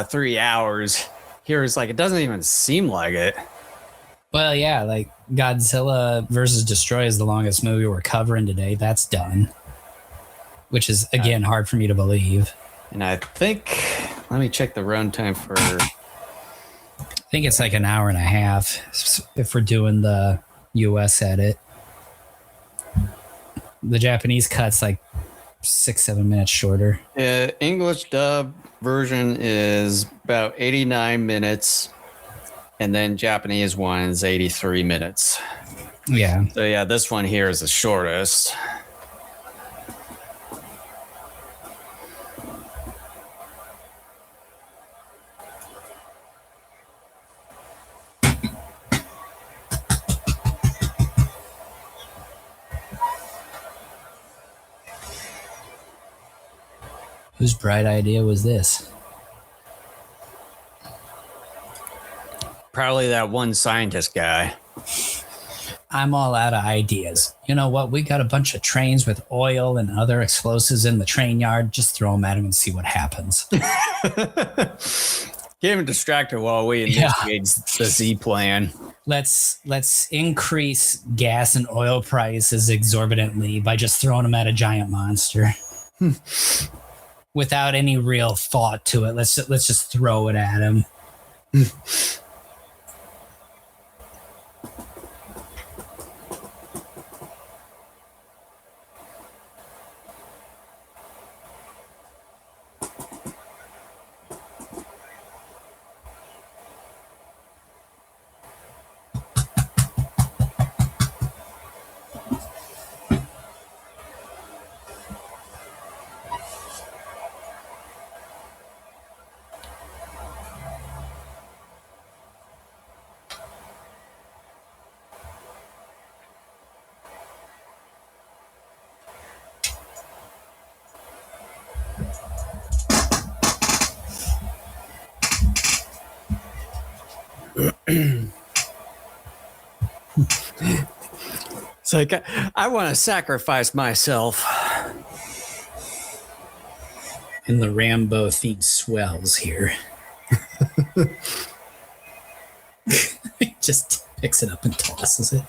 3 hours. Here it's like it doesn't even seem like it. Well, yeah, like Godzilla versus Destoroyah is the longest movie we're covering today. That's done, which is again hard for me to believe. And I think, let me check the runtime for. I think it's like an hour and a half if we're doing the US edit. The Japanese cut's like 6-7 minutes shorter. English dub version is about 89 minutes, and then Japanese one is 83 minutes. Yeah. So yeah, this one here is the shortest. Whose bright idea was this? Probably that one scientist guy. I'm all out of ideas. You know what? We got a bunch of trains with oil and other explosives in the train yard. Just throw them at him and see what happens. Get him distracted while we initiate the Z plan. Let's increase gas and oil prices exorbitantly by just throwing them at a giant monster. Without any real thought to it. Let's just throw it at him. It's like, I want to sacrifice myself. And the Rambo theme swells here. He just picks it up and tosses it.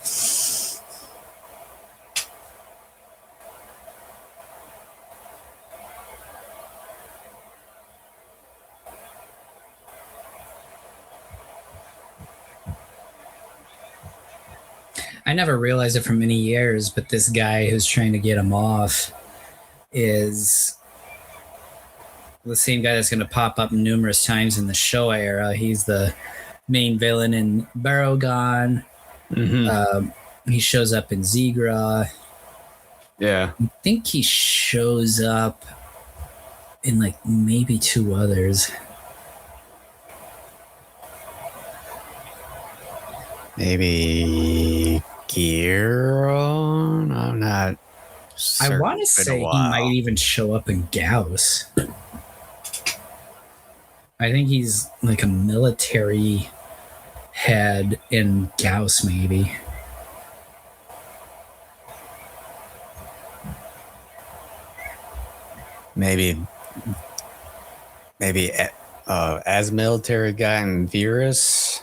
I never realized it for many years, but this guy who's trying to get him off is the same guy that's going to pop up numerous times in the show era. He's the main villain in Barugon. He shows up in Zigra. Yeah. I think he shows up in like maybe 2 others. Maybe Giron? I'm not certain. I want to say he might even show up in Gauss. I think he's like a military head in Gauss, maybe. Maybe as military guy in Virus.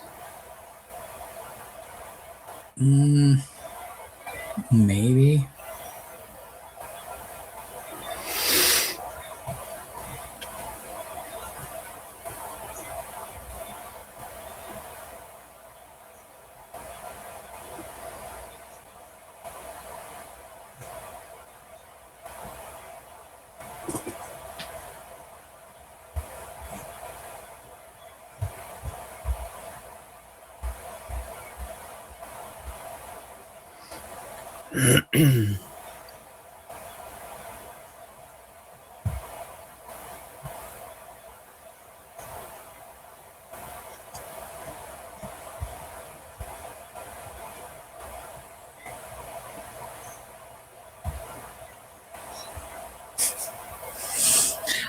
Maybe.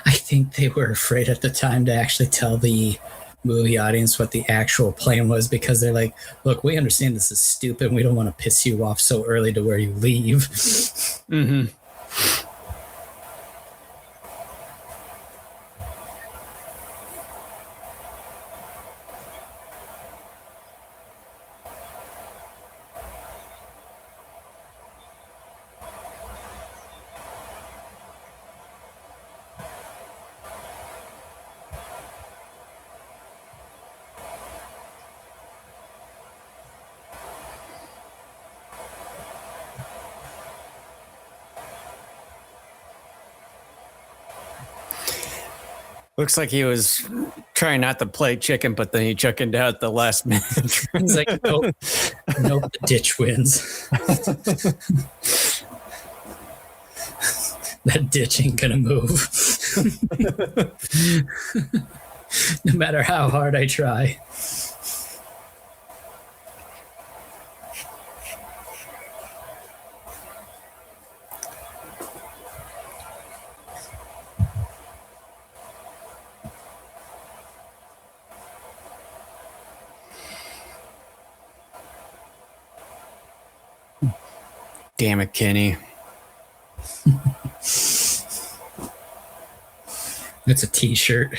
I think they were afraid at the time to actually tell the movie audience what the actual plan was, because they're like, look, we understand this is stupid. We don't want to piss you off so early to where you leave. Mm-hmm. Looks like he was trying not to play chicken, but then he chickened out at the last minute. He's like, nope, nope, the ditch wins. That ditch ain't gonna move. No matter how hard I try. Damn it, Kenny. It's a t-shirt.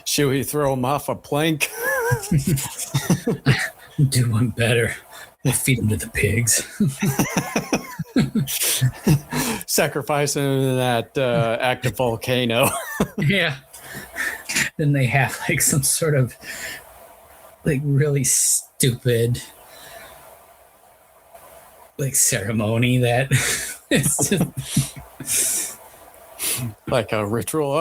Should we throw him off a plank? Do one better. I'll feed him to the pigs. Sacrifice him in that active volcano. Yeah. Then they have like some sort of like really stupid like ceremony that it's just Like a ritual.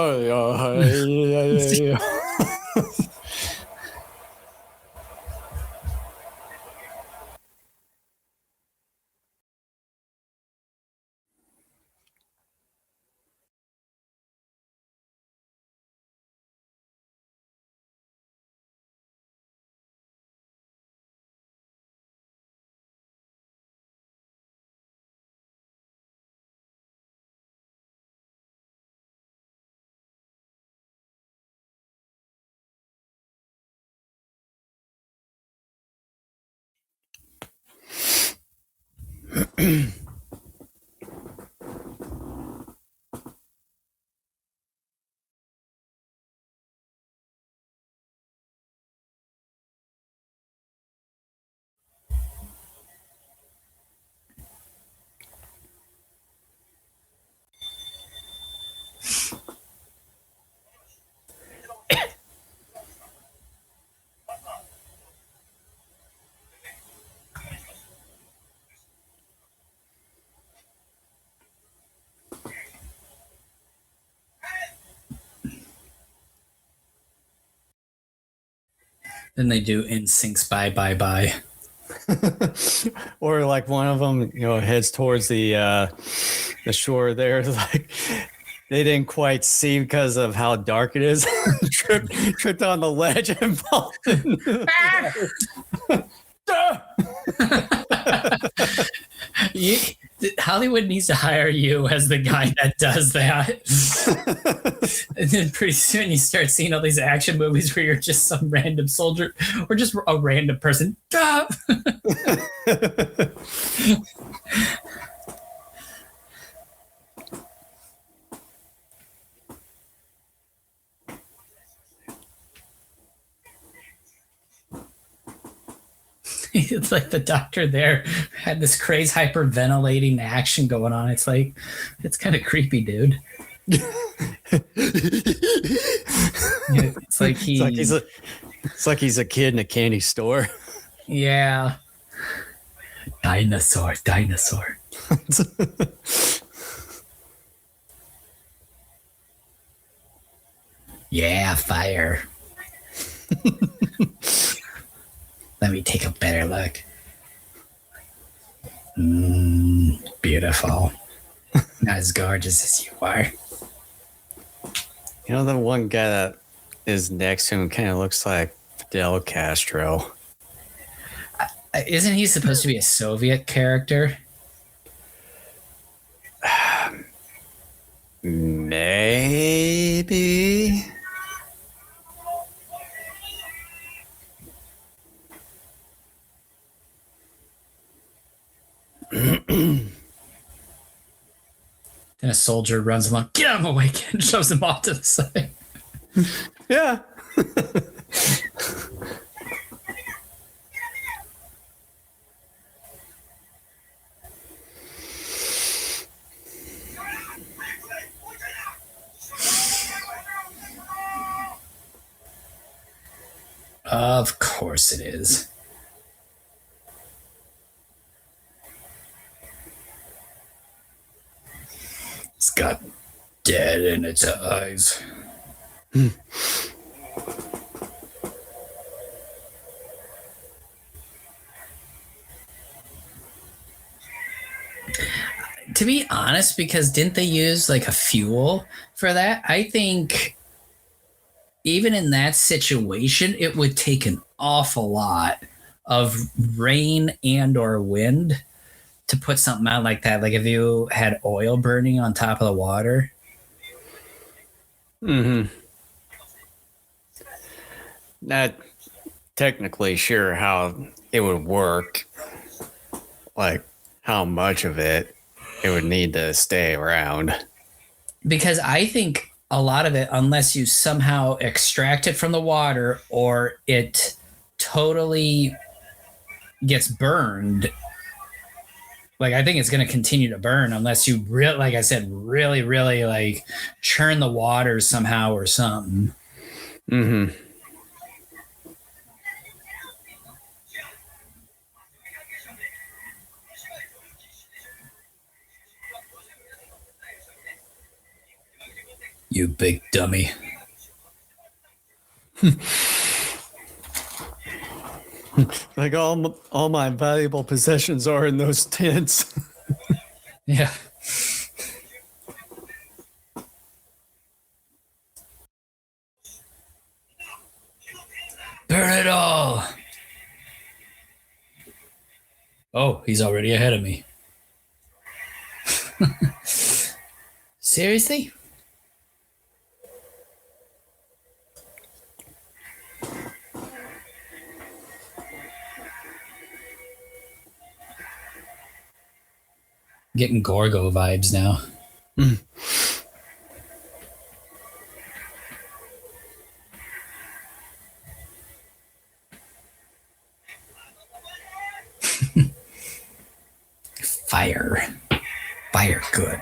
then they do NSYNC's bye bye bye. Or like one of them, heads towards the shore there. Like they didn't quite see because of how dark it is. tripped on the ledge and fallen. Hollywood needs to hire you as the guy that does that. And then pretty soon you start seeing all these action movies where you're just some random soldier or just a random person. It's like the doctor there had this crazy hyperventilating action going on. It's like, it's kind of creepy, dude. It's like he's a kid in a candy store. Yeah. Dinosaur. Yeah, fire. Let me take a better look. Beautiful. Not as gorgeous as you are. You know, the one guy that is next to him kind of looks like Fidel Castro. Isn't he supposed to be a Soviet character? Maybe. Then a soldier runs along, get out of my way, kid, and shoves him off to the side. Yeah. Of course it is. It's got dead in its eyes. To be honest, because didn't they use like a fuel for that? I think even in that situation, it would take an awful lot of rain and or wind to put something out like that. Like if you had oil burning on top of the water. Not technically sure how it would work. Like how much of it would need to stay around. Because I think a lot of it, unless you somehow extract it from the water or it totally gets burned, like I think it's going to continue to burn unless you really, like I said, really like churn the water somehow or something. You big dummy. Like all my valuable possessions are in those tents. Yeah. Burn it all. Oh, he's already ahead of me. Seriously? Getting Gorgo vibes now. Fire. Fire good.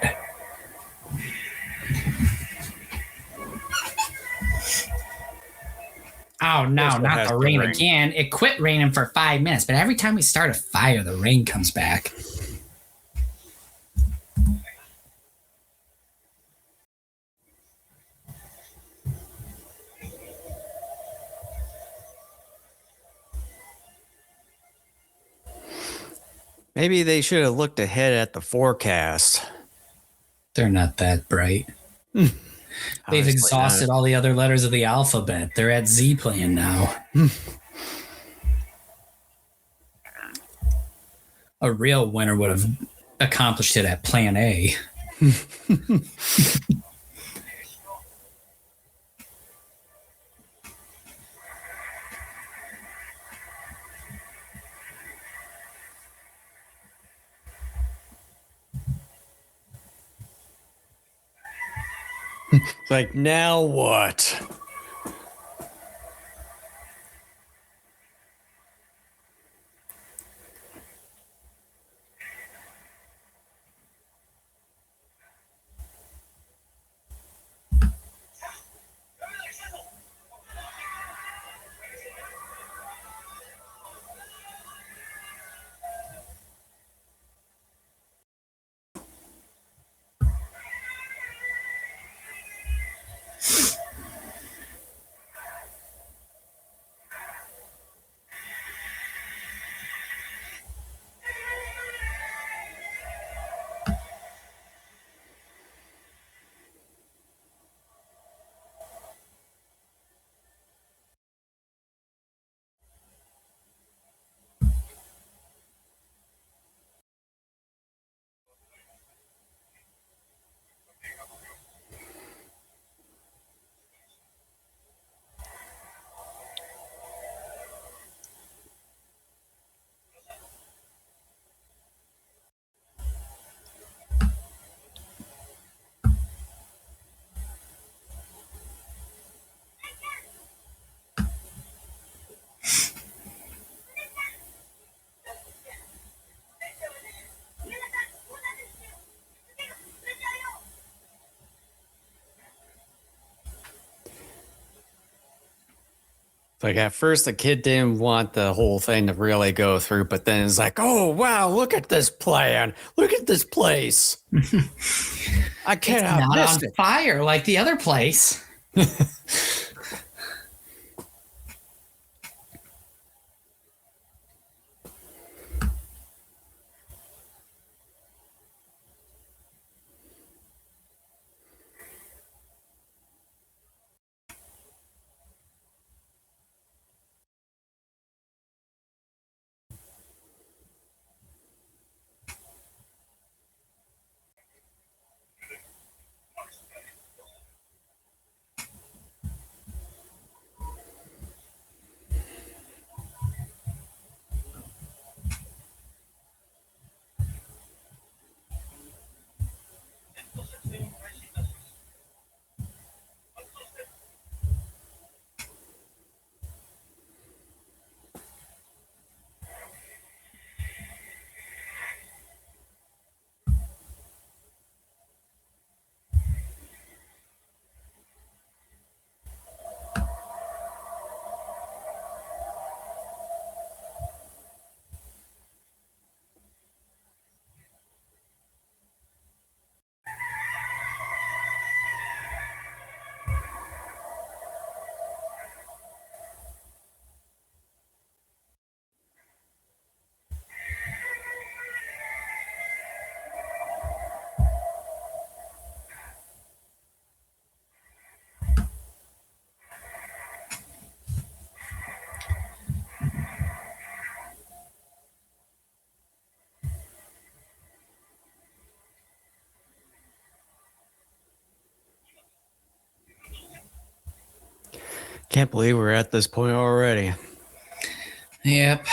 Oh no, not the rain again. It quit raining for 5 minutes, but every time we start a fire, the rain comes back. Maybe they should have looked ahead at the forecast. They're not that bright. They've exhausted all the other letters of the alphabet. They're at Z plane now. A real winner would have accomplished it at plan A. Like, now what? Like at first, the kid didn't want the whole thing to really go through, but then it's like, oh, wow, look at this plan. Look at this place. I cannot Not miss on it. fire like the other place. Can't believe we're at this point already. Yep.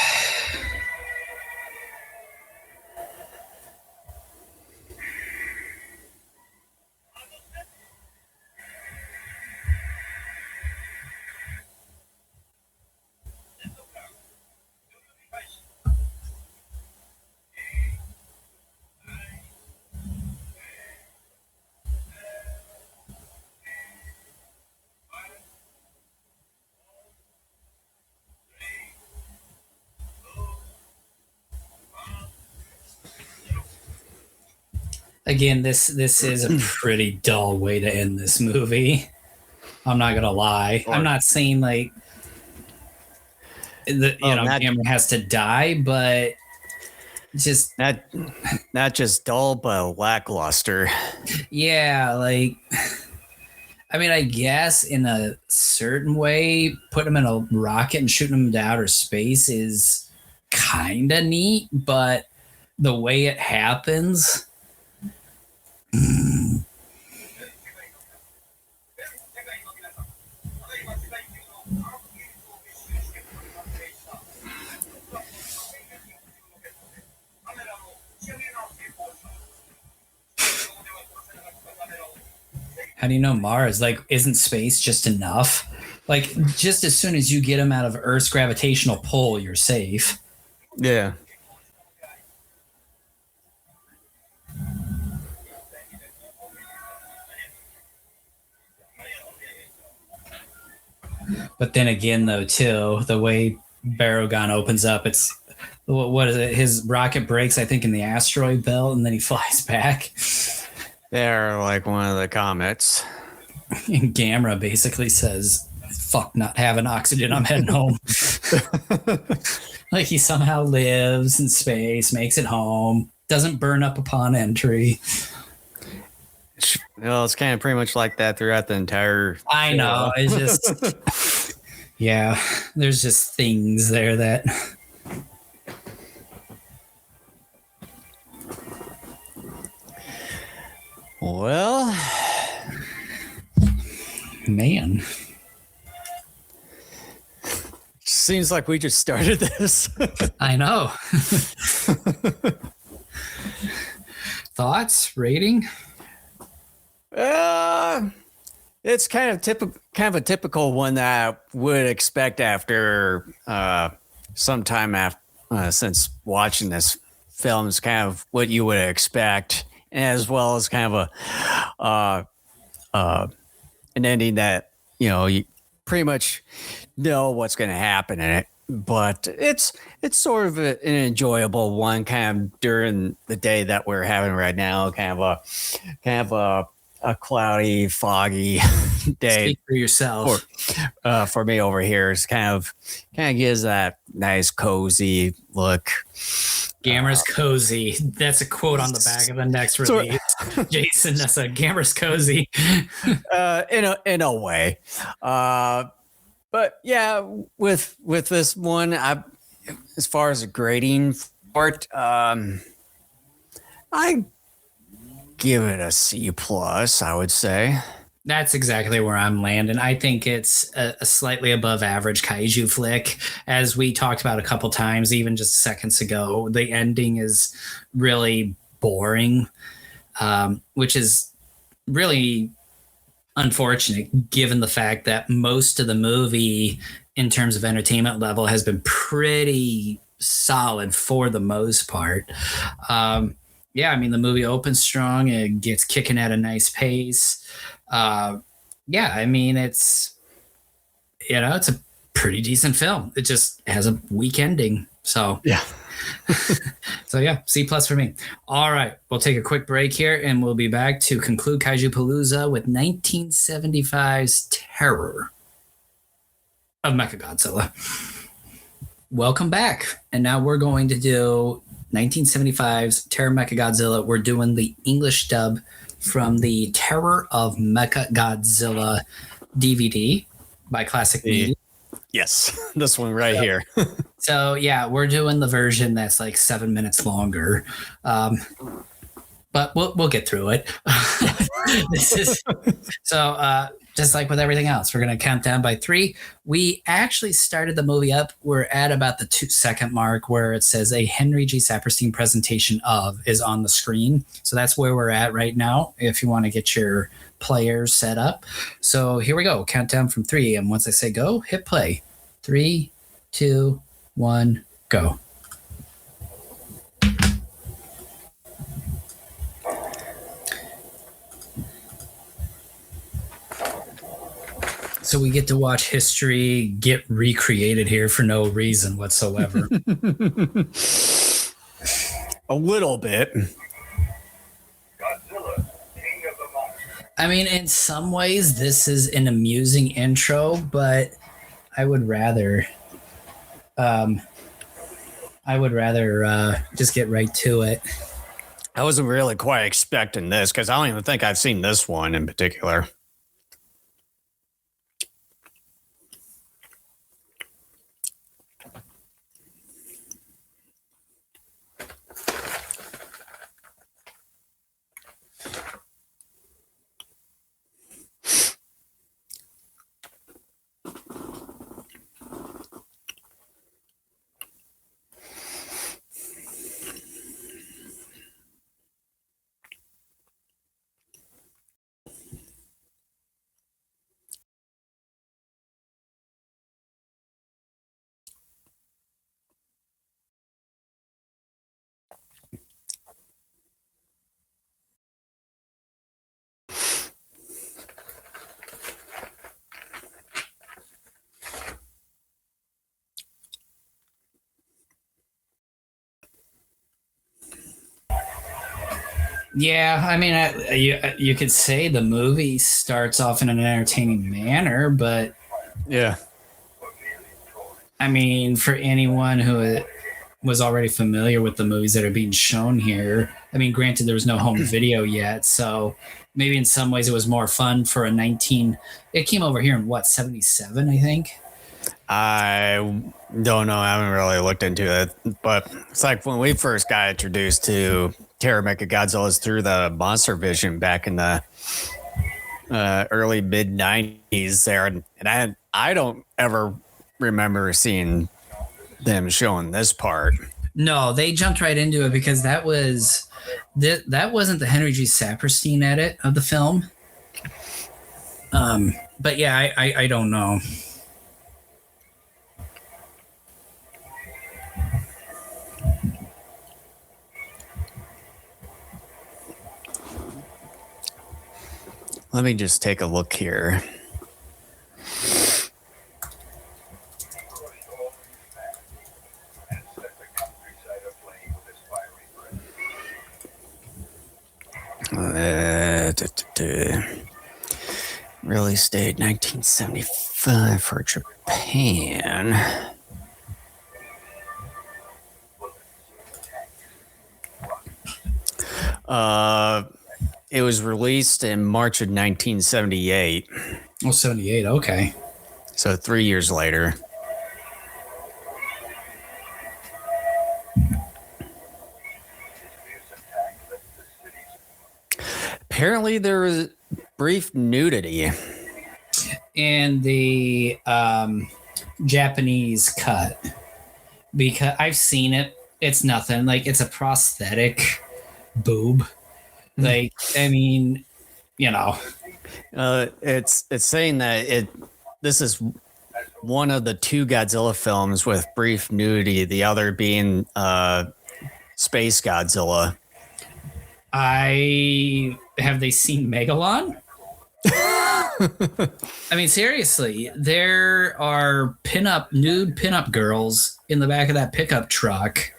Again, this is a pretty dull way to end this movie. I'm not gonna lie. I'm not saying like Cameron has to die, but just not just dull, but lackluster. Yeah, like I mean, I guess in a certain way, putting him in a rocket and shooting him to outer space is kind of neat, but the way it happens. How do you know Mars? Like, isn't space just enough? Like, just as soon as you get him out of Earth's gravitational pull, you're safe. Yeah. But then again, though, too, the way Barogon opens up, it's what is it? His rocket breaks, I think, in the asteroid belt, and then he flies back. They're like one of the comets. And Gamera basically says, "Fuck not having oxygen. I'm heading home." Like he somehow lives in space, makes it home, doesn't burn up upon entry. Well, it's kind of pretty much like that throughout the entire. I know. It's just, yeah, there's just things there that. Well, man. Seems like we just started this. I know. Thoughts? Rating? It's kind of a typical one that I would expect after some time after since watching this film. Is kind of what you would expect, as well as kind of an ending that you pretty much know what's going to happen in it, but it's sort of an enjoyable one, kind of during the day that we're having right now, kind of a cloudy, foggy day. Speak for yourself. For me over here, it's kind of gives that nice cozy look. Gamera's cozy. That's a quote on the back of the next release. Jason, that's a Gamera's cozy. In a way. But yeah, with this one, as far as the grading part, I give it a C plus, I would say. That's exactly where I'm landing. I think it's a slightly above average kaiju flick. As we talked about a couple times, even just seconds ago, the ending is really boring, which is really unfortunate given the fact that most of the movie in terms of entertainment level has been pretty solid for the most part. Yeah, I mean, the movie opens strong. It gets kicking at a nice pace. Yeah, I mean, it's a pretty decent film. It just has a weak ending. So yeah. So yeah, C plus for me. All right, we'll take a quick break here and we'll be back to conclude Kaijupalooza with 1975's Terror of Mechagodzilla. Welcome back. And now we're going to do 1975's Terror of Mechagodzilla. We're doing the English dub from the Terror of Mechagodzilla DVD by Classic Media. Yes, this one right here. So yeah, we're doing the version that's like 7 minutes longer, but we'll get through it. Just like with everything else, we're gonna count down by 3. We actually started the movie up. We're at about the 2-second mark where it says a Henry G. Saperstein presentation of is on the screen. So that's where we're at right now. If you want to get your players set up, so here we go. Countdown from 3, and once I say go, hit play. 3, 2, 1, go. So we get to watch history get recreated here for no reason whatsoever. A little bit. I mean, in some ways, this is an amusing intro, but I would rather just get right to it. I wasn't really quite expecting this because I don't even think I've seen this one in particular. Yeah, I mean, you could say the movie starts off in an entertaining manner, but yeah, I mean, for anyone who was already familiar with the movies that are being shown here, I mean, granted, there was no home video yet, so maybe in some ways it was more fun for a 19. It came over here in what, 77, I think. I don't know. I haven't really looked into it, but it's like when we first got introduced to Terror of Mechagodzilla through the Monster Vision back in the early mid 90s there, and I don't ever remember seeing them showing this part. No, they jumped right into it because that wasn't the Henry G. Saperstein edit of the film. But yeah, I don't know. Let me just take a look here. Release date 1975 for Japan. It was released in March of 1978. Oh, 78. Okay. So 3 years later. Apparently there was brief nudity. In the Japanese cut, because I've seen it. It's nothing. Like, it's a prosthetic boob. Like, I mean, you know. It's saying that this is one of the two Godzilla films with brief nudity, the other being Space Godzilla. Have they seen Megalon? I mean, seriously, there are nude pinup girls in the back of that pickup truck,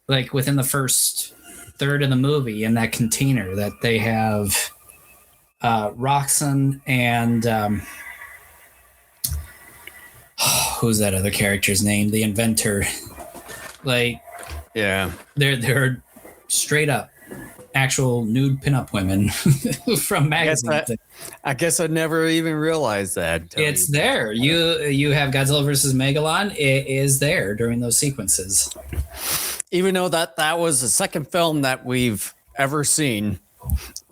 like within the first third of the movie, in that container that they have Roxanne and who's that other character's name? The inventor. Like, yeah, they're straight up actual nude pinup women from magazines. I guess I never even realized that. It's there. You have Godzilla versus Megalon. It is there during those sequences. Even though that was the second film that we've ever seen,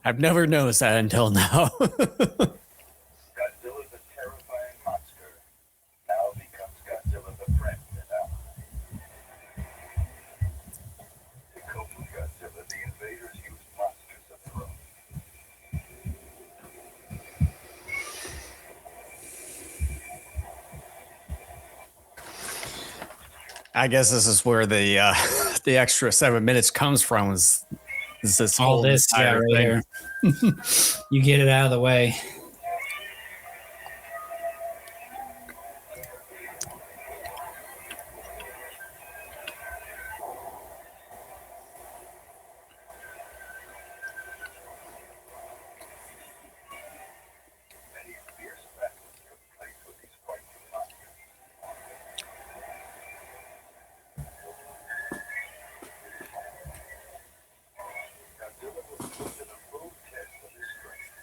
I've never noticed that until now. Godzilla's a terrifying monster. Now becomes Godzilla the friend and ally. To cope with Godzilla, the invaders used monsters of their own. I guess this is where the extra 7 minutes comes from. Is this All this guy right here? You get it out of the way. Many fierce battles took place with these frightening monsters. Godzilla was put to the full test of his strength.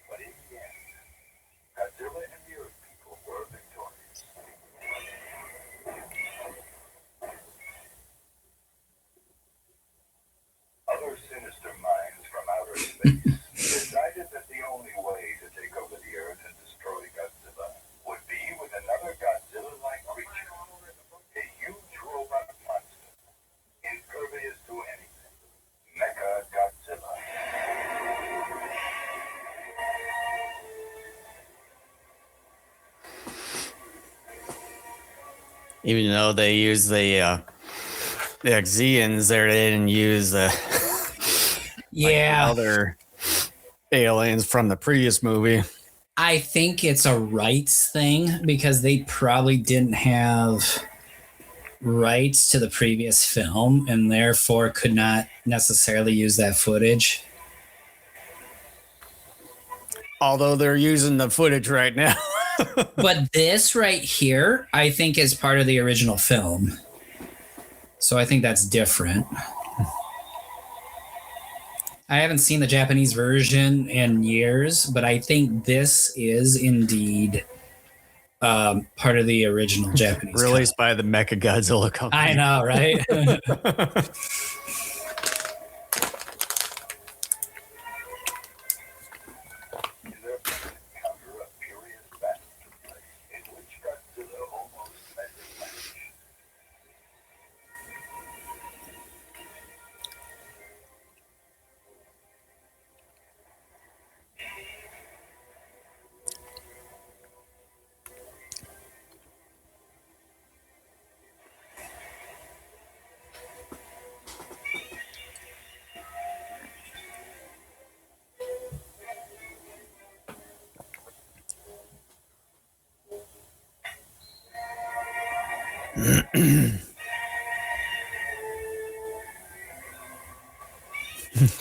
But in the end, Godzilla and the Earth people were victorious. Other sinister minds from outer space decided that the only way to take over the Earth and destroy Godzilla would be with another Godzilla-like creature. A huge robot monster, impervious to anything. Mecha Godzilla. Even though they use the Xeons there, they didn't use the Yeah. other aliens from the previous movie. I think it's a rights thing because they probably didn't have rights to the previous film and therefore could not necessarily use that footage. Although they're using the footage right now. But this right here, I think, is part of the original film. So I think that's different. I haven't seen the Japanese version in years, but I think this is indeed part of the original Japanese Released by the Mecha Godzilla company. I know, right? In their first encounter, a furious battle took place in which Godzilla almost met his match.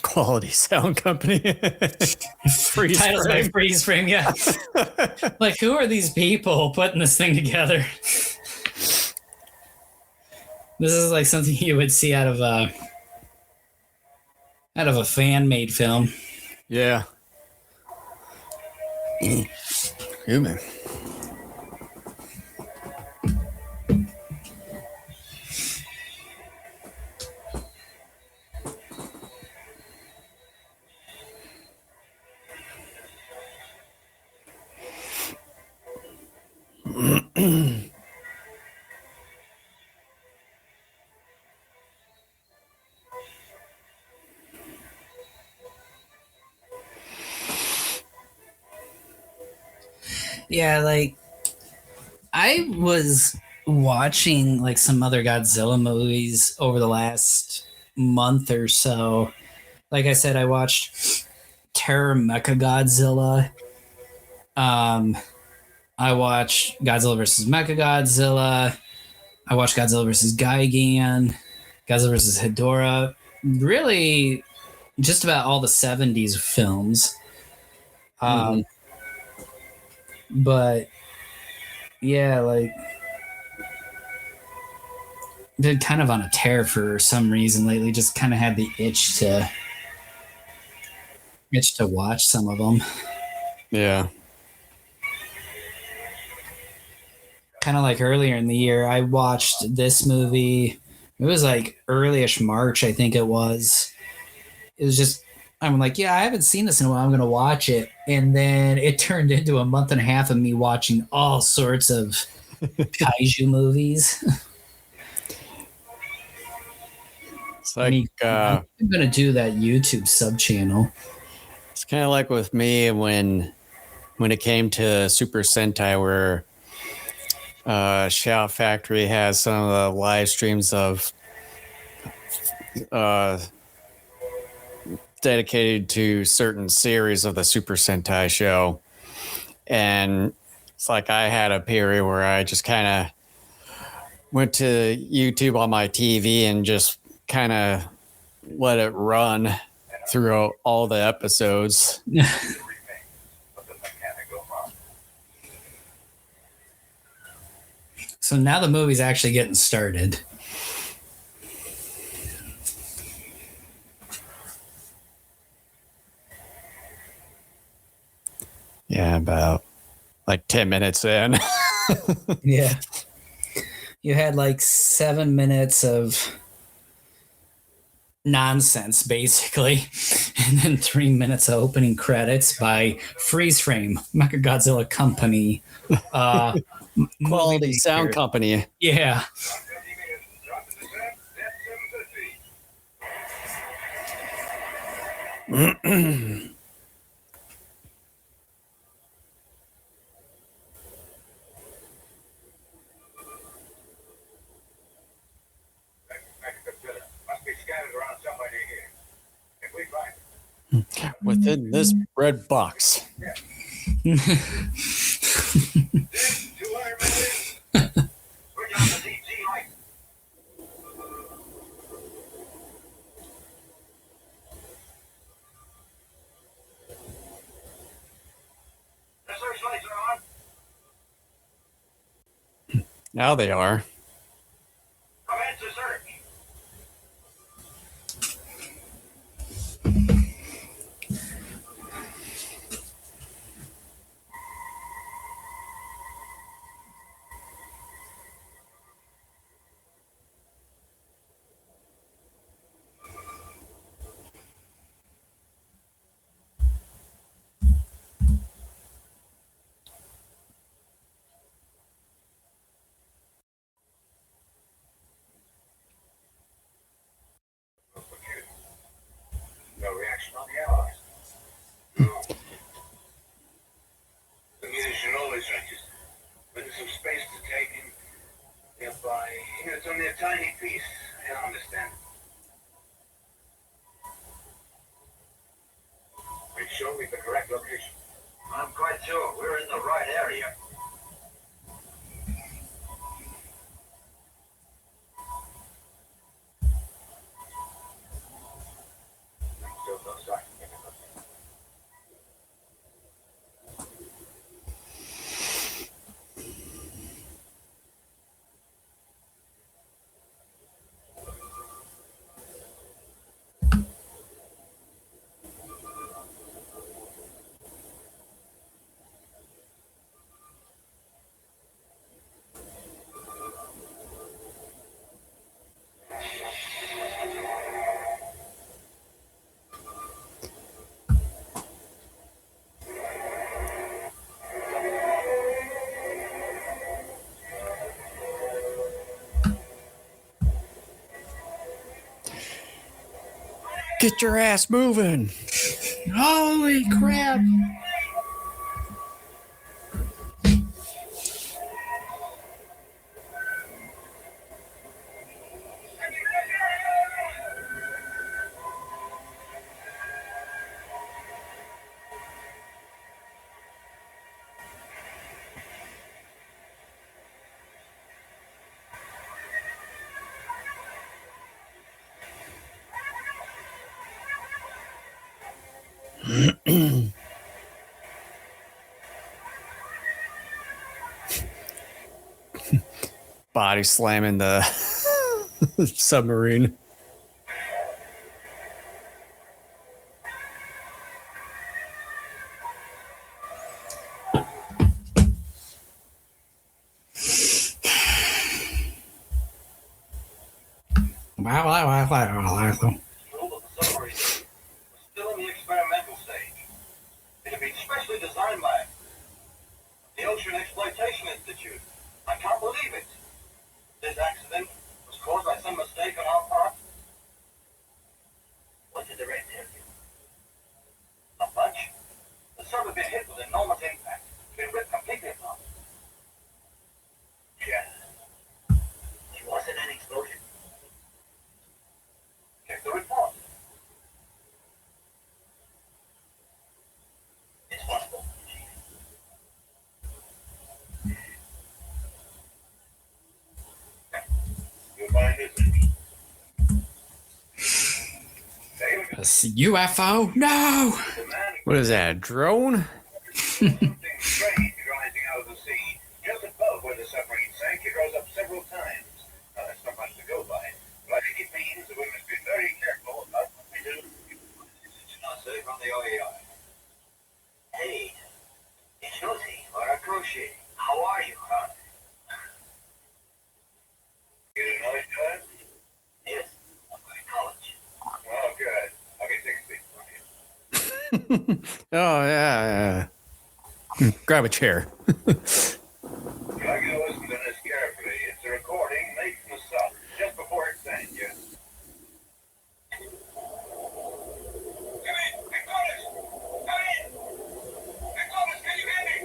Quality Sound Company. Freeze Titles by frame. Freeze Frame, yeah. Like, who are these people putting this thing together? This is like something you would see out of a fan-made film. Yeah. Human. Yeah, like I was watching like some other Godzilla movies over the last month or so. Like I said, I watched Terror of Mechagodzilla. I watched Godzilla versus Mechagodzilla. I watched Godzilla versus Gigan, Godzilla versus Hedorah. Really, just about all the 70s films. But yeah, like been kind of on a tear for some reason lately. Just kind of had the itch to watch some of them. Yeah. Kind of like earlier in the year, I watched this movie. It was like early-ish March, I think it was. It was just, I'm like, yeah, I haven't seen this in a while. I'm going to watch it. And then it turned into a month and a half of me watching all sorts of kaiju movies. It's like I'm going to do that YouTube sub channel. it's kind of like with me when it came to Super Sentai, where Shout Factory has some of the live streams of dedicated to certain series of the Super Sentai show. And it's like I had a period where I just kind of went to YouTube on my TV and just kind of let it run through all the episodes. of the mechanical monster. So now the movie's actually getting started. Yeah, about like 10 minutes in. Yeah. You had like 7 minutes of nonsense, basically, and then 3 minutes of opening credits by Freeze Frame, Mechagodzilla Company. Quality Sound maker. Company. Yeah. Dropping the set, that's 750. Godzilla must be scattered around somewhere here. If we find it, Within this red box. 2 Iron Man. We're down to deep sea light. The searchlights are on. Now they are. Commence the search. No reaction on the allies. The munition always ranges. But there's some space to take in. Nearby. It's only a tiny piece. I understand. Are you sure we've the correct location? I'm quite sure. We're in the right area. Get your ass moving. Holy crap. Body slamming the submarine. Wow. Fuel of the submarine was still in the experimental stage. It had been specially designed by the Ocean Exploitation Institute. I can't believe it. This accident was caused by some mistake on our part. What did the red tell you? Not much. The sub had been hit with enormous impact. Been ripped completely apart. Yeah. It wasn't an explosion. Check the report. It's possible, Chief. You'll find this. UFO? No! What is that, a drone? Something strange rising out of the sea, just above where the submarine sank. It rose up several times. That's not much to go by, but I think it means that we must be very careful about what we do. It's not safe on the OAI. Hey, it's Lucy or a crochet. How are you, huh? Get a nice time? Yes, I'm going to college. Oh, good. I'll get 60 from you. Oh, yeah. Grab a chair. You gotta listen to this carefully. It's a recording made from the sun just before it sank, yes. Come in! McCollus! Come in! McCollus, can you hear me?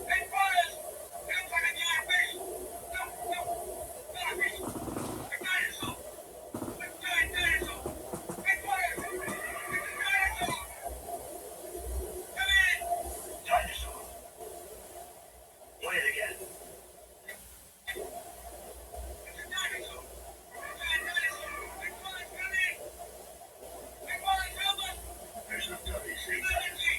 McCollus! It looks like a giant fish! No, not a fish! A dinosaur! A giant dinosaur! McCollus! It's a dinosaur! Come in! Dinosaur! Play it again. It's a dinosaur! A giant dinosaur! McCollus, come in! McCollus, help us! There's no WC. A dinosaur!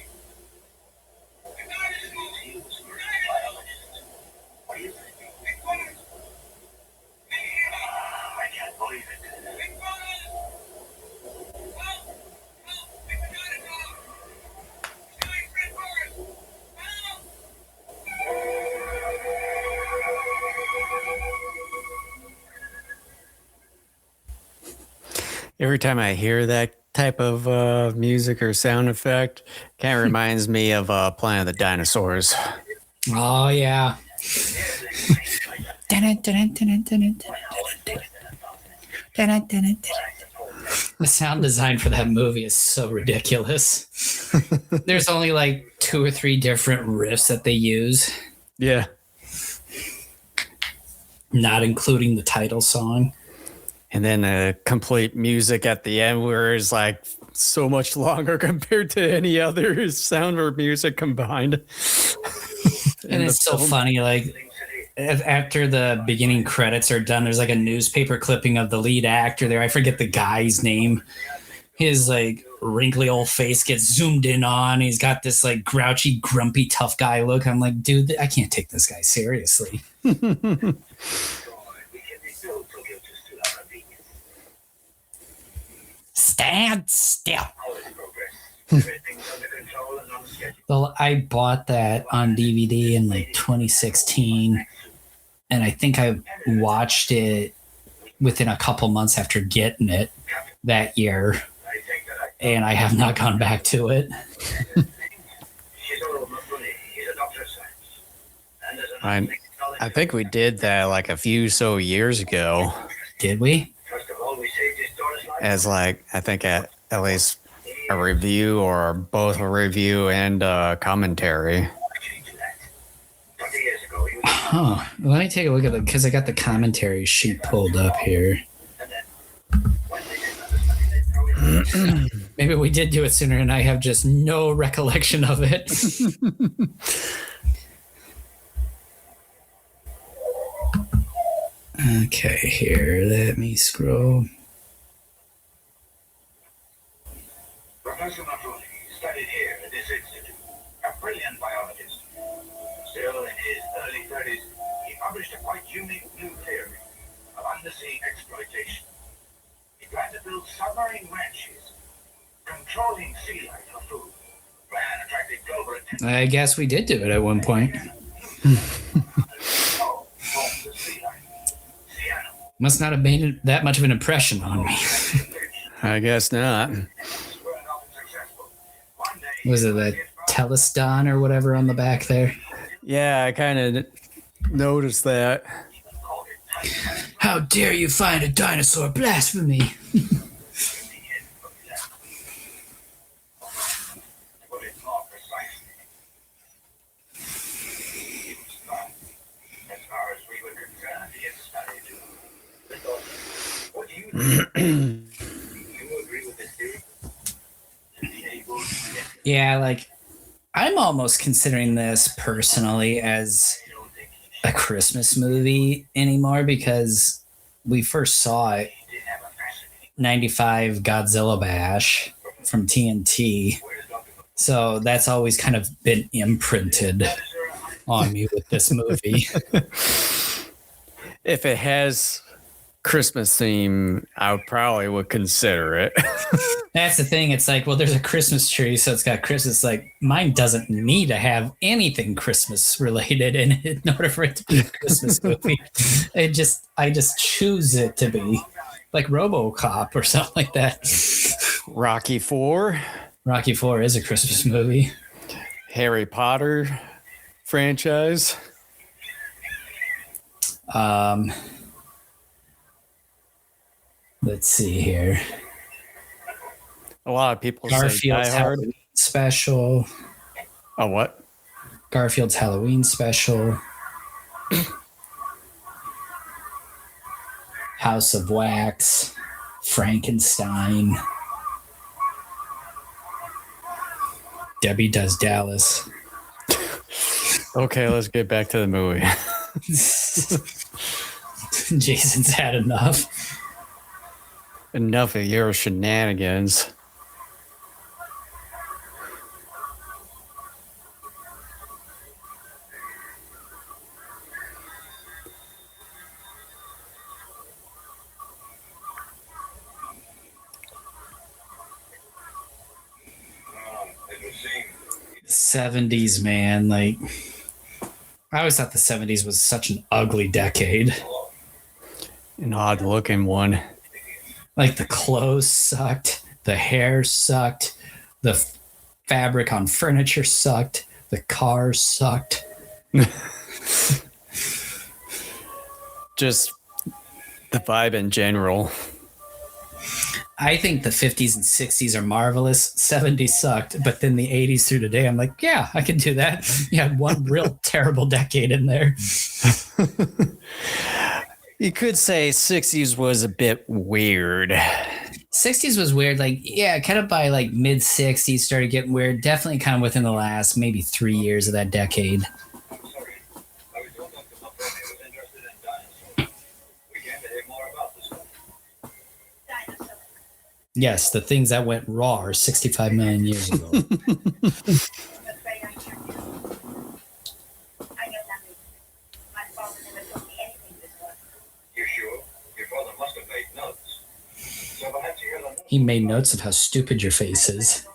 Biologist. What do you think? McCollus! I can't believe it. McCollus! Help! It's a dinosaur! It's going straight for us! Help! Every time I hear that type of music or sound effect, kind of reminds me of Planet of the Dinosaurs. Oh, yeah. The sound design for that movie is so ridiculous. There's only like 2 or 3 different riffs that they use, Yeah. not including the title song. And then the complete music at the end where it's like so much longer compared to any other sound or music combined. And it's so funny, like after the beginning credits are done, there's like a newspaper clipping of the lead actor there. I forget the guy's name. His like wrinkly old face gets zoomed in on. He's got this like grouchy, grumpy, tough guy look. I'm like, dude, I can't take this guy seriously. Stand still. Well, I bought that on DVD in like 2016, and I think I watched it within a couple months after getting it that year, and I have not gone back to it. I think we did that like a few years ago. Did we? As like I think at least a review or both a review and a commentary. Huh. Let me take a look at it because I got the commentary sheet pulled up here. Maybe we did do it sooner and I have just no recollection of it. Okay, here, let me scroll. Professor Matroni studied here at this institute, a brilliant biologist. Still in his early 30s, he published a quite unique new theory of undersea exploitation. He planned to build submarine ranches, controlling sea life for food. Plan attracted global attention. I guess we did do it at one point. Must not have made that much of an impression on me. I guess not. Was it the Teleston or whatever on the back there? Yeah, I kind of noticed that. How dare you find a dinosaur blasphemy? Yeah, like I'm almost considering this personally as a Christmas movie anymore because we first saw it 95 Godzilla Bash from TNT. So that's always kind of been imprinted on me with this movie. If it has Christmas theme, I probably would consider it. That's the thing. It's like, well, there's a Christmas tree, so it's got Christmas. Like, mine doesn't need to have anything Christmas related in it in order for it to be a Christmas movie. I just choose it to be like RoboCop or something like that. Rocky 4. Rocky 4 is a Christmas movie. Harry Potter franchise. Let's see here. A lot of people Garfield's say Die Hard. Halloween special. Oh, what? Garfield's Halloween special. House of Wax. Frankenstein. Debbie Does Dallas. Okay, let's get back to the movie. Jason's had enough. Enough of your shenanigans. The 70s, man. Like, I always thought the 70s was such an ugly decade. An odd looking one. Like, the clothes sucked, the hair sucked, the fabric on furniture sucked, the cars sucked. Just the vibe in general. I think the 50s and 60s are marvelous. 70s sucked, but then the 80s through today, I'm like, yeah, I can do that. You had one real terrible decade in there. You could say 60s was a bit weird. 60s was weird. Like, yeah, kind of by like mid 60s started getting weird. Definitely kind of within the last maybe 3 years of that decade. Yes, the things that went raw 65 million years ago. He made notes of how stupid your face is.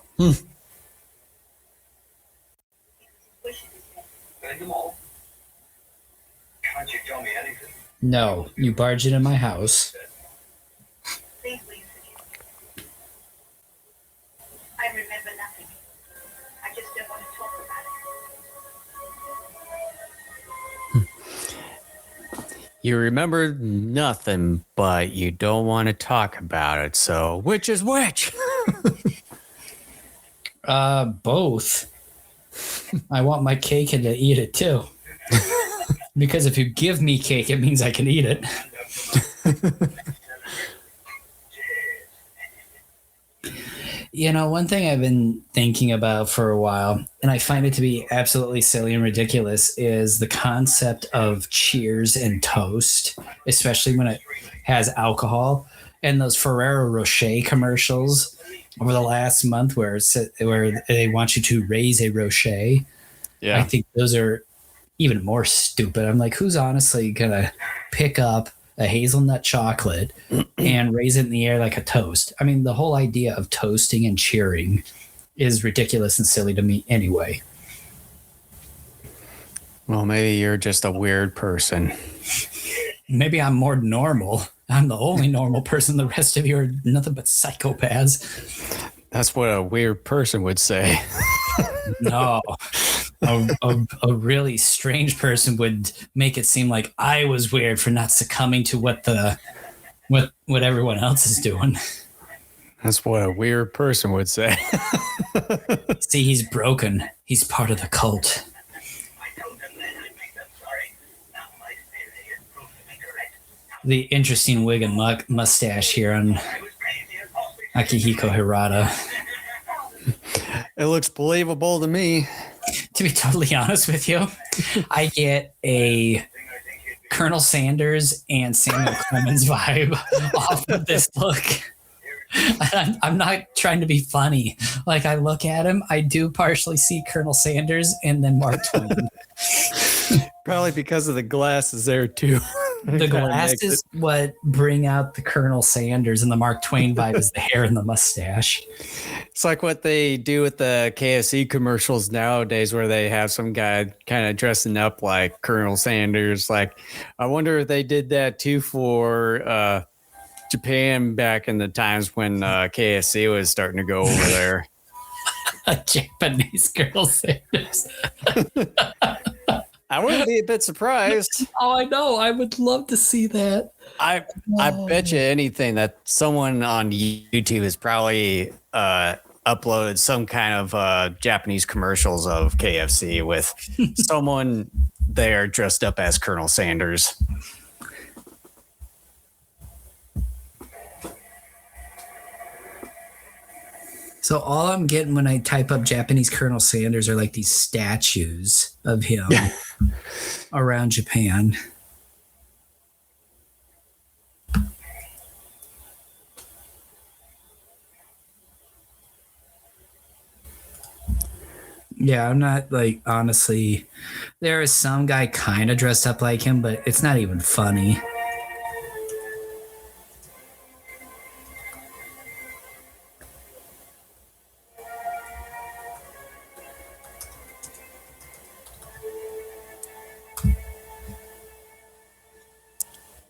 No, you barge into my house. I remember nothing. I just don't want to talk about it. You remember nothing, but you don't want to talk about it. So, which is which? Both. I want my cake and to eat it too. Because if you give me cake, it means I can eat it. You know, one thing I've been thinking about for a while, and I find it to be absolutely silly and ridiculous, is the concept of Cheers and toast, especially when it has alcohol. And those Ferrero Rocher commercials over the last month where they want you to raise a Rocher. Yeah. I think those are even more stupid. I'm like, who's honestly going to pick up a hazelnut chocolate and raise it in the air like a toast? I mean, the whole idea of toasting and cheering is ridiculous and silly to me anyway. Well, maybe you're just a weird person. Maybe I'm more normal. I'm the only normal person. The rest of you are nothing but psychopaths. That's what a weird person would say. No. A really strange person would make it seem like I was weird for not succumbing to what everyone else is doing. That's what a weird person would say. See, he's broken. He's part of the cult. The interesting wig and mustache here on Akihiko Hirata. It looks believable to me. To be totally honest with you, I get a Colonel Sanders and Samuel Clemens vibe off of this look. I'm not trying to be funny. Like, I look at him, I do partially see Colonel Sanders and then Mark Twain. Probably because of the glasses there, too. The glasses what bring out the Colonel Sanders, and the Mark Twain vibe is the hair and the mustache. It's like what they do with the KFC commercials nowadays, where they have some guy kind of dressing up like Colonel Sanders. Like, I wonder if they did that too for Japan back in the times when KFC was starting to go over there. A Japanese Colonel Sanders. I wouldn't be a bit surprised. Oh, I know. I would love to see that. I bet you anything that someone on YouTube has probably uploaded some kind of Japanese commercials of KFC with someone there dressed up as Colonel Sanders. So all I'm getting when I type up Japanese Colonel Sanders are like these statues of him around Japan. Yeah, I'm not like, honestly, there is some guy kind of dressed up like him, but it's not even funny.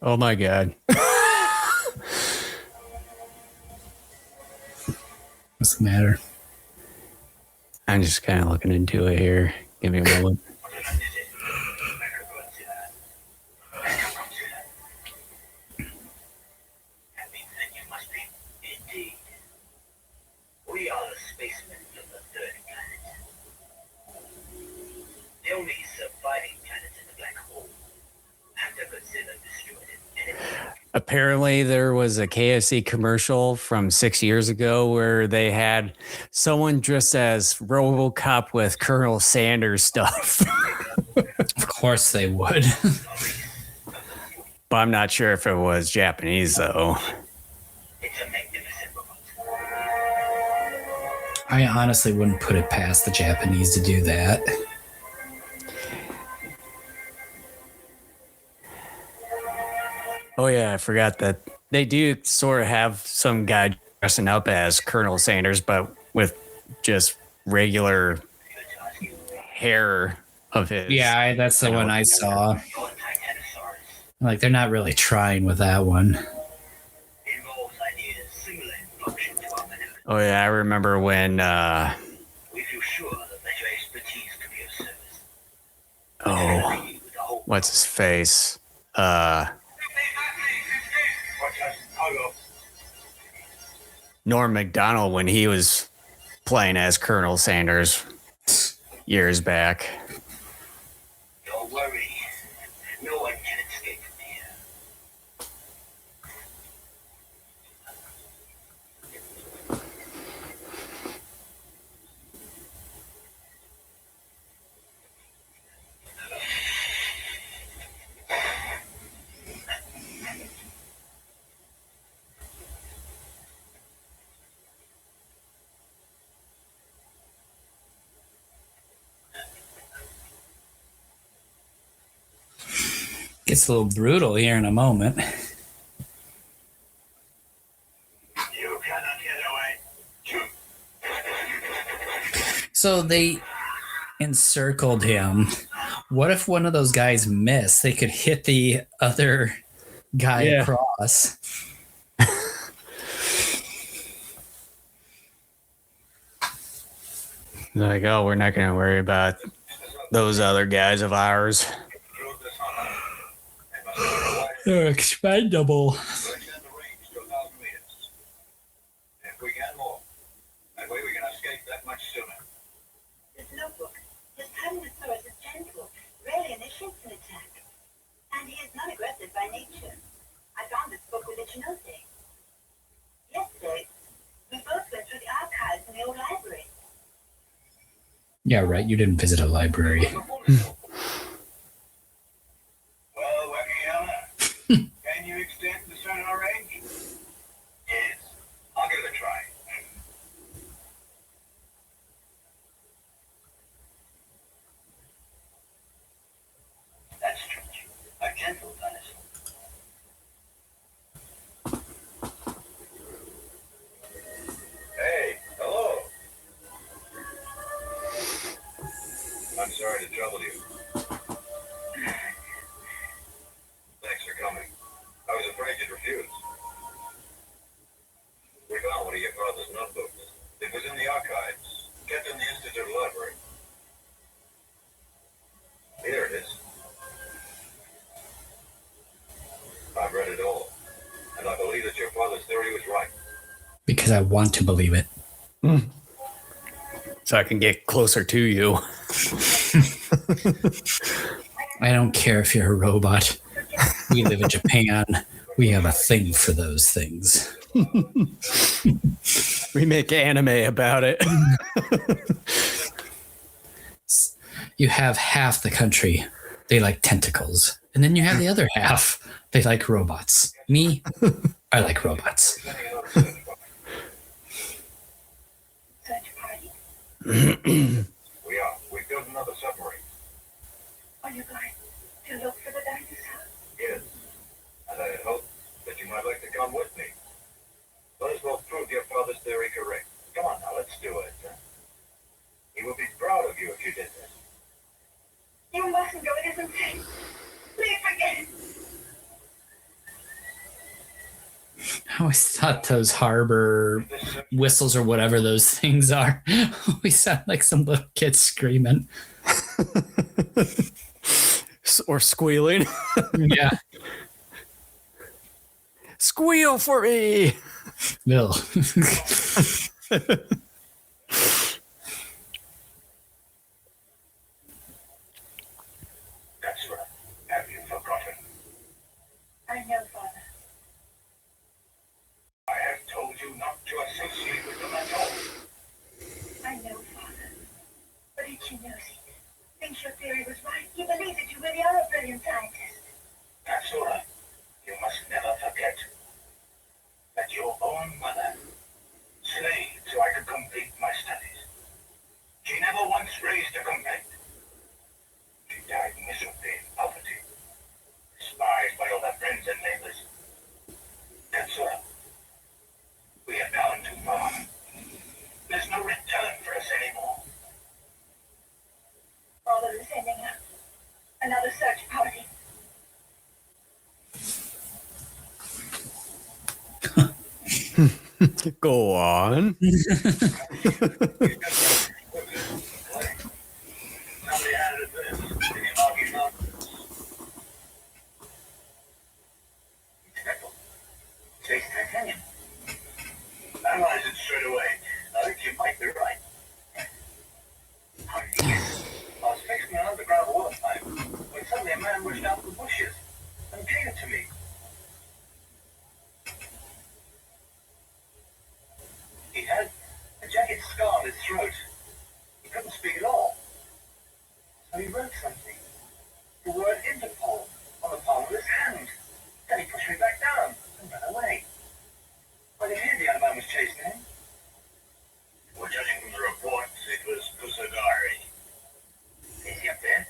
Oh my God. What's the matter? I'm just kind of looking into it here. Give me a moment. We are the spacemen from the third planet. The only surviving planet in the black hole. After Godzilla destroyed it. Apparently, there was a KFC commercial from 6 years ago where they had someone dressed as RoboCop with Colonel Sanders stuff. Of course they would. But I'm not sure if it was Japanese, though. It's a magnificent robot. I honestly wouldn't put it past the Japanese to do that. Oh, yeah, I forgot that they do sort of have some guy dressing up as Colonel Sanders, but with just regular hair of his. Yeah, that's the one I saw. Like, they're not really trying with that one. Oh, yeah, I remember when. We feel sure that your expertise could be of service. Oh, what's his face? Norm Macdonald when he was playing as Colonel Sanders years back. Don't worry. No one can escape from here. Gets a little brutal here in a moment. You cannot get away. So they encircled him. What if one of those guys missed? They could hit the other guy across. Like, oh, we're not going to worry about those other guys of ours. They're expendable. Extend the range to 1,000 meters. If we get more, that way we can escape that much sooner. This notebook. His Tyrannosaurus is gentle, rarely initiates an attack. And he is not aggressive by nature. I found this book with Ichinose. Yesterday, we both went through the archives in the old library. Yeah, right. You didn't visit a library. Well, Wakayama, can you extend the sonar range? Yes, I'll give it a try. That's strange. A gentle dinosaur. Hey, hello. I'm sorry to trouble you. Thanks for coming. I was afraid you'd refuse. We found one of your father's notebooks. It was in the archives, kept in the Institute library. Here it is. I've read it all, and I believe that your father's theory was right. Because I want to believe it. So I can get closer to you. I don't care if you're a robot. We live in Japan. We have a thing for those things. We make anime about it. You have half the country, they like tentacles. And then you have the other half, they like robots. Me, I like robots. Search party. We are. We built another submarine. Are you going to look for the dinosaur? Yes. And I hope that you might like to come with me. Let us both prove your father's theory correct. Come on now, let's do it. He would be proud of you if you did this. You mustn't go. It isn't safe. Please forget it. I always thought those harbor whistles or whatever those things are always sound like some little kid screaming. Or squealing. Yeah. Squeal for me. Bill. That's right. Have you forgotten? I know, Father. I have told you not to associate with them at all. I know, Father. But Ichinose thinks your theory was right. He believes that you really are a brilliant scientist. That's all right. You must never forget that your own mother slaved so I could complete my studies. She never once raised a complaint. She died miserably in poverty, despised by all her friends and neighbors. That's all. We have gone too far. There's no return for us anymore. Father is sending out another search party. Go on. Somebody added this. Taste titanium. Analyze man rushed out of the bushes and gave it to me. He had a jagged scar on his throat. He couldn't speak at all. So he wrote something. The word Interpol on the palm of his hand. Then he pushed me back down and ran away. Well, he knew the other man was chasing him. Well, judging from the reports, it was Kusagari. Is he up there?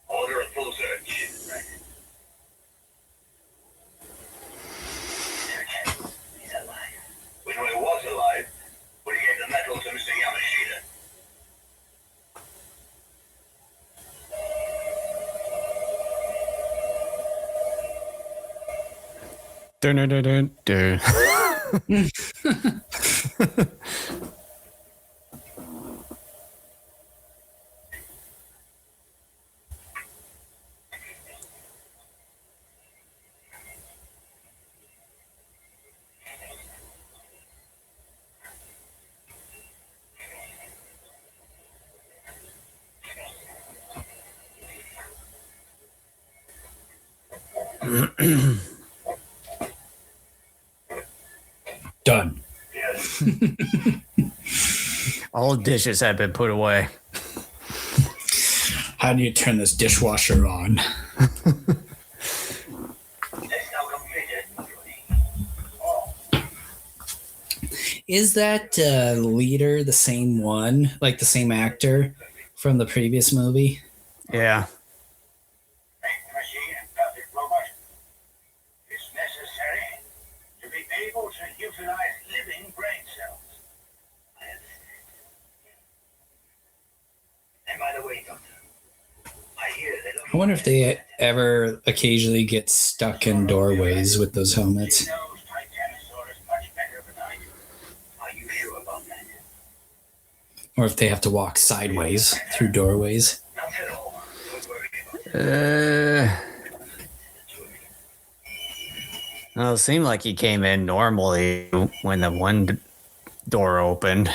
Order a full search. Right. Search. He's alive. We know he was alive, but he gave the medal to Mr. Yamashita. Dun, dun, dun, dun, dun. Done. Yes. All dishes have been put away. How do you turn this dishwasher on? That's now completed. Oh, Is that leader the same one, like the same actor from the previous movie? Yeah. machine and perfect robot. It's necessary to be able to utilize living brain cells. I understand. And by the way, Doctor, I hear that. I wonder if they ever occasionally get stuck in doorways with those helmets. He knows Titanosaurus much better than I do. Are you sure about that? Or if they have to walk sideways through doorways. Not at all. Don't worry about it. Well, it seemed like he came in normally when the one door opened.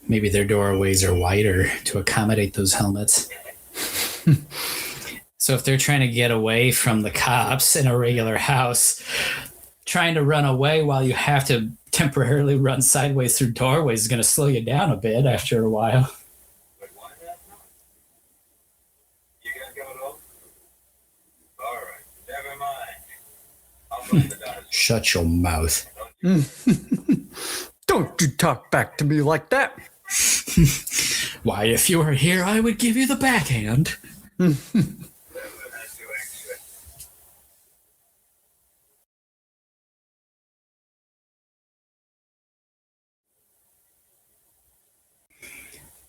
Maybe their doorways are wider to accommodate those helmets. So if they're trying to get away from the cops in a regular house, trying to run away while you have to temporarily run sideways through doorways is going to slow you down a bit after a while. But why not? You guys got it all? All right, never mind. I'll find the dinosaur. Shut your mouth. Don't you talk back to me like that. Why, if you were here, I would give you the backhand.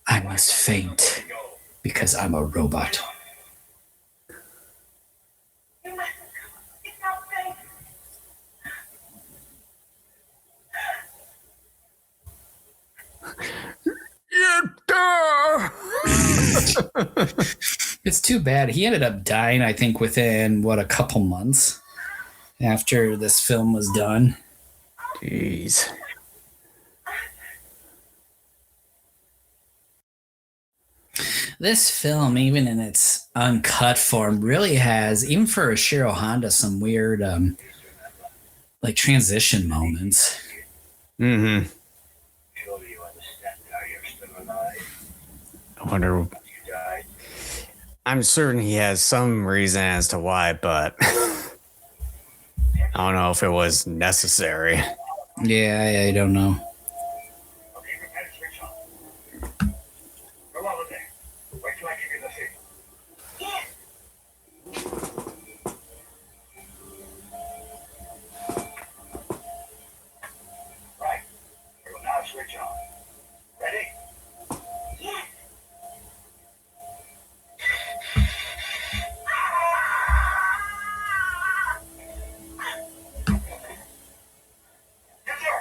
I must faint because I'm a robot. You mustn't come. It's not safe. It's too bad. He ended up dying, I think, within, a couple months after this film was done. Jeez. This film, even in its uncut form, really has, even for Ishiro Honda, some weird, like transition moments. Mm-hmm. Surely you understand how you're still alive. I wonder. You died. I'm certain he has some reason as to why, but I don't know if it was necessary. Yeah, I don't know. Okay, prepare to switch on. Go over there. Wait till I give you the signal. Yes. Right. We will now switch on. Ready? Yes. Yes, sir.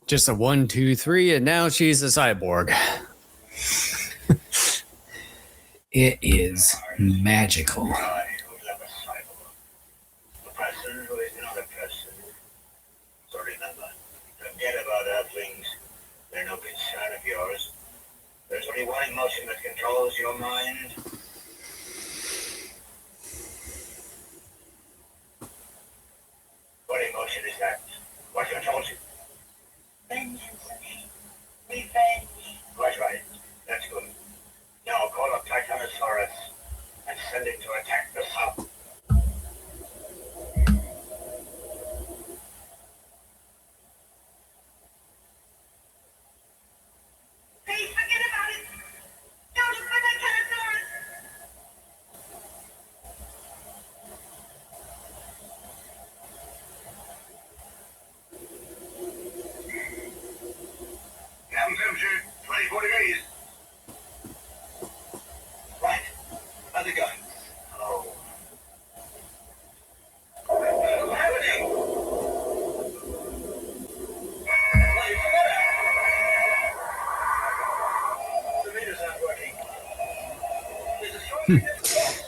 Just a 1, 2, 3, and now she's a cyborg. It is magical. Who's ever cyborg? A person who is not a person. So remember, forget about Earthlings. They're no concern of yours. There's only one emotion that controls your mind. What emotion is that? What controls it? Vengeance and hate. Revenge. Right. That's good. Now call up Titanosaurus and send it to attack the sub. Please forget about it. Don't look for that Tyrannosaurus. Cam temperature, 24 degrees. Right. How's it going? Oh. What's happening? Well, you forgot it. The meters aren't working. There's a strong resistance.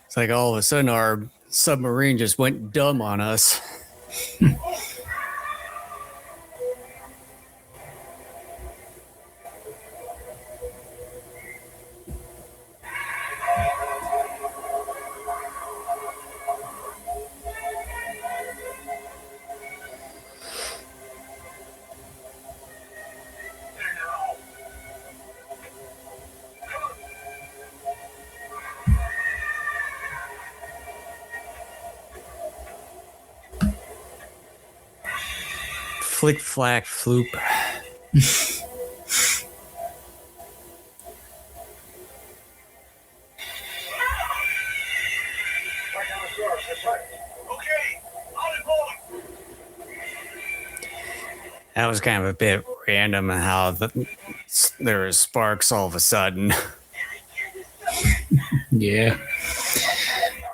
It's like all of a sudden our submarine just went dumb on us. Flick, flack, floop. Titanosaurus is hurt. Okay, on it, boy. That was kind of a bit random how there was sparks all of a sudden. Yeah.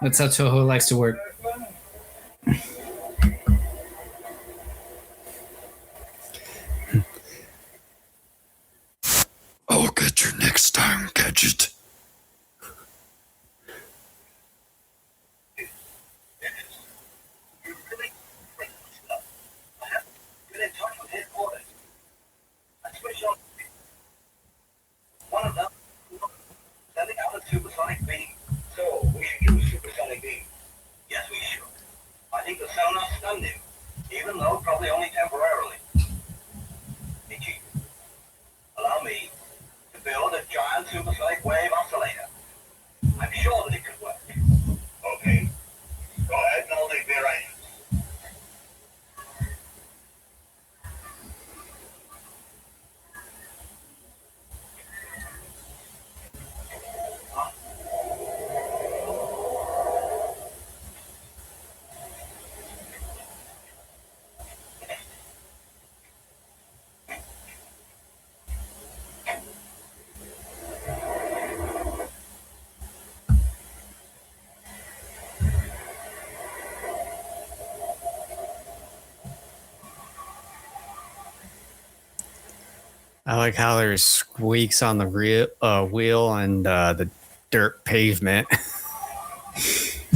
That's how Toho likes to work. I'll get you next time, Gadget. Get in touch with headquarters. I switch on. One of them sending out a supersonic beam. So we should use supersonic beam. Yes, we should. I think the sonar stunned him, even though probably only temporarily. Hey, Chief, allow me to build a giant supersonic wave oscillator. I'm sure that it could work. Okay. Go ahead and I'll leave the arrangements. I like how there's squeaks on the wheel and the dirt pavement. Shh.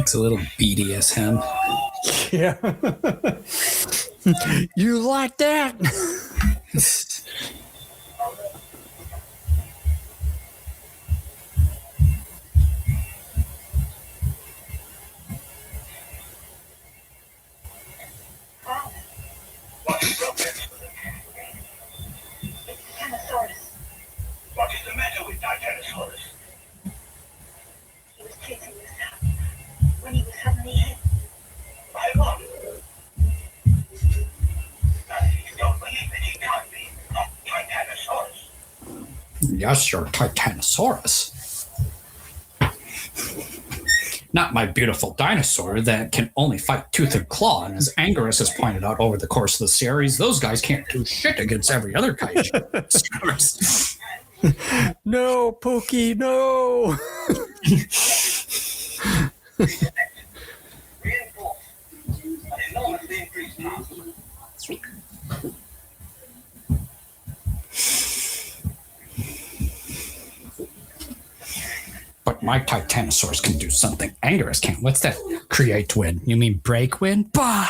It's a little BDSM. Yeah. You like that? What is the matter with Titanosaurus? He was chasing us out when he was suddenly hit. By what? Please don't believe that he can't be a Titanosaurus. Yes, you're Titanosaurus. Not my beautiful dinosaur that can only fight tooth and claw. And as Angerus has pointed out over the course of the series, those guys can't do shit against every other kaiju. No, Pookie, no. Reinforced. An enormously increased task. But my Titanosaurus can do something Angerus can't. What's that? Create wind. You mean break wind? Bah!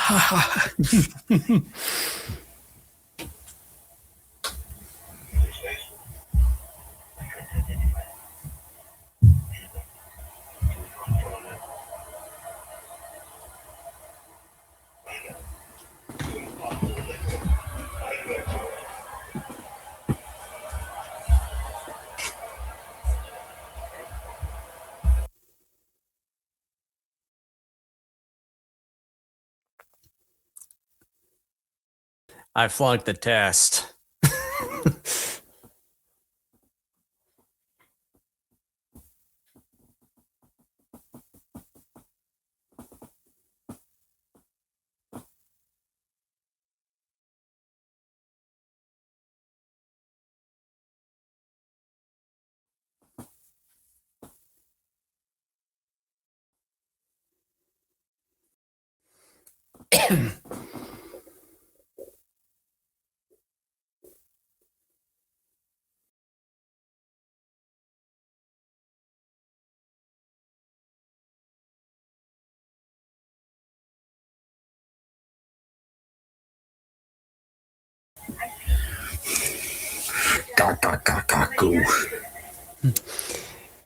I flunked the test. Goo.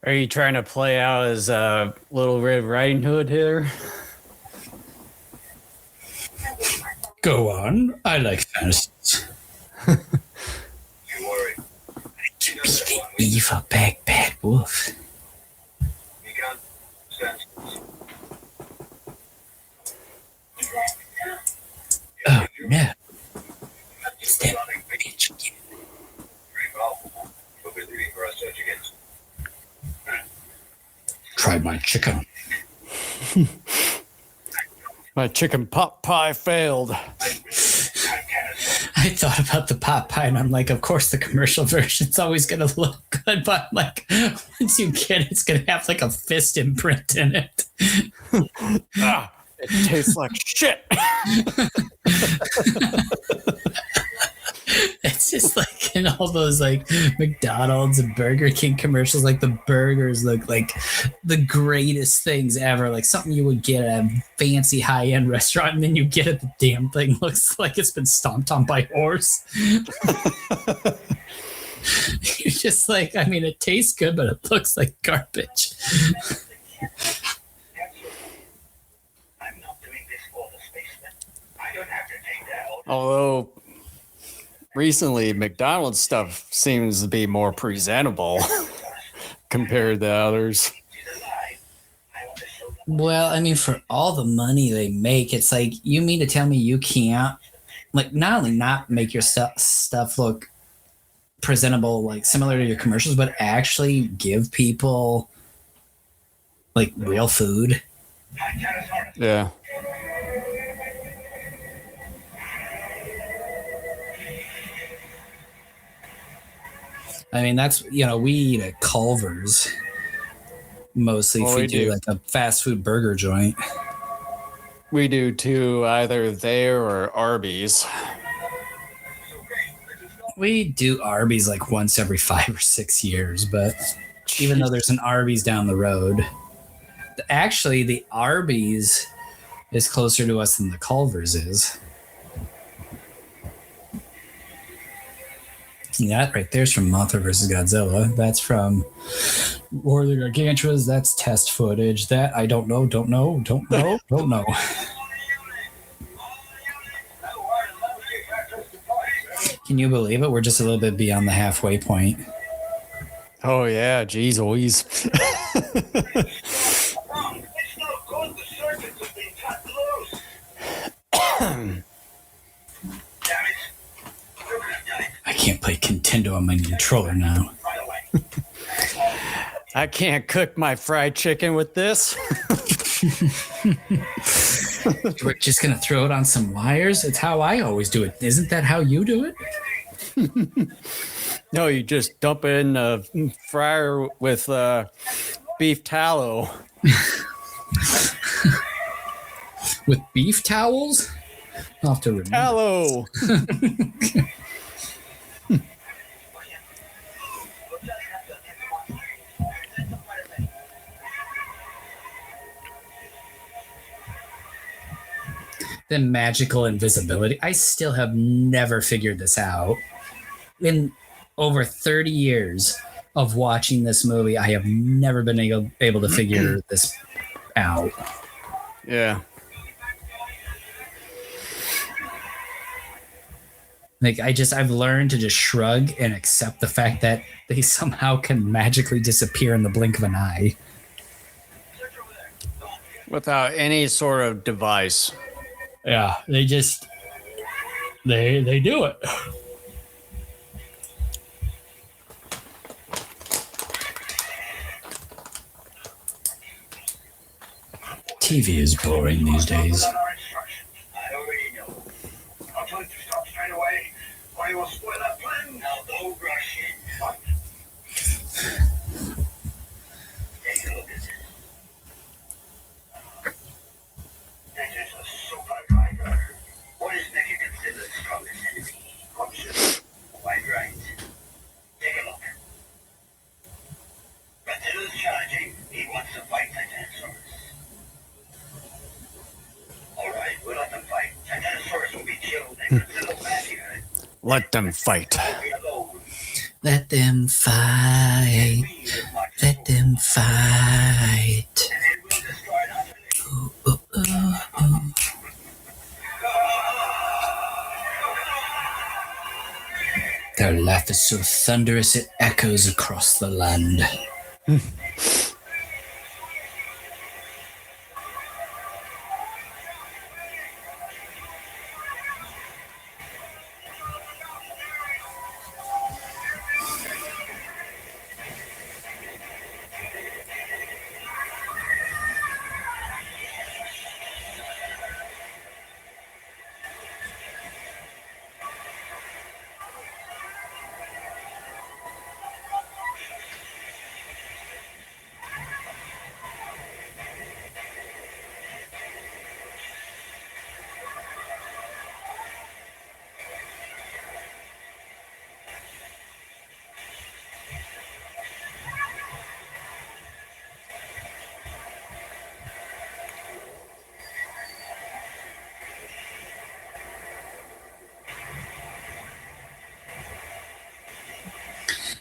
Are you trying to play out as Little Red Riding Hood here? Go on. I like fantasies. You worry. To be the evil bad wolf. You can't stand still. Oh no. It's that bitch again. Very well. We'll be leaving for our search against. Try my chicken. My chicken pot pie failed. I thought about the pot pie and I'm like, of course the commercial version's always going to look good, but I'm like, once you get it, it's going to have like a fist imprint in it. It tastes like shit. It's just like in all those like McDonald's and Burger King commercials, like the burgers look like the greatest things ever, like something you would get at a fancy high-end restaurant, and then you get it, the damn thing looks like it's been stomped on by a horse. You're just like, I mean, it tastes good, but it looks like garbage. I'm not doing this for the spaceman. I don't have to take that. Although recently McDonald's stuff seems to be more presentable compared to others. Well, I mean, for all the money they make, it's like, you mean to tell me you can't, like, not only not make your stuff look presentable, like similar to your commercials, but actually give people like real food? Yeah. I mean, that's, you know, we eat at Culver's mostly if we do like a fast food burger joint. We do too, either there or Arby's. We do Arby's like once every 5 or 6 years, but even though there's an Arby's down the road. Actually, the Arby's is closer to us than the Culver's is. That right there's from Mothra vs. Godzilla. That's from War of the Gargantuas. That's test footage. That I don't know. Can you believe it? We're just a little bit beyond the halfway point. Oh yeah, geez, Louise. It's no good. The circuits have been cut loose. Damn it. Who could have done it? I can't play Nintendo on my controller now. Right away. I can't cook my fried chicken with this. We're just gonna throw it on some wires. It's how I always do it. Isn't that how you do it? No, you just dump it in the fryer with beef tallow. With beef towels? I'll have to remember. Tallow. The magical invisibility. I still have never figured this out. In over 30 years of watching this movie, I have never been able to figure this out. Yeah. Like I've learned to just shrug and accept the fact that they somehow can magically disappear in the blink of an eye. Without any sort of device. Yeah, they do it. TV is boring these days. I already know. I'll tell you to stop straight away, or you will spoil that plan. Now don't rush in. Take a look at this. This is a super tiger. What is Mechagodzilla's strongest enemy? Option. Quite right. Take a look. Godzilla's charging. He wants to fight Titanosaurus. Alright, we'll let them fight. Titanosaurus will be killed and Godzilla will have you. Let them fight. Be alone. Let them fight. Let them fight. And then we'll destroy it utterly. Ooh, ooh, ooh, ooh. Their laugh is so thunderous it echoes across the land.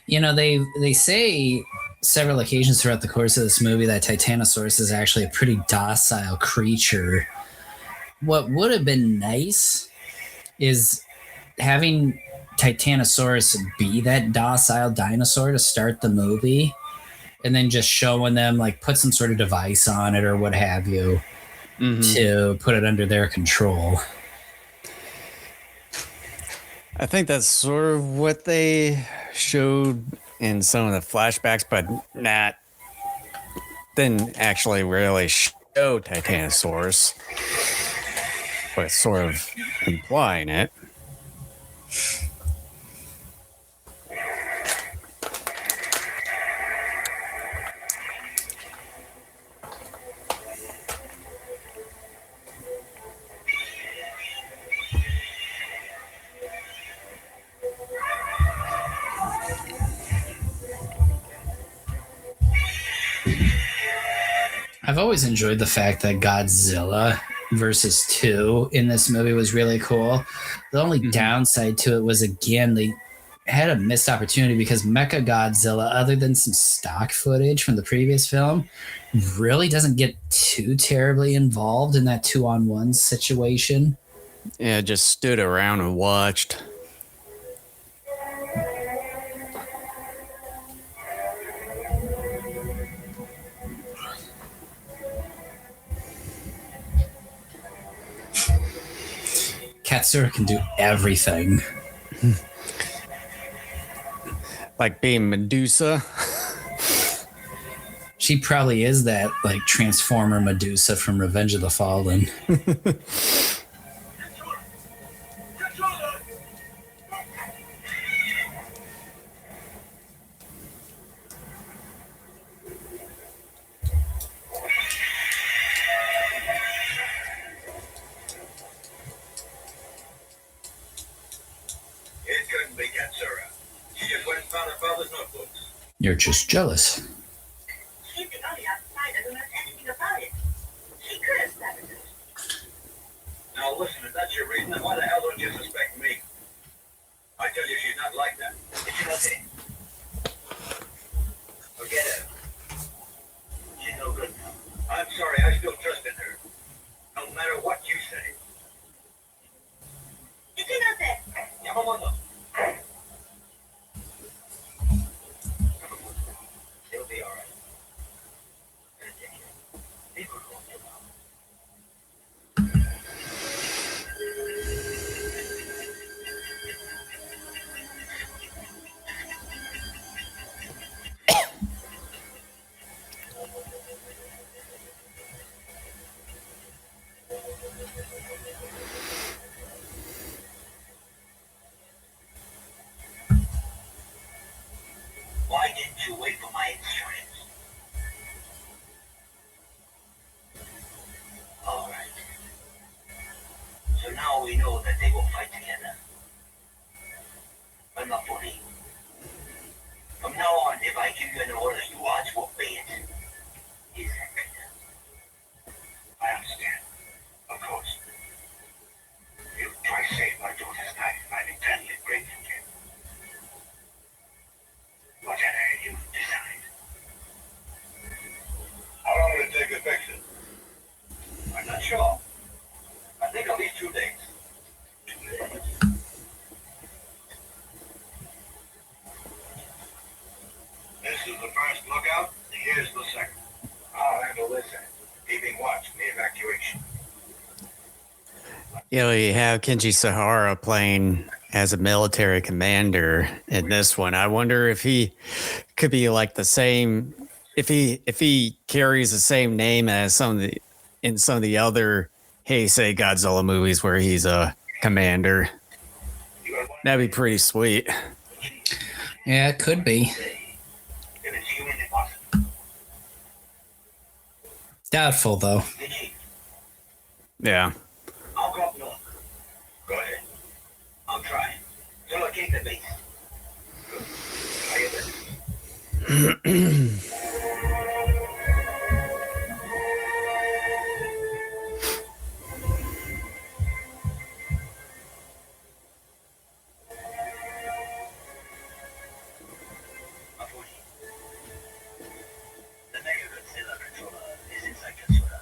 You know, they say several occasions throughout the course of this movie that Titanosaurus is actually a pretty docile creature. What would have been nice is having Titanosaurus be that docile dinosaur to start the movie, and then just showing them, like, put some sort of device on it or what have you to put it under their control. I think that's sort of what they showed in some of the flashbacks, but didn't actually really show Titanosaurus, but sort of implying it. I've always enjoyed the fact that Godzilla versus 2 in this movie was really cool. The only downside to it was, again, they had a missed opportunity because Mechagodzilla, other than some stock footage from the previous film, really doesn't get too terribly involved in that 2-on-1 situation. Yeah, just stood around and watched. Katsura can do everything. Like being Medusa. She probably is that like Transformer Medusa from Revenge of the Fallen. It couldn't be Katsura. She just went and found her father's notebooks. You're just jealous. She's the only outsider who knows anything about it. She could have started it. Now listen, if that's your reason, then why the hell don't you suspect me? I tell you, she's not like that. It's nothing. Forget her. She's no good now. I'm sorry, I still trust in her. No matter what you say. It's nothing. Yamamoto. It'll be all right. People won't get out. Why didn't you wait for my insurance? All right. So now we know that they will fight together. But not for me. From now on, if I give you an order, you ought to obey it. Is that clear? I understand. Of course. You try to save my daughter's life. I'm eternally grateful to you. Whatever you decide. How long will it take to fix it? I'm not sure. I think at least 2 days. 2 days. This is the first lookout. Here's the second. I'll handle this end, keeping watch in the evacuation. You know, you have Kenji Sahara playing as a military commander in this one. I wonder if he could be like the same, if he carries the same name as some of the other Heisei Godzilla movies where he's a commander. That'd be pretty sweet. Yeah, it could be. If it's humanly possible. Doubtful, though. The chief, Yeah. I'll go up north. Go ahead. I'll try. So locate the base. Good. How you been? The Mechagodzilla controller is inside Katsura.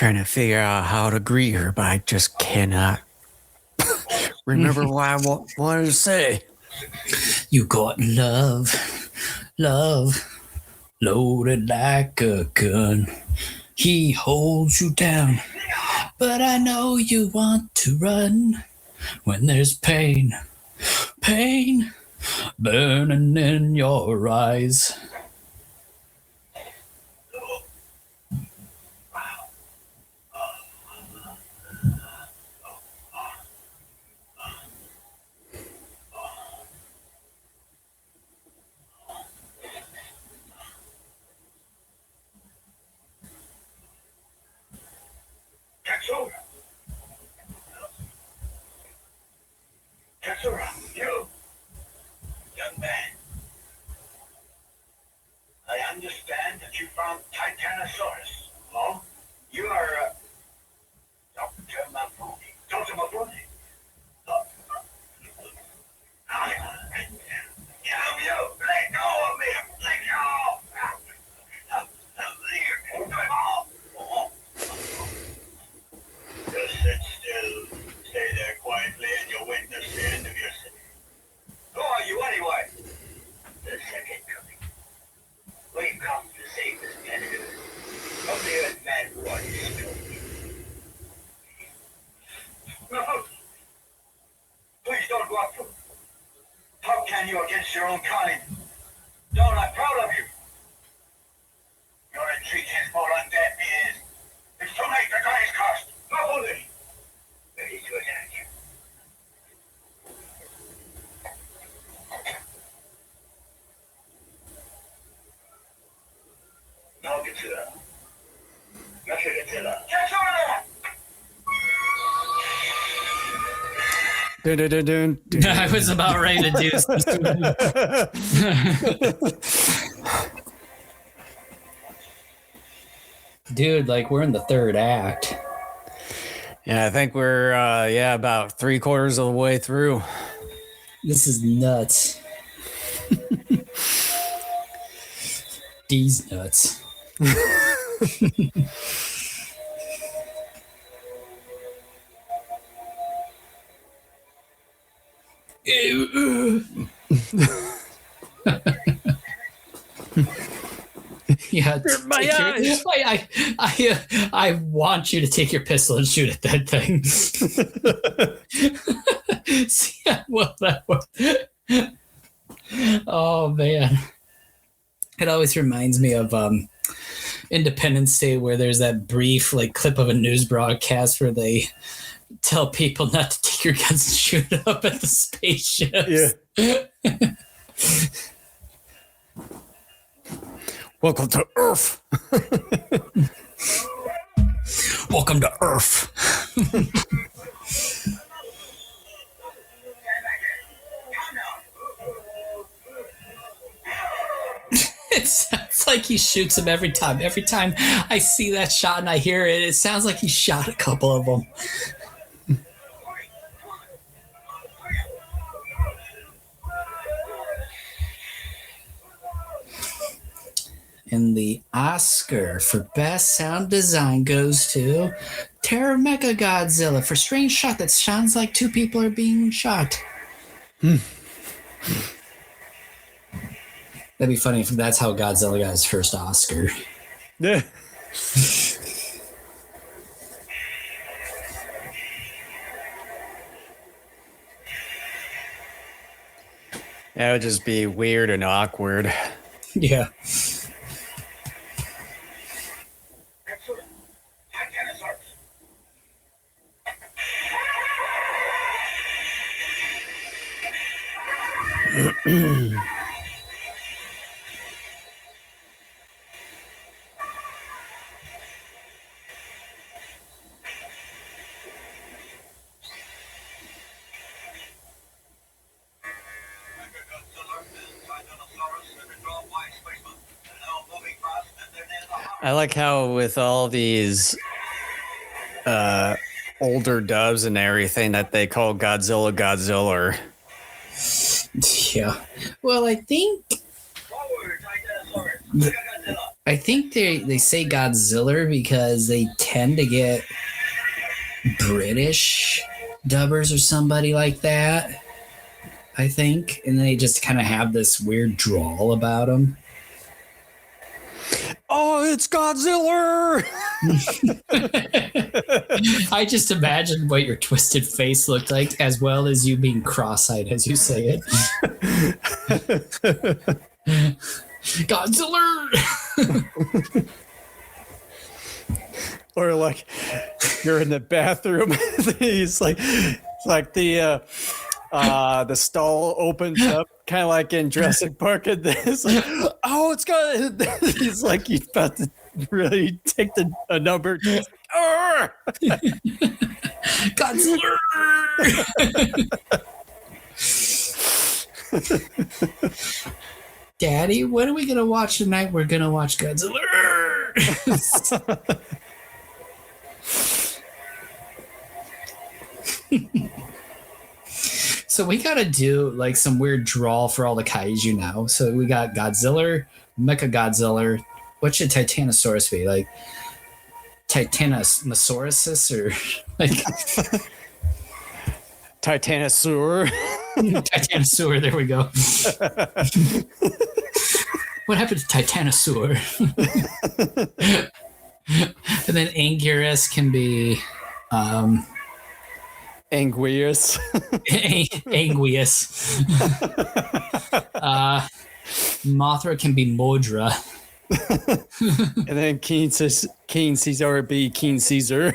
trying to figure out how to greet her, but I just cannot remember what I wanted to say. You got love, loaded like a gun. He holds you down, but I know you want to run when there's pain burning in your eyes. Katsura, you, young man. I understand that you found Titanosaurus. Oh, you are Dr. Mabuni. Dr. Mabuni. Yo, let go of me! Let go! Just sit still. Stay there quietly and you'll witness the end of your sentence. Who are you anyway? The second coming. We've come to save this planet from the Earthman who are destroyed. No! Please don't go up to him. How can you against your own kind? Don't, I'm proud of you. Your retreat is more undead is. It's too late, the die is cast. Not only. Ready to attack. Now Godzilla. Mechagodzilla. Destoroyah! Dun, dun, dun, dun, dun. I was about ready to do something. Dude, like we're in the third act. Yeah, I think we're about 3/4 of the way through. This is nuts. These nuts. Yeah, my eyes. I want you to take your pistol and shoot at that thing. See how well that worked. Oh man, it always reminds me of Independence Day, where there's that brief like clip of a news broadcast where they tell people not to take your guns and shoot up at the spaceships. Yeah. Welcome to Earth. Welcome to Earth. It sounds like he shoots him every time. Every time I see that shot and I hear it, it sounds like he shot a couple of them. And the Oscar for Best Sound Design goes to Terror of Mechagodzilla for strange shot that sounds like two people are being shot. That'd be funny if that's how Godzilla got his first Oscar. Yeah. That would just be weird and awkward. Yeah. I like how with all these older dubs and everything that they call Godzilla. Yeah. Well, I think I think they say Godzilla because they tend to get British dubbers or somebody like that, I think. And they just kind of have this weird drawl about them. Oh, it's Godzilla! I just imagined what your twisted face looked like, as well as you being cross-eyed as you say it. Godzilla! Or like you're in the bathroom. He's like, it's like the stall opens up, kind of like in Jurassic Park. And this, like, oh, it's got. He's like, he's about to really take a number. Just, Godzilla! Daddy, what are we gonna watch tonight? We're gonna watch Godzilla. So we gotta do like some weird drawl for all the kaiju now. So we got Godzilla, Mechagodzilla. What should Titanosaurus be? Like Titanosaurus or like Titanosaur. Titanosaur, there we go. What happened to Titanosaur? And then Anguirus can be Anguirus. Anguirus. Mothra can be Modra. And then Keen Caesar would be Keen Caesar.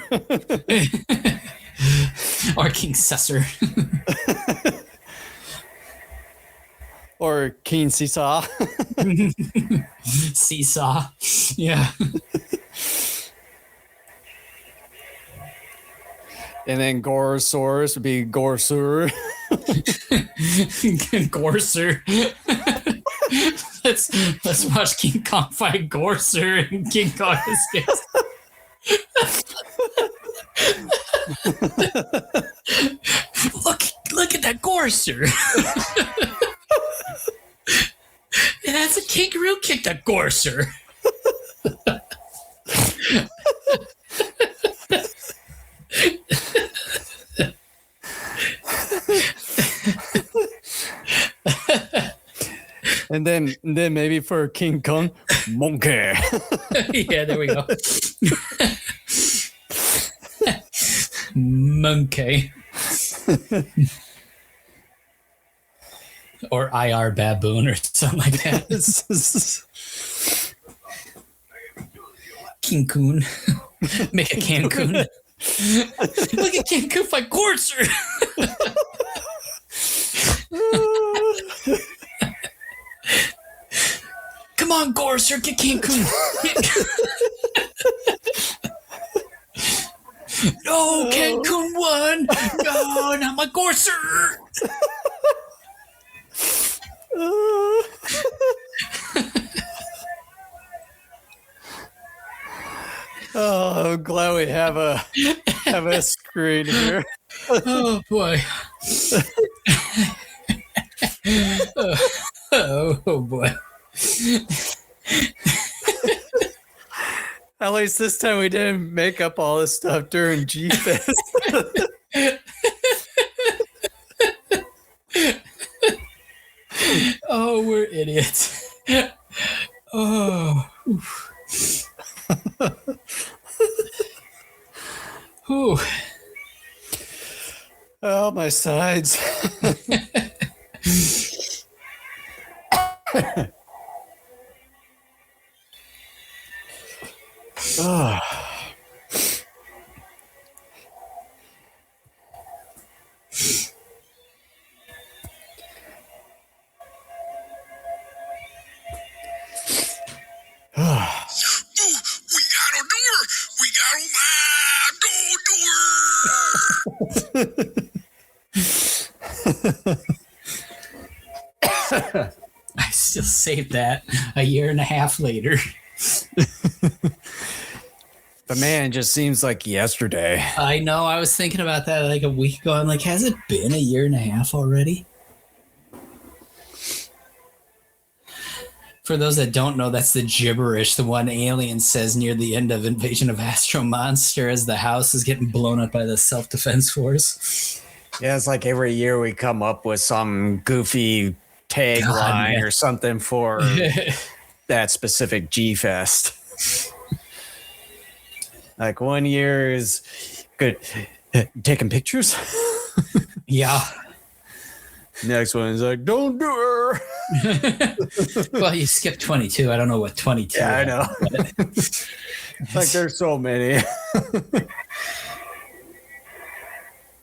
Or King Caesar. Or Keen Seesaw. Seesaw. Yeah. And then Gorosaurus would be Gorsur. Gorser. Let's watch King Kong fight Gorser and King Kong escapes. Look at that Gorser. It has a kangaroo kick that Gorser. And then maybe for King Kong, Monkey. Yeah, there we go. Monkey. Or IR baboon or something like that. Cancun. Make a Cancun. Look at Cancun fight Gorser. Come on, Gorser, get Cancun. No, Cancun won. No, not my Gorser. Oh, I'm glad we have a screen here. Oh boy. Oh boy. At least this time we didn't make up all this stuff during G-Fest. Oh, we're idiots. Oh. Whew. Oh, my sides. Oh. I still saved that a year and a half later. But man, it just seems like yesterday. I know. I was thinking about that like a week ago. I'm like, has it been a year and a half already? For those that don't know, that's the gibberish the one alien says near the end of Invasion of Astro Monster as the house is getting blown up by the self-defense force. Yeah, it's like every year we come up with some goofy tagline or something for that specific G-Fest. Like one year is good. Taking pictures? Yeah. Next one is like, don't do her. Well, you skipped 22. I don't know what 22 Yeah, I know. Like there's so many.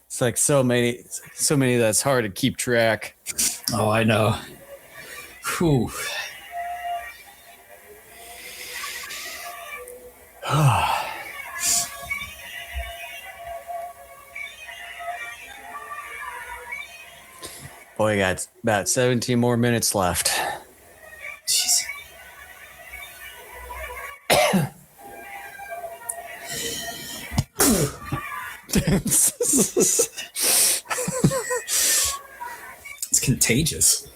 It's like so many that's hard to keep track. Oh, I know. Whew. Boy, we got about 17 more minutes left. Jeez. It's contagious.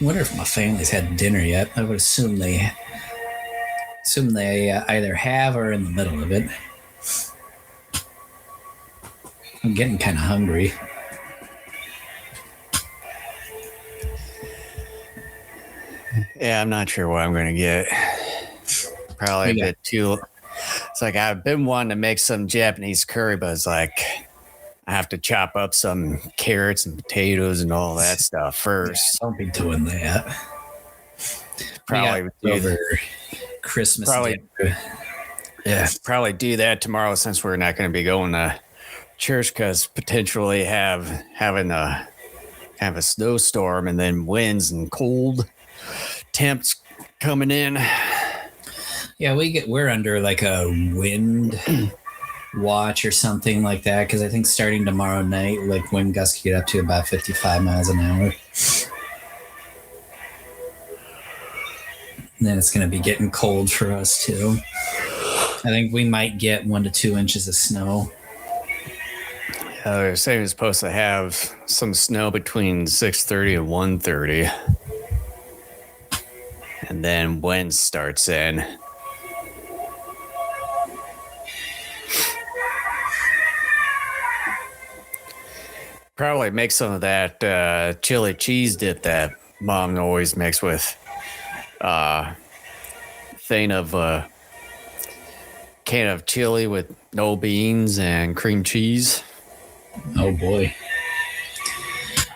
I wonder if my family's had dinner yet. I would assume they either have or are in the middle of it. I'm getting kind of hungry. Yeah, I'm not sure what I'm going to get. Probably a bit too. It's like I've been wanting to make some Japanese curry, but it's like I have to chop up some carrots and potatoes and all that stuff first. Yeah, don't be doing that. Probably over Christmas. Probably, yeah, probably do that tomorrow since we're not going to be going to church because potentially having a snowstorm and then winds and cold temps coming in. Yeah, we're under like a wind watch or something like that because I think starting tomorrow night, like wind gusts could get up to about 55 miles an hour. And then it's going to be getting cold for us too. I think we might get 1 to 2 inches of snow. They're saying it's supposed to have some snow between 6:30 and 1:30. And then wind starts in. Probably make some of that chili cheese dip that Mom always makes with can of chili with no beans and cream cheese. Oh boy.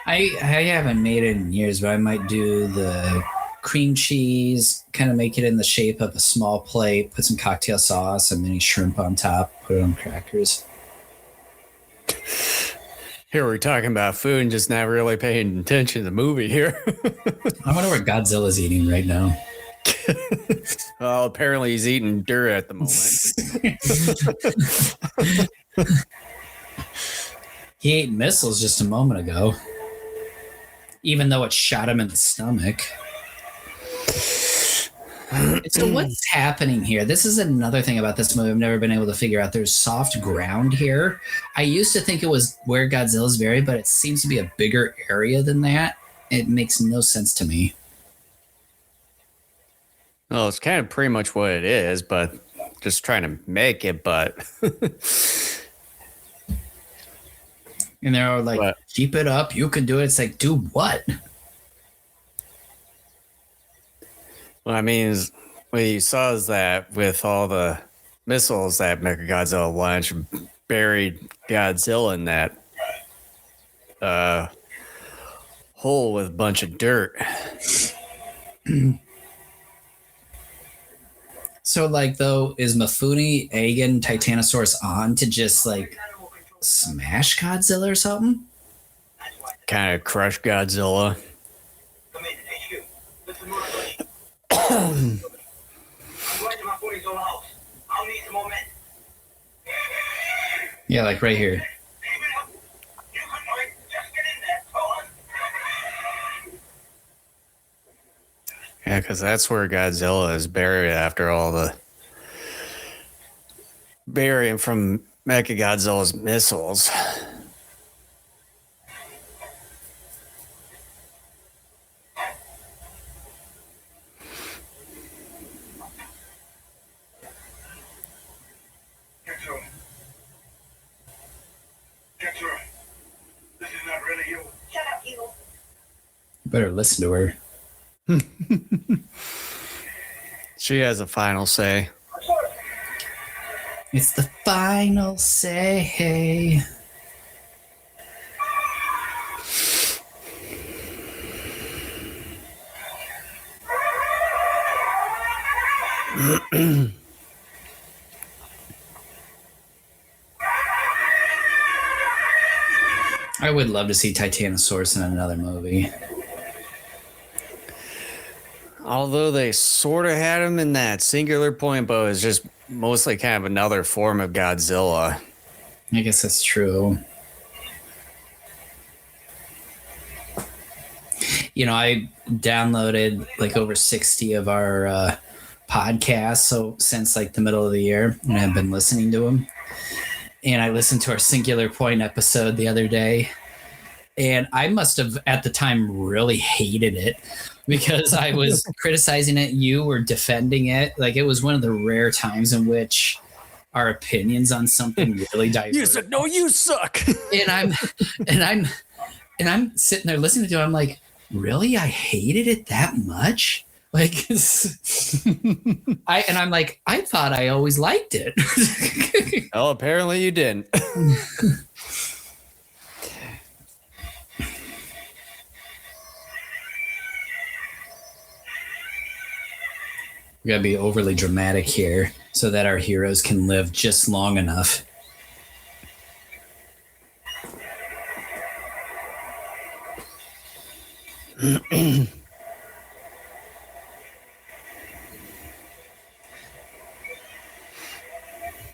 I haven't made it in years, but I might do the cream cheese, kind of make it in the shape of a small plate, put some cocktail sauce and mini shrimp on top, put it on crackers. Here we're talking about food and just not really paying attention to the movie here. I wonder what Godzilla's eating right now. Well, apparently he's eating dirt at the moment. He ate missiles just a moment ago, even though it shot him in the stomach. So what's happening here? This is another thing about this movie I've never been able to figure out. There's soft ground here. I used to think it was where Godzilla's buried, but it seems to be a bigger area than that. It makes no sense to me. Well, it's kind of pretty much what it is, but just trying to make it, but... And they're like, what? Keep it up. You can do it. It's like, do what? Well, I mean, what you saw is that with all the missiles that Mechagodzilla launched, buried Godzilla in that hole with a bunch of dirt. So, like, though, is Mifune egging Titanosaurus on to just, like, smash Godzilla or something? Kind of crush Godzilla. Yeah, like right here. Yeah, because that's where Godzilla is buried after all the burying from Mechagodzilla's missiles. Get to him. Get to him. This is not really you. Shut up, you. You better listen to her. She has a final say. It's the final say. I would love to see Titanosaurus in another movie. Although they sort of had him in that Singular Point, but it's just mostly kind of another form of Godzilla. I guess that's true. You know, I downloaded like over 60 of our podcasts since like the middle of the year, and I've been listening to them. And I listened to our Singular Point episode the other day, and I must have at the time really hated it because I was criticizing it. You were defending it. Like, it was one of the rare times in which our opinions on something really diverge. You said, no, you suck. And I'm sitting there listening to it. I'm like, really? I hated it that much? Like, I'm like, I thought I always liked it. Well, apparently you didn't. We gotta be overly dramatic here so that our heroes can live just long enough.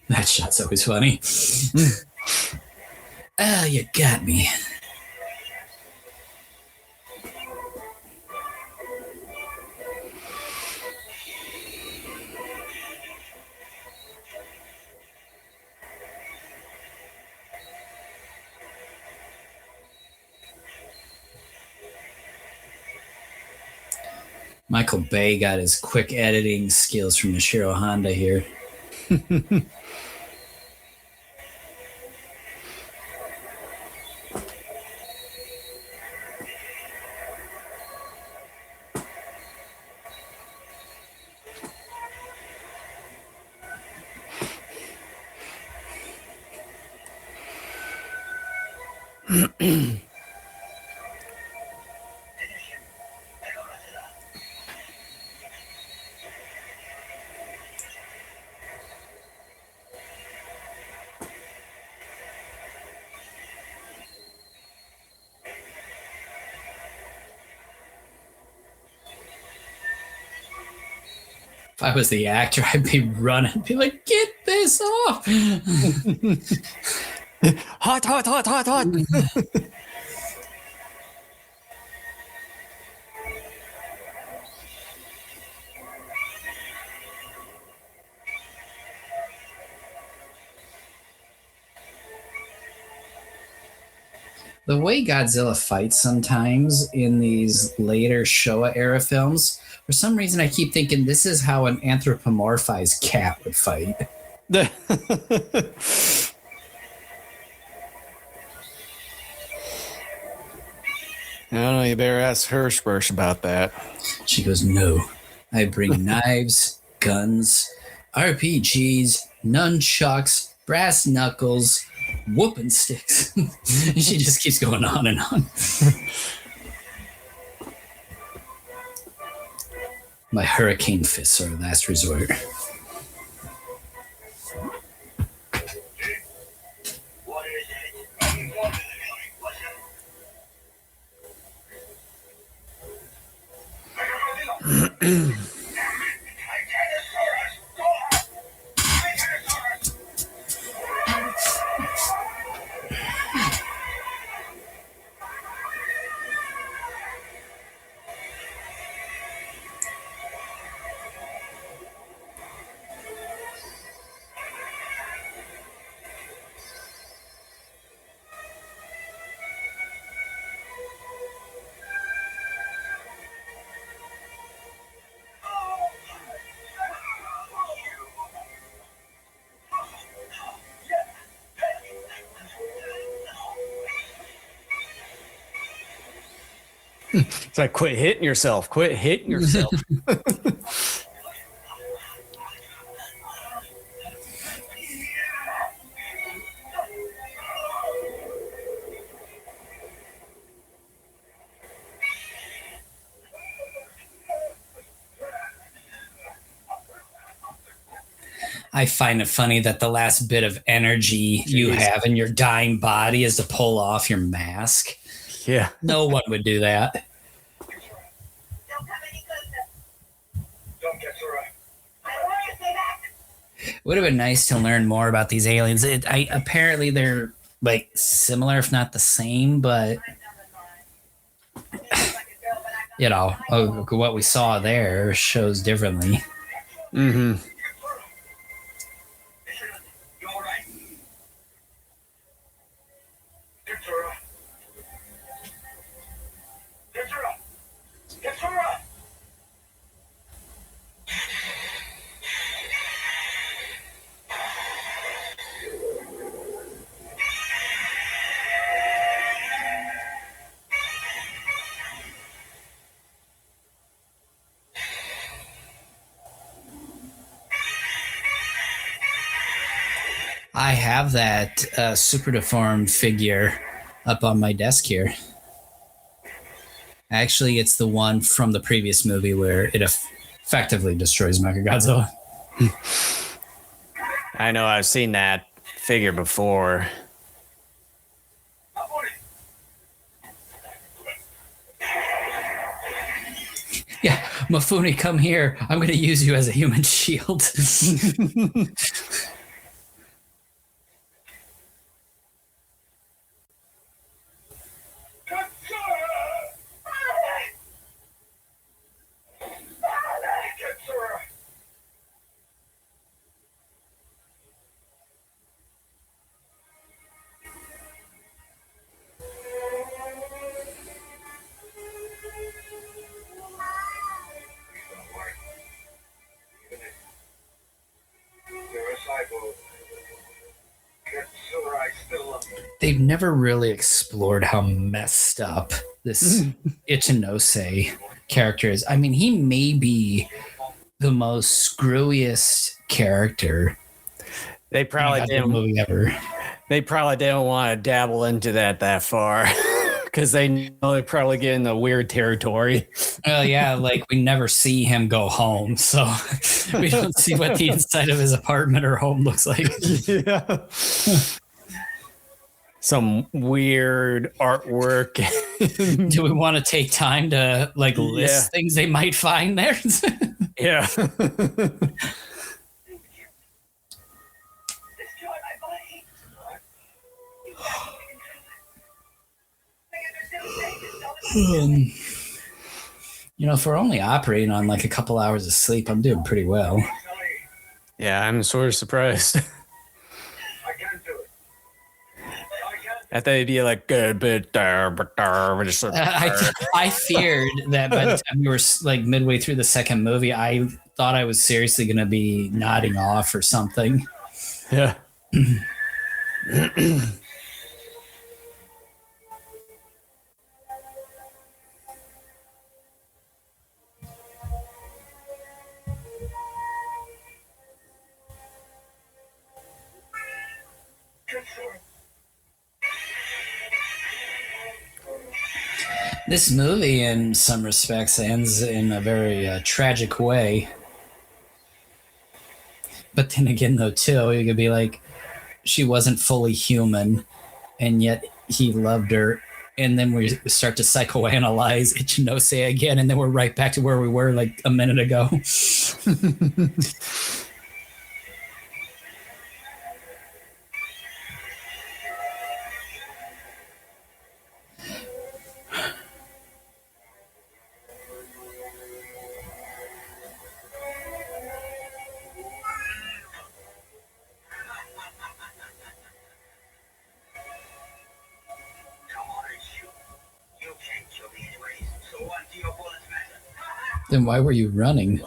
That shot's always funny. Oh, you got me. Michael Bay got his quick editing skills from Nishiro Honda here. If I was the actor, I'd be running, be like, get this off. Hot, hot, hot, hot, hot. The way Godzilla fights sometimes in these later Showa era films, for some reason I keep thinking this is how an anthropomorphized cat would fight. I don't know. You better ask Hirschberg about that. She goes, no, I bring knives, guns, RPGs, nunchucks, brass knuckles, whooping sticks. And she just keeps going on and on. My hurricane fists are last resort. What is it? What is it? What's it? Titanosaurus! Go on! Titanosaurus! It's like, quit hitting yourself. Quit hitting yourself. I find it funny that the last bit of energy you have in your dying body is to pull off your mask. Yeah. No one would do that. Don't come any closer. Don't get her right. I want you to stay back. Would have been nice to learn more about these aliens. Apparently they're like similar, if not the same, but you know, what we saw there shows differently. Mm-hmm. You all right? Get her up. Get her up. Get her up. I have that super deformed figure up on my desk here. Actually, it's the one from the previous movie where it effectively destroys Mechagodzilla. I know I've seen that figure before. Yeah, Mifune, come here. I'm going to use you as a human shield. They've never really explored how messed up this Ichinose character is. I mean, he may be the most screwiest character They probably in a didn't. movie ever. They probably didn't want to dabble into that far because they know they probably get in the weird territory. Well, yeah, like we never see him go home, so we don't see what the inside of his apartment or home looks like. Yeah. Some weird artwork. Do we want to take time to like list things they might find there? Yeah. Destroy my body. You can't control it. You know, if we're only operating on like a couple hours of sleep, I'm doing pretty well. Yeah, I'm sort of surprised. I can't do it. I thought it'd be like good, but just I feared that by the time we were like midway through the second movie, I thought I was seriously going to be nodding off or something. yeah. This movie, in some respects, ends in a very tragic way. But then again, though, too, you could be like, she wasn't fully human, and yet he loved her. And then we start to psychoanalyze Ichinose again, and then we're right back to where we were like a minute ago. Come on and shoot. You can't kill me anyways, so what do your bullets matter? Then why were you running?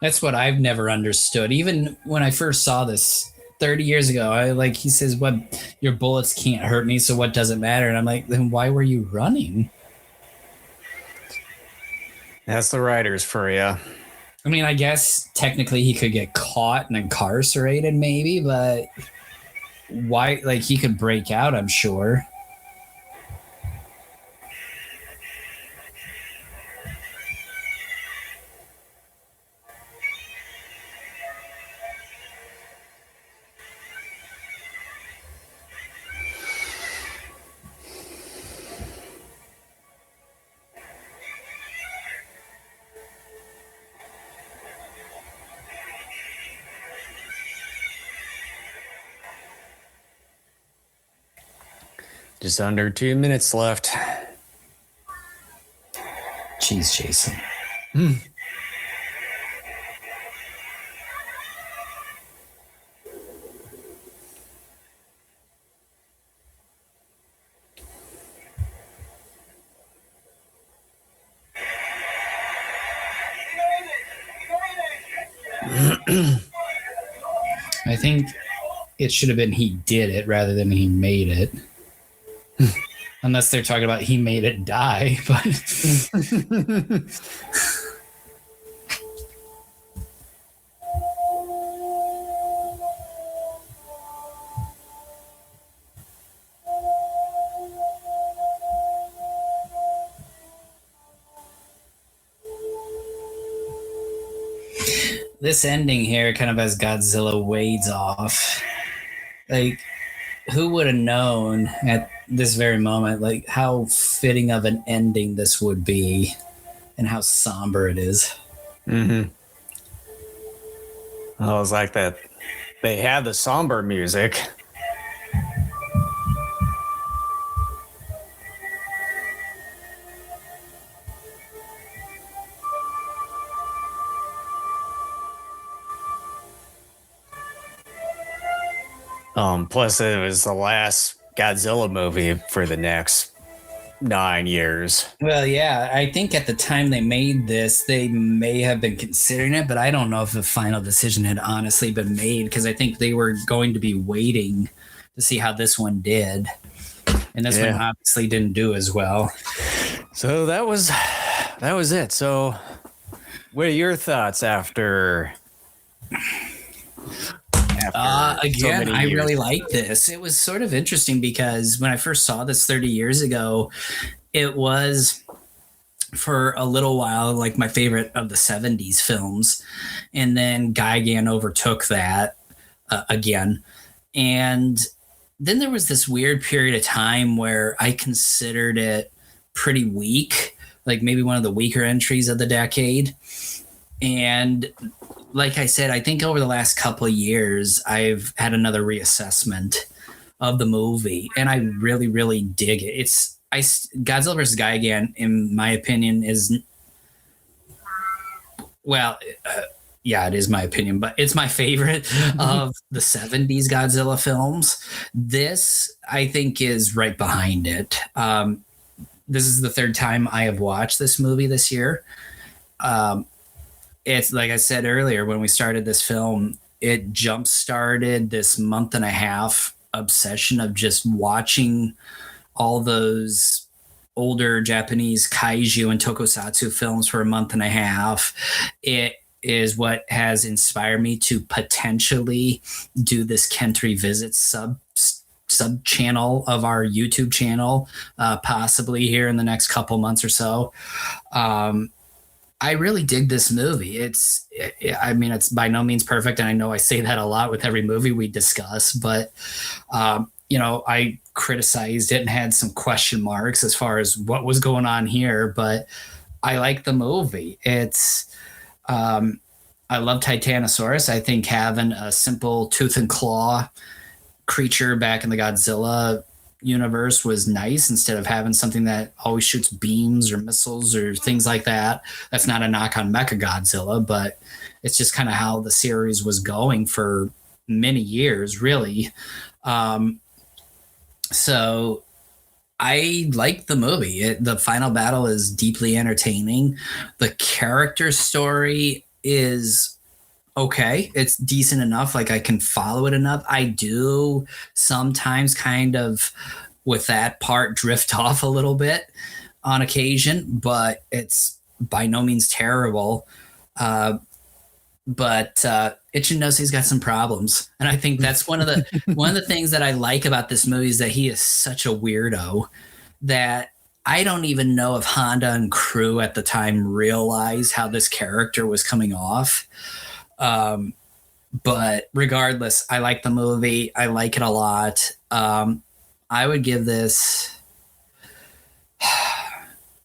That's what I've never understood. Even when I first saw this 30 years ago. He says, what, your bullets can't hurt me, so what does it matter? And I'm like, then why were you running? That's the writers for you. I mean, I guess technically he could get caught and incarcerated maybe, but why? Like, he could break out, I'm sure. Just under 2 minutes left. Jeez, Jason. I think it should have been he did it rather than he made it. Unless they're talking about he made it die, but this ending here, kind of as Godzilla wades off, like, who would have known at this very moment, like, how fitting of an ending this would be and how somber it is. Mm-hmm. I was like that. They had the somber music. Plus, it was the last Godzilla movie for the next 9 years. Well, yeah, I think at the time they made this, they may have been considering it, but I don't know if the final decision had honestly been made, because I think they were going to be waiting to see how this one did. And this one obviously didn't do as well. So that was it. So what are your thoughts after again, I really like this. It was sort of interesting because when I first saw this 30 years ago, it was for a little while like my favorite of the 70s films. And then Gigan overtook that again. And then there was this weird period of time where I considered it pretty weak, like maybe one of the weaker entries of the decade. And like I said, I think over the last couple of years, I've had another reassessment of the movie, and I really, really dig it. Godzilla vs. Gigan, in my opinion, is it is my opinion, but it's my favorite of the 70s Godzilla films. This, I think, is right behind it. This is the third time I have watched this movie this year. It's like I said earlier, when we started this film, it jump-started this month and a half obsession of just watching all those older Japanese kaiju and tokusatsu films for a month and a half. It is what has inspired me to potentially do this Kent Revisits sub channel of our YouTube channel, possibly here in the next couple months or so. I really dig this movie. It's by no means perfect, and I know I say that a lot with every movie we discuss, but I criticized it and had some question marks as far as what was going on here, but I like the movie. It's I love Titanosaurus. I think having a simple tooth and claw creature back in the Godzilla universe was nice, instead of having something that always shoots beams or missiles or things like that. That's not a knock on Mechagodzilla, but it's just kind of how the series was going for many years, really. So I like the movie. The final battle is deeply entertaining. The character story is okay. It's decent enough. Like I can follow it enough. I do sometimes kind of with that part drift off a little bit on occasion, but it's by no means terrible. But Ichinosi's got some problems, and I think that's one of the things that I like about this movie is that he is such a weirdo that I don't even know if Honda and crew at the time realized how this character was coming off. But regardless, I like the movie. I like it a lot. I would give this.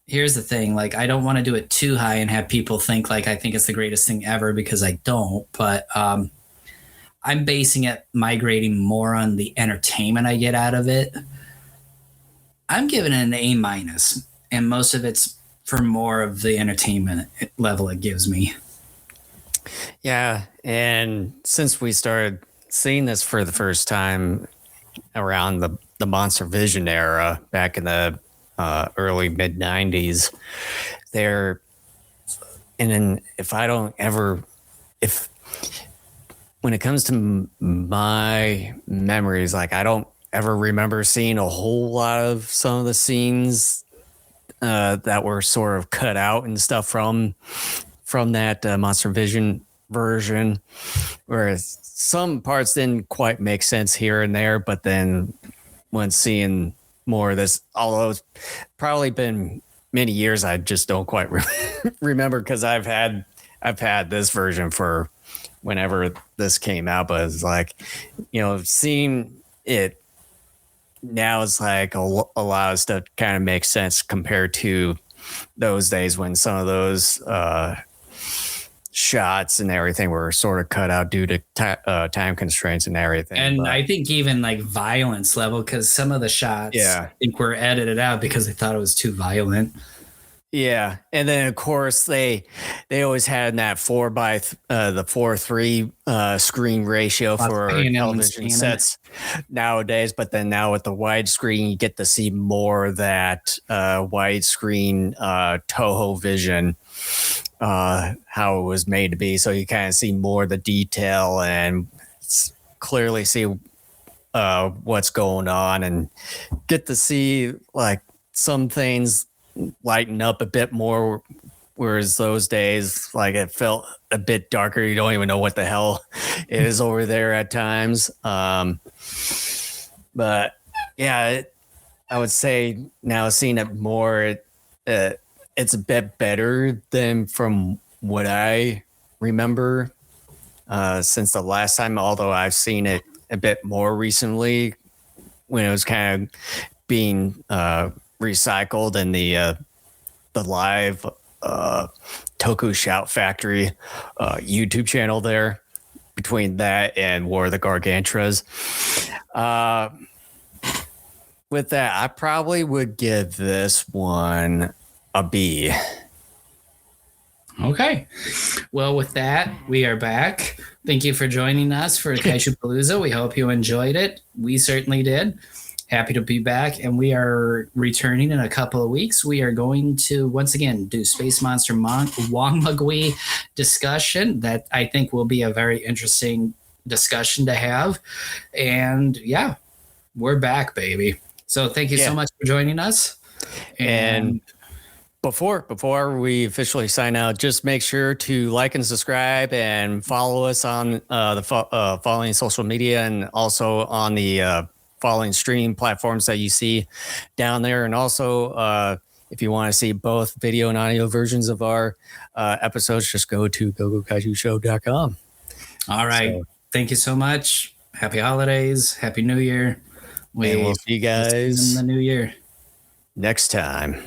Here's the thing, like I don't want to do it too high and have people think like I think it's the greatest thing ever because I don't, but I'm basing it migrating more on the entertainment I get out of it. I'm giving it an A-, and most of it's for more of the entertainment level it gives me. Yeah, and since we started seeing this for the first time around the Monster Vision era back in the early mid 90s there, and then when it comes to my memories, like I don't ever remember seeing a whole lot of some of the scenes that were sort of cut out and stuff from that Monster Vision version, whereas some parts didn't quite make sense here and there, but then when seeing more of this, although it's probably been many years, I just don't quite remember because I've had this version for whenever this came out, but it's like, seeing it now is like a lot of stuff kind of makes sense compared to those days when some of those shots and everything were sort of cut out due to time constraints and everything. And I think even like violence level, because some of the shots I think were edited out because they thought it was too violent. Yeah, and then of course they always had that 4:3 screen ratio for television sets nowadays. But then now with the widescreen, you get to see more of that widescreen Toho vision, how it was made to be. So you kind of see more of the detail and clearly see what's going on, and get to see like some things lighten up a bit more, whereas those days like it felt a bit darker. You don't even know what the hell is over there at times. But yeah, I would say now seeing it more, it's a bit better than from what I remember since the last time, although I've seen it a bit more recently when it was kind of being recycled in the live Toku Shout Factory YouTube channel there, between that and War of the Gargantras. With that, I probably would give this one a B. Okay. Well, with that, we are back. Thank you for joining us for Kaijupalooza. We hope you enjoyed it. We certainly did. Happy to be back, and we are returning in a couple of weeks. We are going to once again do Space Monster Wongmagwi discussion that I think will be a very interesting discussion to have. And yeah, we're back, baby. So thank you so much for joining us. And before we officially sign out, just make sure to like and subscribe and follow us on the following social media, and also on the following streaming platforms that you see down there. And also, if you want to see both video and audio versions of our episodes, just go to gogokaijushow.com. All right. So, thank you so much. Happy holidays. Happy New Year. We'll see you guys in the new year next time.